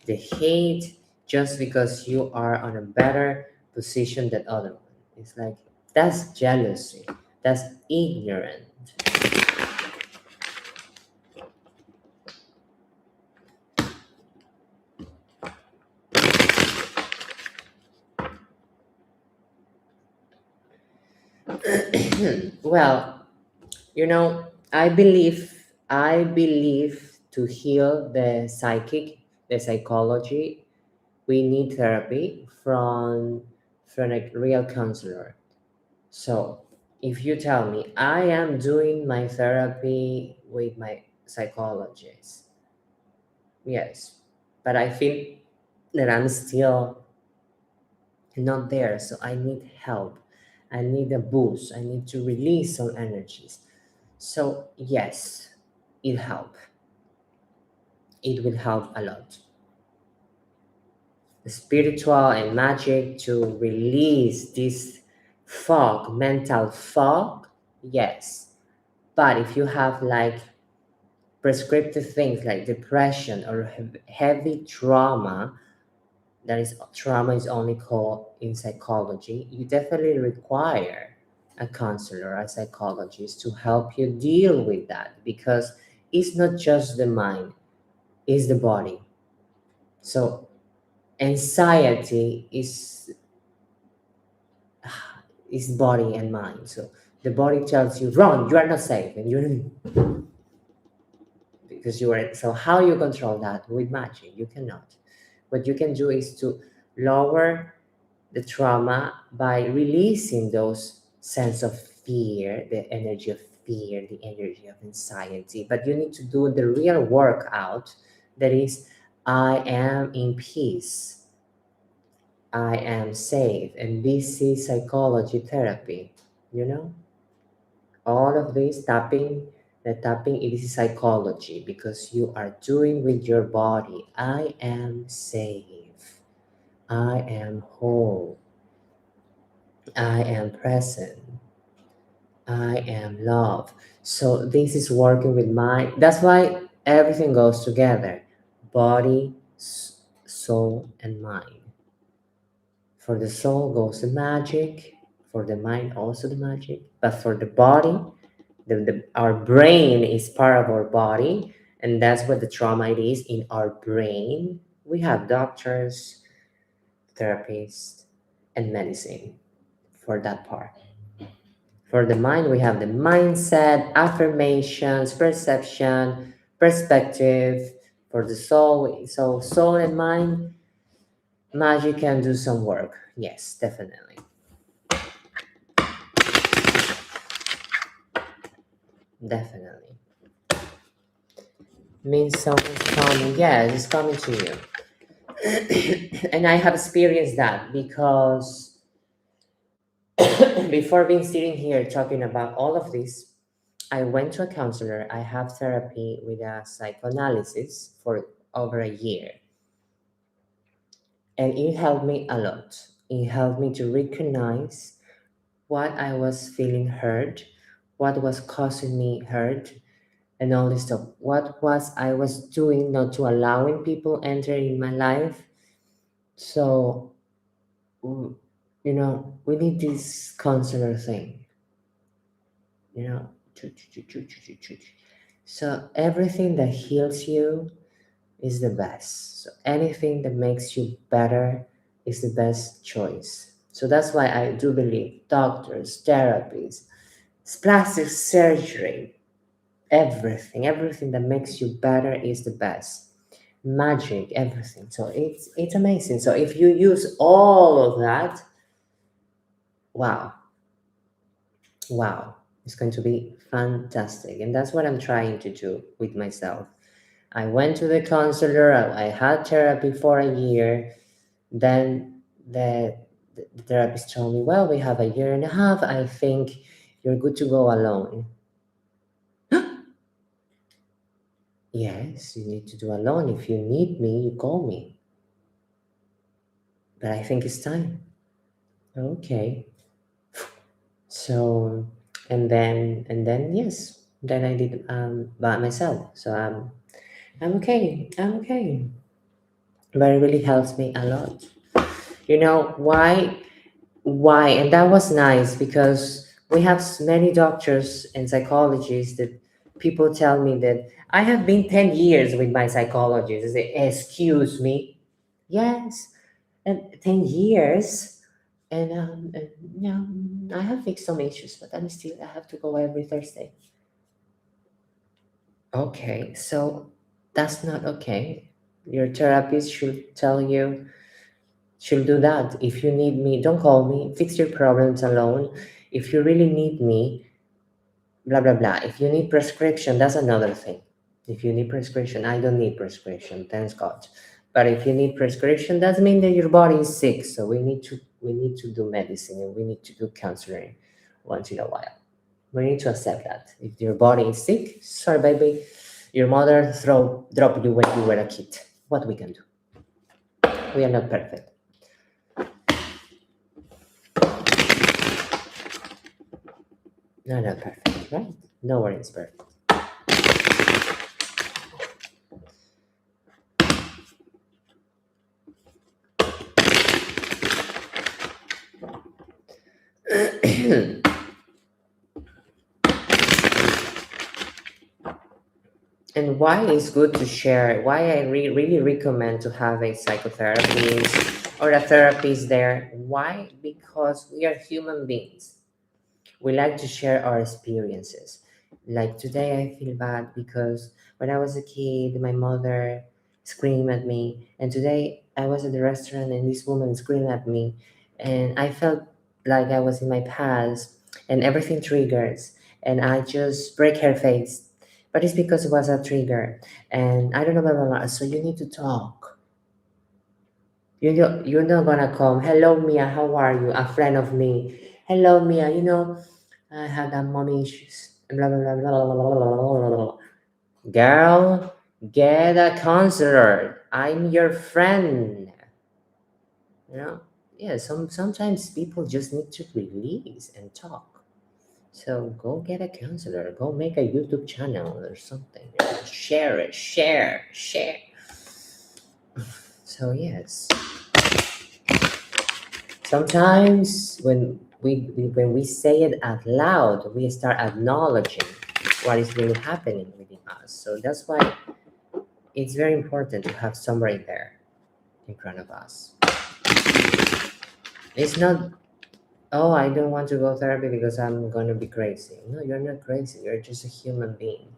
the hate just because you are on a better position than other one. It's like that's jealousy. That's ignorant. Well, I believe to heal the psychology, we need therapy from a real counselor. So if you tell me I am doing my therapy with my psychologist, yes, but I feel that I'm still not there, so I need help. I need a boost. I need to release some energies. So yes, it help. It will help a lot. Spiritual and magic to release this fog, mental fog, yes. But if you have like prescriptive things like depression or heavy trauma, that is trauma is only called in psychology, you definitely require a counselor, a psychologist to help you deal with that, because it's not just the mind, it's the body. So anxiety is body and mind. So the body tells you, run, you are not safe, and you because you are. So how you control that? With magic, you cannot. What you can do is to lower the trauma by releasing those sense of fear, the energy of fear, the energy of anxiety. But you need to do the real workout, that is, I am in peace, I am safe. And this is psychology therapy, you know? All of this tapping, the tapping, it is psychology, because you are doing with your body. I am safe. I am whole. I am present. I am love. So this is working with mind. That's why everything goes together: body, soul, and mind. For the soul goes the magic, for the mind also the magic, but for the body Our brain is part of our body, and that's what the trauma it is in our brain. We have doctors, therapists, and medicine for that part. For the mind, we have the mindset, affirmations, perception, perspective. For the soul, so soul and mind, magic can do some work. Yes, definitely. Definitely. Means someone's coming. Yes, it's coming to you. And I have experienced that because before being sitting here talking about all of this, I went to a counselor. I have therapy with a psychoanalysis for over a year. And it helped me a lot. It helped me to recognize what I was feeling hurt, what was causing me hurt, and all this stuff. What was I was doing not to allowing people enter in my life. So, we need this counselor thing, you know. So everything that heals you is the best. So anything that makes you better is the best choice. So that's why I do believe doctors, therapies, plastic surgery, everything that makes you better is the best. Magic, everything. So it's amazing. So if you use all of that, wow, it's going to be fantastic. And that's what I'm trying to do with myself. I went to the counselor, I had therapy for a year. Then the therapist told me, well, we have a year and a half. I think you're good to go alone. Yes, you need to do alone. If you need me, you call me. But I think it's time. Okay. So, and then yes, then I did by myself. So I'm okay. I'm okay. But it really helps me a lot. You know why? Why? And that was nice because we have many doctors and psychologists that people tell me that I have been 10 years with my psychologist. I say, excuse me. Yes, and 10 years. And I have fixed some issues, but I have to go every Thursday. Okay, so that's not okay. Your therapist should tell you, she'll do that. If you need me, don't call me. Fix your problems alone. If you really need me, blah, blah, blah. If you need prescription, that's another thing. If you need prescription, I don't need prescription, thanks God. But if you need prescription, doesn't mean that your body is sick. So we need to do medicine and we need to do counseling once in a while. We need to accept that. If your body is sick, sorry baby, your mother dropped you when you were a kid. What we can do? We are not perfect. No, not perfect, right? No one is perfect. And why it's good to share, why I really recommend to have a psychotherapist or a therapist there. Why? Because we are human beings. We like to share our experiences. Like today, I feel bad because when I was a kid, my mother screamed at me. And today, I was at the restaurant and this woman screamed at me. And I felt like I was in my past and everything triggers. And I just break her face. But it's because it was a trigger. And I don't know, blah, blah, blah. So you need to talk. You're not gonna come. Hello, Mia. How are you? A friend of me. Hello, Mia. I had that mommy issues. Blah, blah, blah, blah, blah, blah, blah, blah, blah. Girl, get a counselor. I'm your friend. You know? Yeah, sometimes people just need to release and talk. So go get a counselor. Go make a YouTube channel or something. Share it. Share. So yes. Sometimes when we say it out loud, we start acknowledging what is really happening within us. So that's why it's very important to have somebody there in front of us. It's not, oh, I don't want to go therapy because I'm going to be crazy. No, you're not crazy. You're just a human being.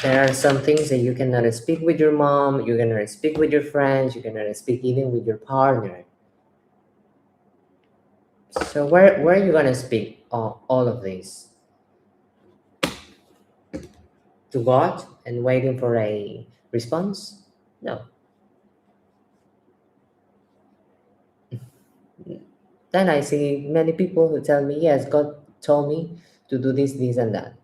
There are some things that you cannot speak with your mom, you cannot speak with your friends, you cannot speak even with your partner. So where are you going to speak all of this? To God and waiting for a response? No. Then I see many people who tell me, yes, God told me to do this, this, and that.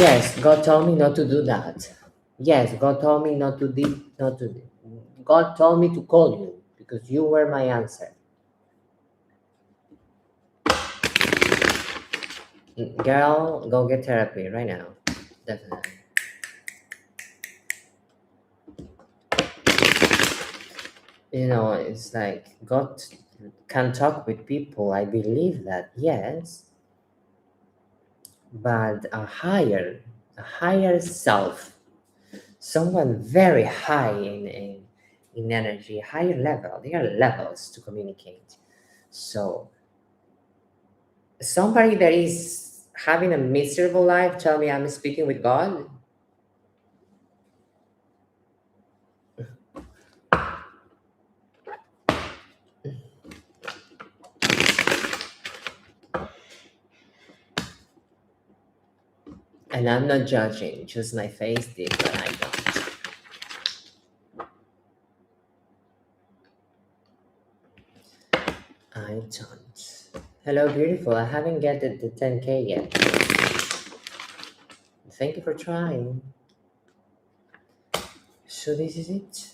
Yes, God told me not to do that. Yes, God told me not to do, not to do. God told me to call you because you were my answer. Girl, go get therapy right now. Definitely. You know, it's like God can talk with people. I believe that, yes, but a higher self, someone very high in energy, higher level. There are levels to communicate. So somebody that is having a miserable life tell me I'm speaking with God. And I'm not judging, just my face did, but I don't. I don't. Hello, beautiful. I haven't get the 10K yet. Thank you for trying. So this is it.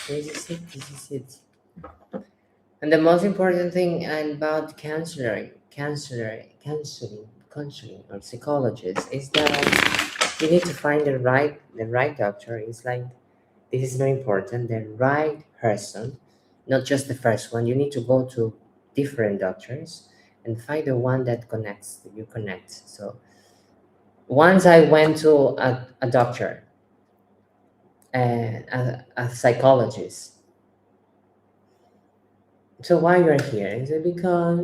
This is it. And the most important thing about counseling or psychologist is that you need to find the right doctor. It's like this is very important. The right person, not just the first one. You need to go to different doctors and find the one that connects. You connect. So once I went to a doctor and a psychologist. So why you're here? Is it because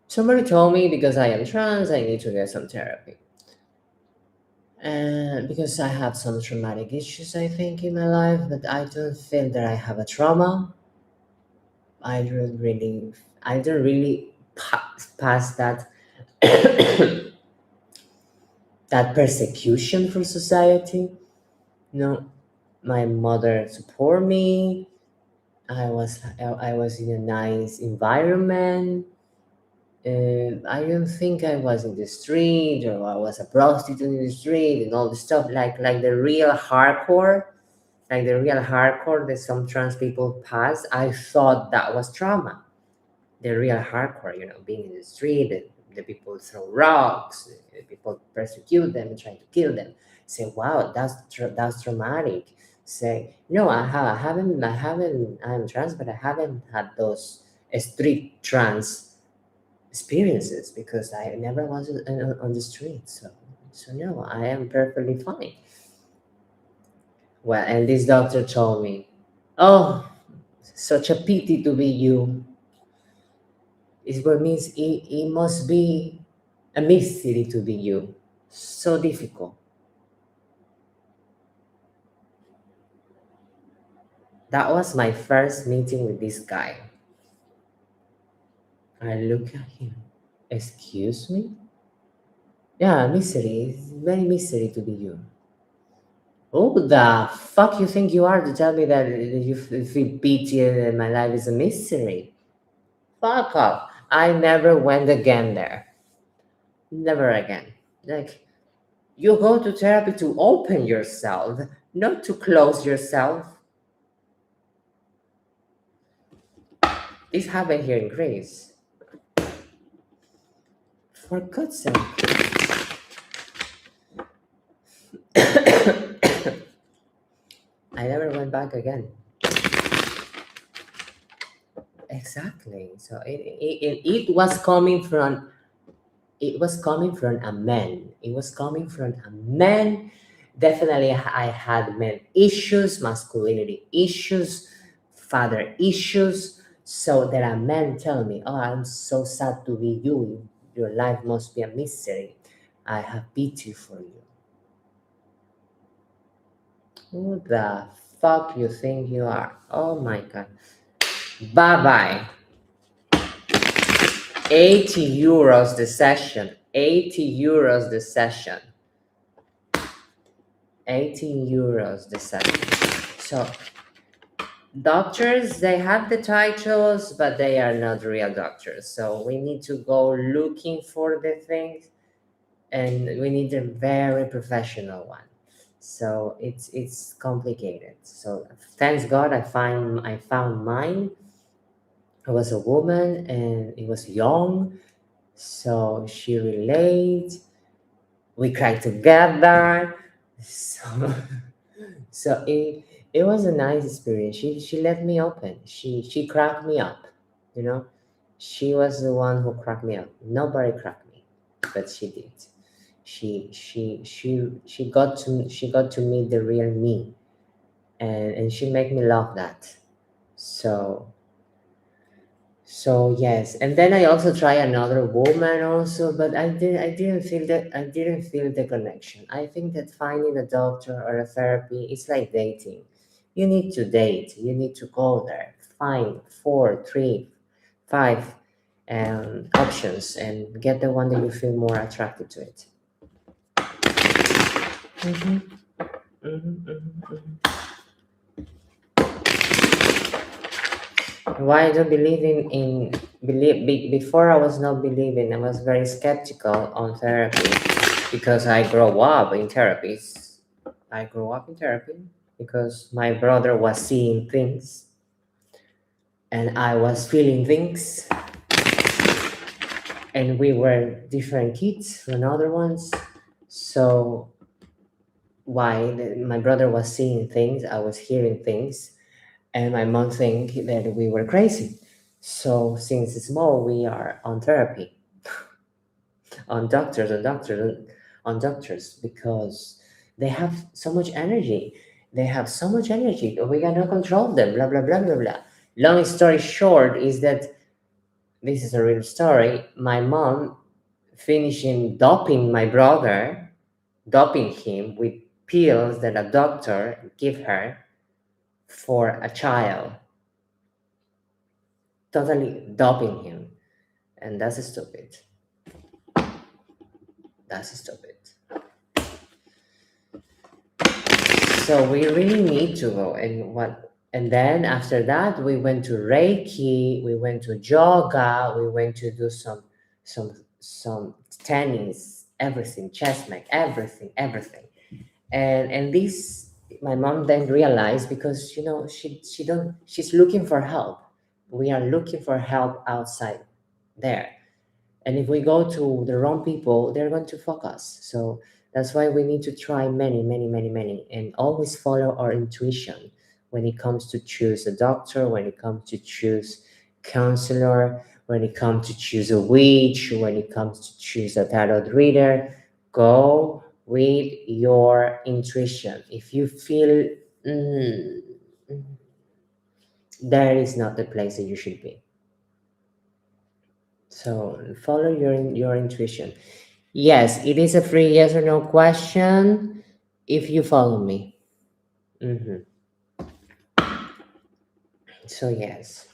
somebody told me because I am trans I need to get some therapy, and because I have some traumatic issues I think in my life, but I don't feel that I have a trauma. I don't really pass that that persecution from society. No, my mother support me. I was in a nice environment. I don't think I was in the street or I was a prostitute in the street and all the stuff like the real hardcore, that some trans people pass. I thought that was trauma. The real hardcore, being in the street, the people throw rocks, the people persecute them, try to kill them. Say, wow, that's traumatic. Say, no, I'm trans, but I haven't had those street trans experiences because I never was on the street. So no, I am perfectly fine. Well, and this doctor told me, oh, such a pity to be you. It means it must be a mystery to be you. So difficult. That was my first meeting with this guy. I look at him. Excuse me? Yeah, mystery. It's very mystery to be you. Who the fuck you think you are to tell me that you feel pity and my life is a mystery? Fuck off. I never went again there. Never again. Like, you go to therapy to open yourself, not to close yourself. This happened here in Greece. For God's sake. went back again. Exactly. So it was coming from a man. It was coming from a man. Definitely, I had men issues, masculinity issues, father issues. So that a man tell me, "Oh, I'm so sad to be you. Your life must be a misery. I have pity for you." Who the fuck you think you are? Oh my god. Bye bye. 80 euros the session. 80 euros the session. 18 euros the session. So doctors, they have the titles, but they are not real doctors. So we need to go looking for the things, and we need a very professional one. So it's complicated. So thanks God I found mine. I was a woman and it was young, so she relates. We cried together. So so it was a nice experience. She let me open. She cracked me up, you know. She was the one who cracked me up. Nobody cracked me, but she did. She got to meet the real me, and she made me love that. So yes, and then I also try another woman also, but I didn't feel the connection. I think that finding a doctor or a therapy is like dating. You need to date. You need to go there, find 4, 3, 5 options, and get the one that you feel more attracted to it. Mhm, mhm, mhm, mhm. Why I don't believe before I was not believing. I was very skeptical on therapy because I grew up in therapies. I grew up in therapy because my brother was seeing things and I was feeling things, and we were different kids from other ones. So my brother was seeing things, I was hearing things, and my mom think that we were crazy. So since small, we are on therapy, on doctors, because they have so much energy. They have so much energy. We cannot control them. Blah blah blah blah blah. Long story short is that this is a real story. My mom finishing doping my brother, doping him with pills that a doctor give her for a child, totally doping him, and that's stupid. That's stupid. So we really need to go, and then after that we went to Reiki, we went to yoga, we went to do some tennis, everything, chess match, everything. And this my mom then realized, because she's looking for help. We are looking for help outside there. And if we go to the wrong people, they're going to focus. So that's why we need to try many, and always follow our intuition when it comes to choose a doctor, when it comes to choose counselor, when it comes to choose a witch, when it comes to choose a tarot reader. Go with your intuition. If you feel mm, there is not the place that you should be. So follow your intuition. Yes, it is a free yes or no question if you follow me. Mhm. So yes.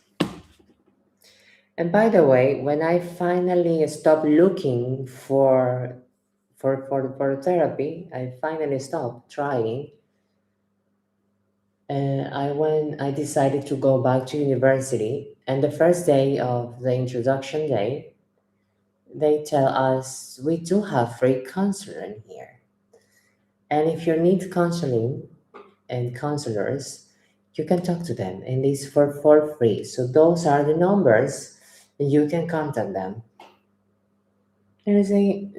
And by the way, when I finally stopped looking for therapy, I finally stopped trying. I decided to go back to university, and the first day of the introduction day, they tell us we do have free counseling here. And if you need counseling and counselors, you can talk to them, and it's for free. So those are the numbers, and you can contact them. There's a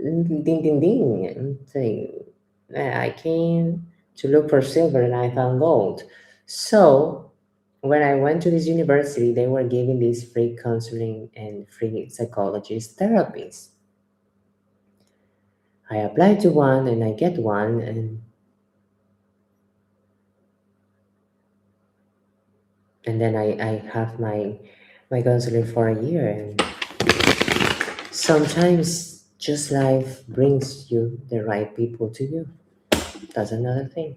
ding ding ding saying, I came to look for silver and I found gold. So when I went to this university, they were giving these free counseling and free psychologist therapies. I applied to one and I get one, and then I have my counseling for a year. And sometimes just life brings you the right people to you. That's another thing.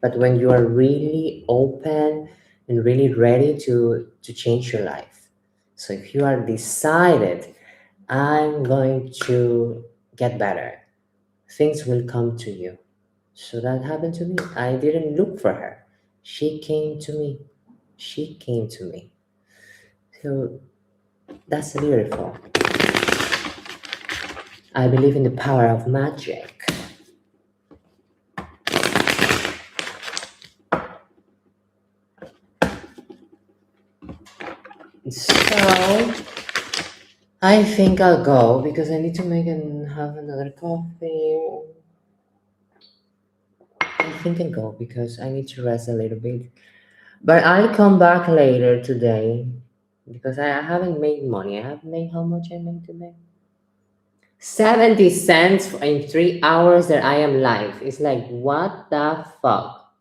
But when you are really open and really ready to change your life, so if you are decided, I'm going to get better, things will come to you. So that happened to me. I didn't look for her. She came to me. She came to me. So that's beautiful. I believe in the power of magic. So I think I'll go because I need to make and have another coffee. I think I'll go because I need to rest a little bit. But I'll come back later today because I haven't made money. I haven't made how much I made today. 70 cents in 3 hours that I am live. It's like, what the fuck?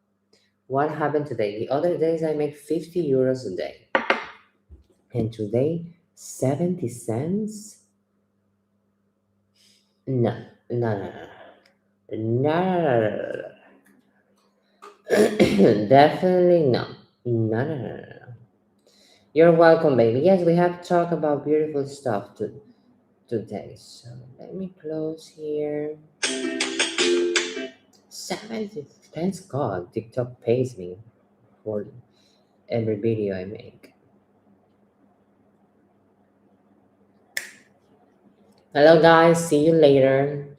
What happened today? The other days I make 50 euros a day. And today, 70 cents? No, no, no, no. No, no, no, no, no. Definitely no. No, no, no, no, no. You're welcome, baby. Yes, we have to talk about beautiful stuff today. So let me close here. 70. Thanks God, TikTok pays me for every video I make. Hello, guys. See you later.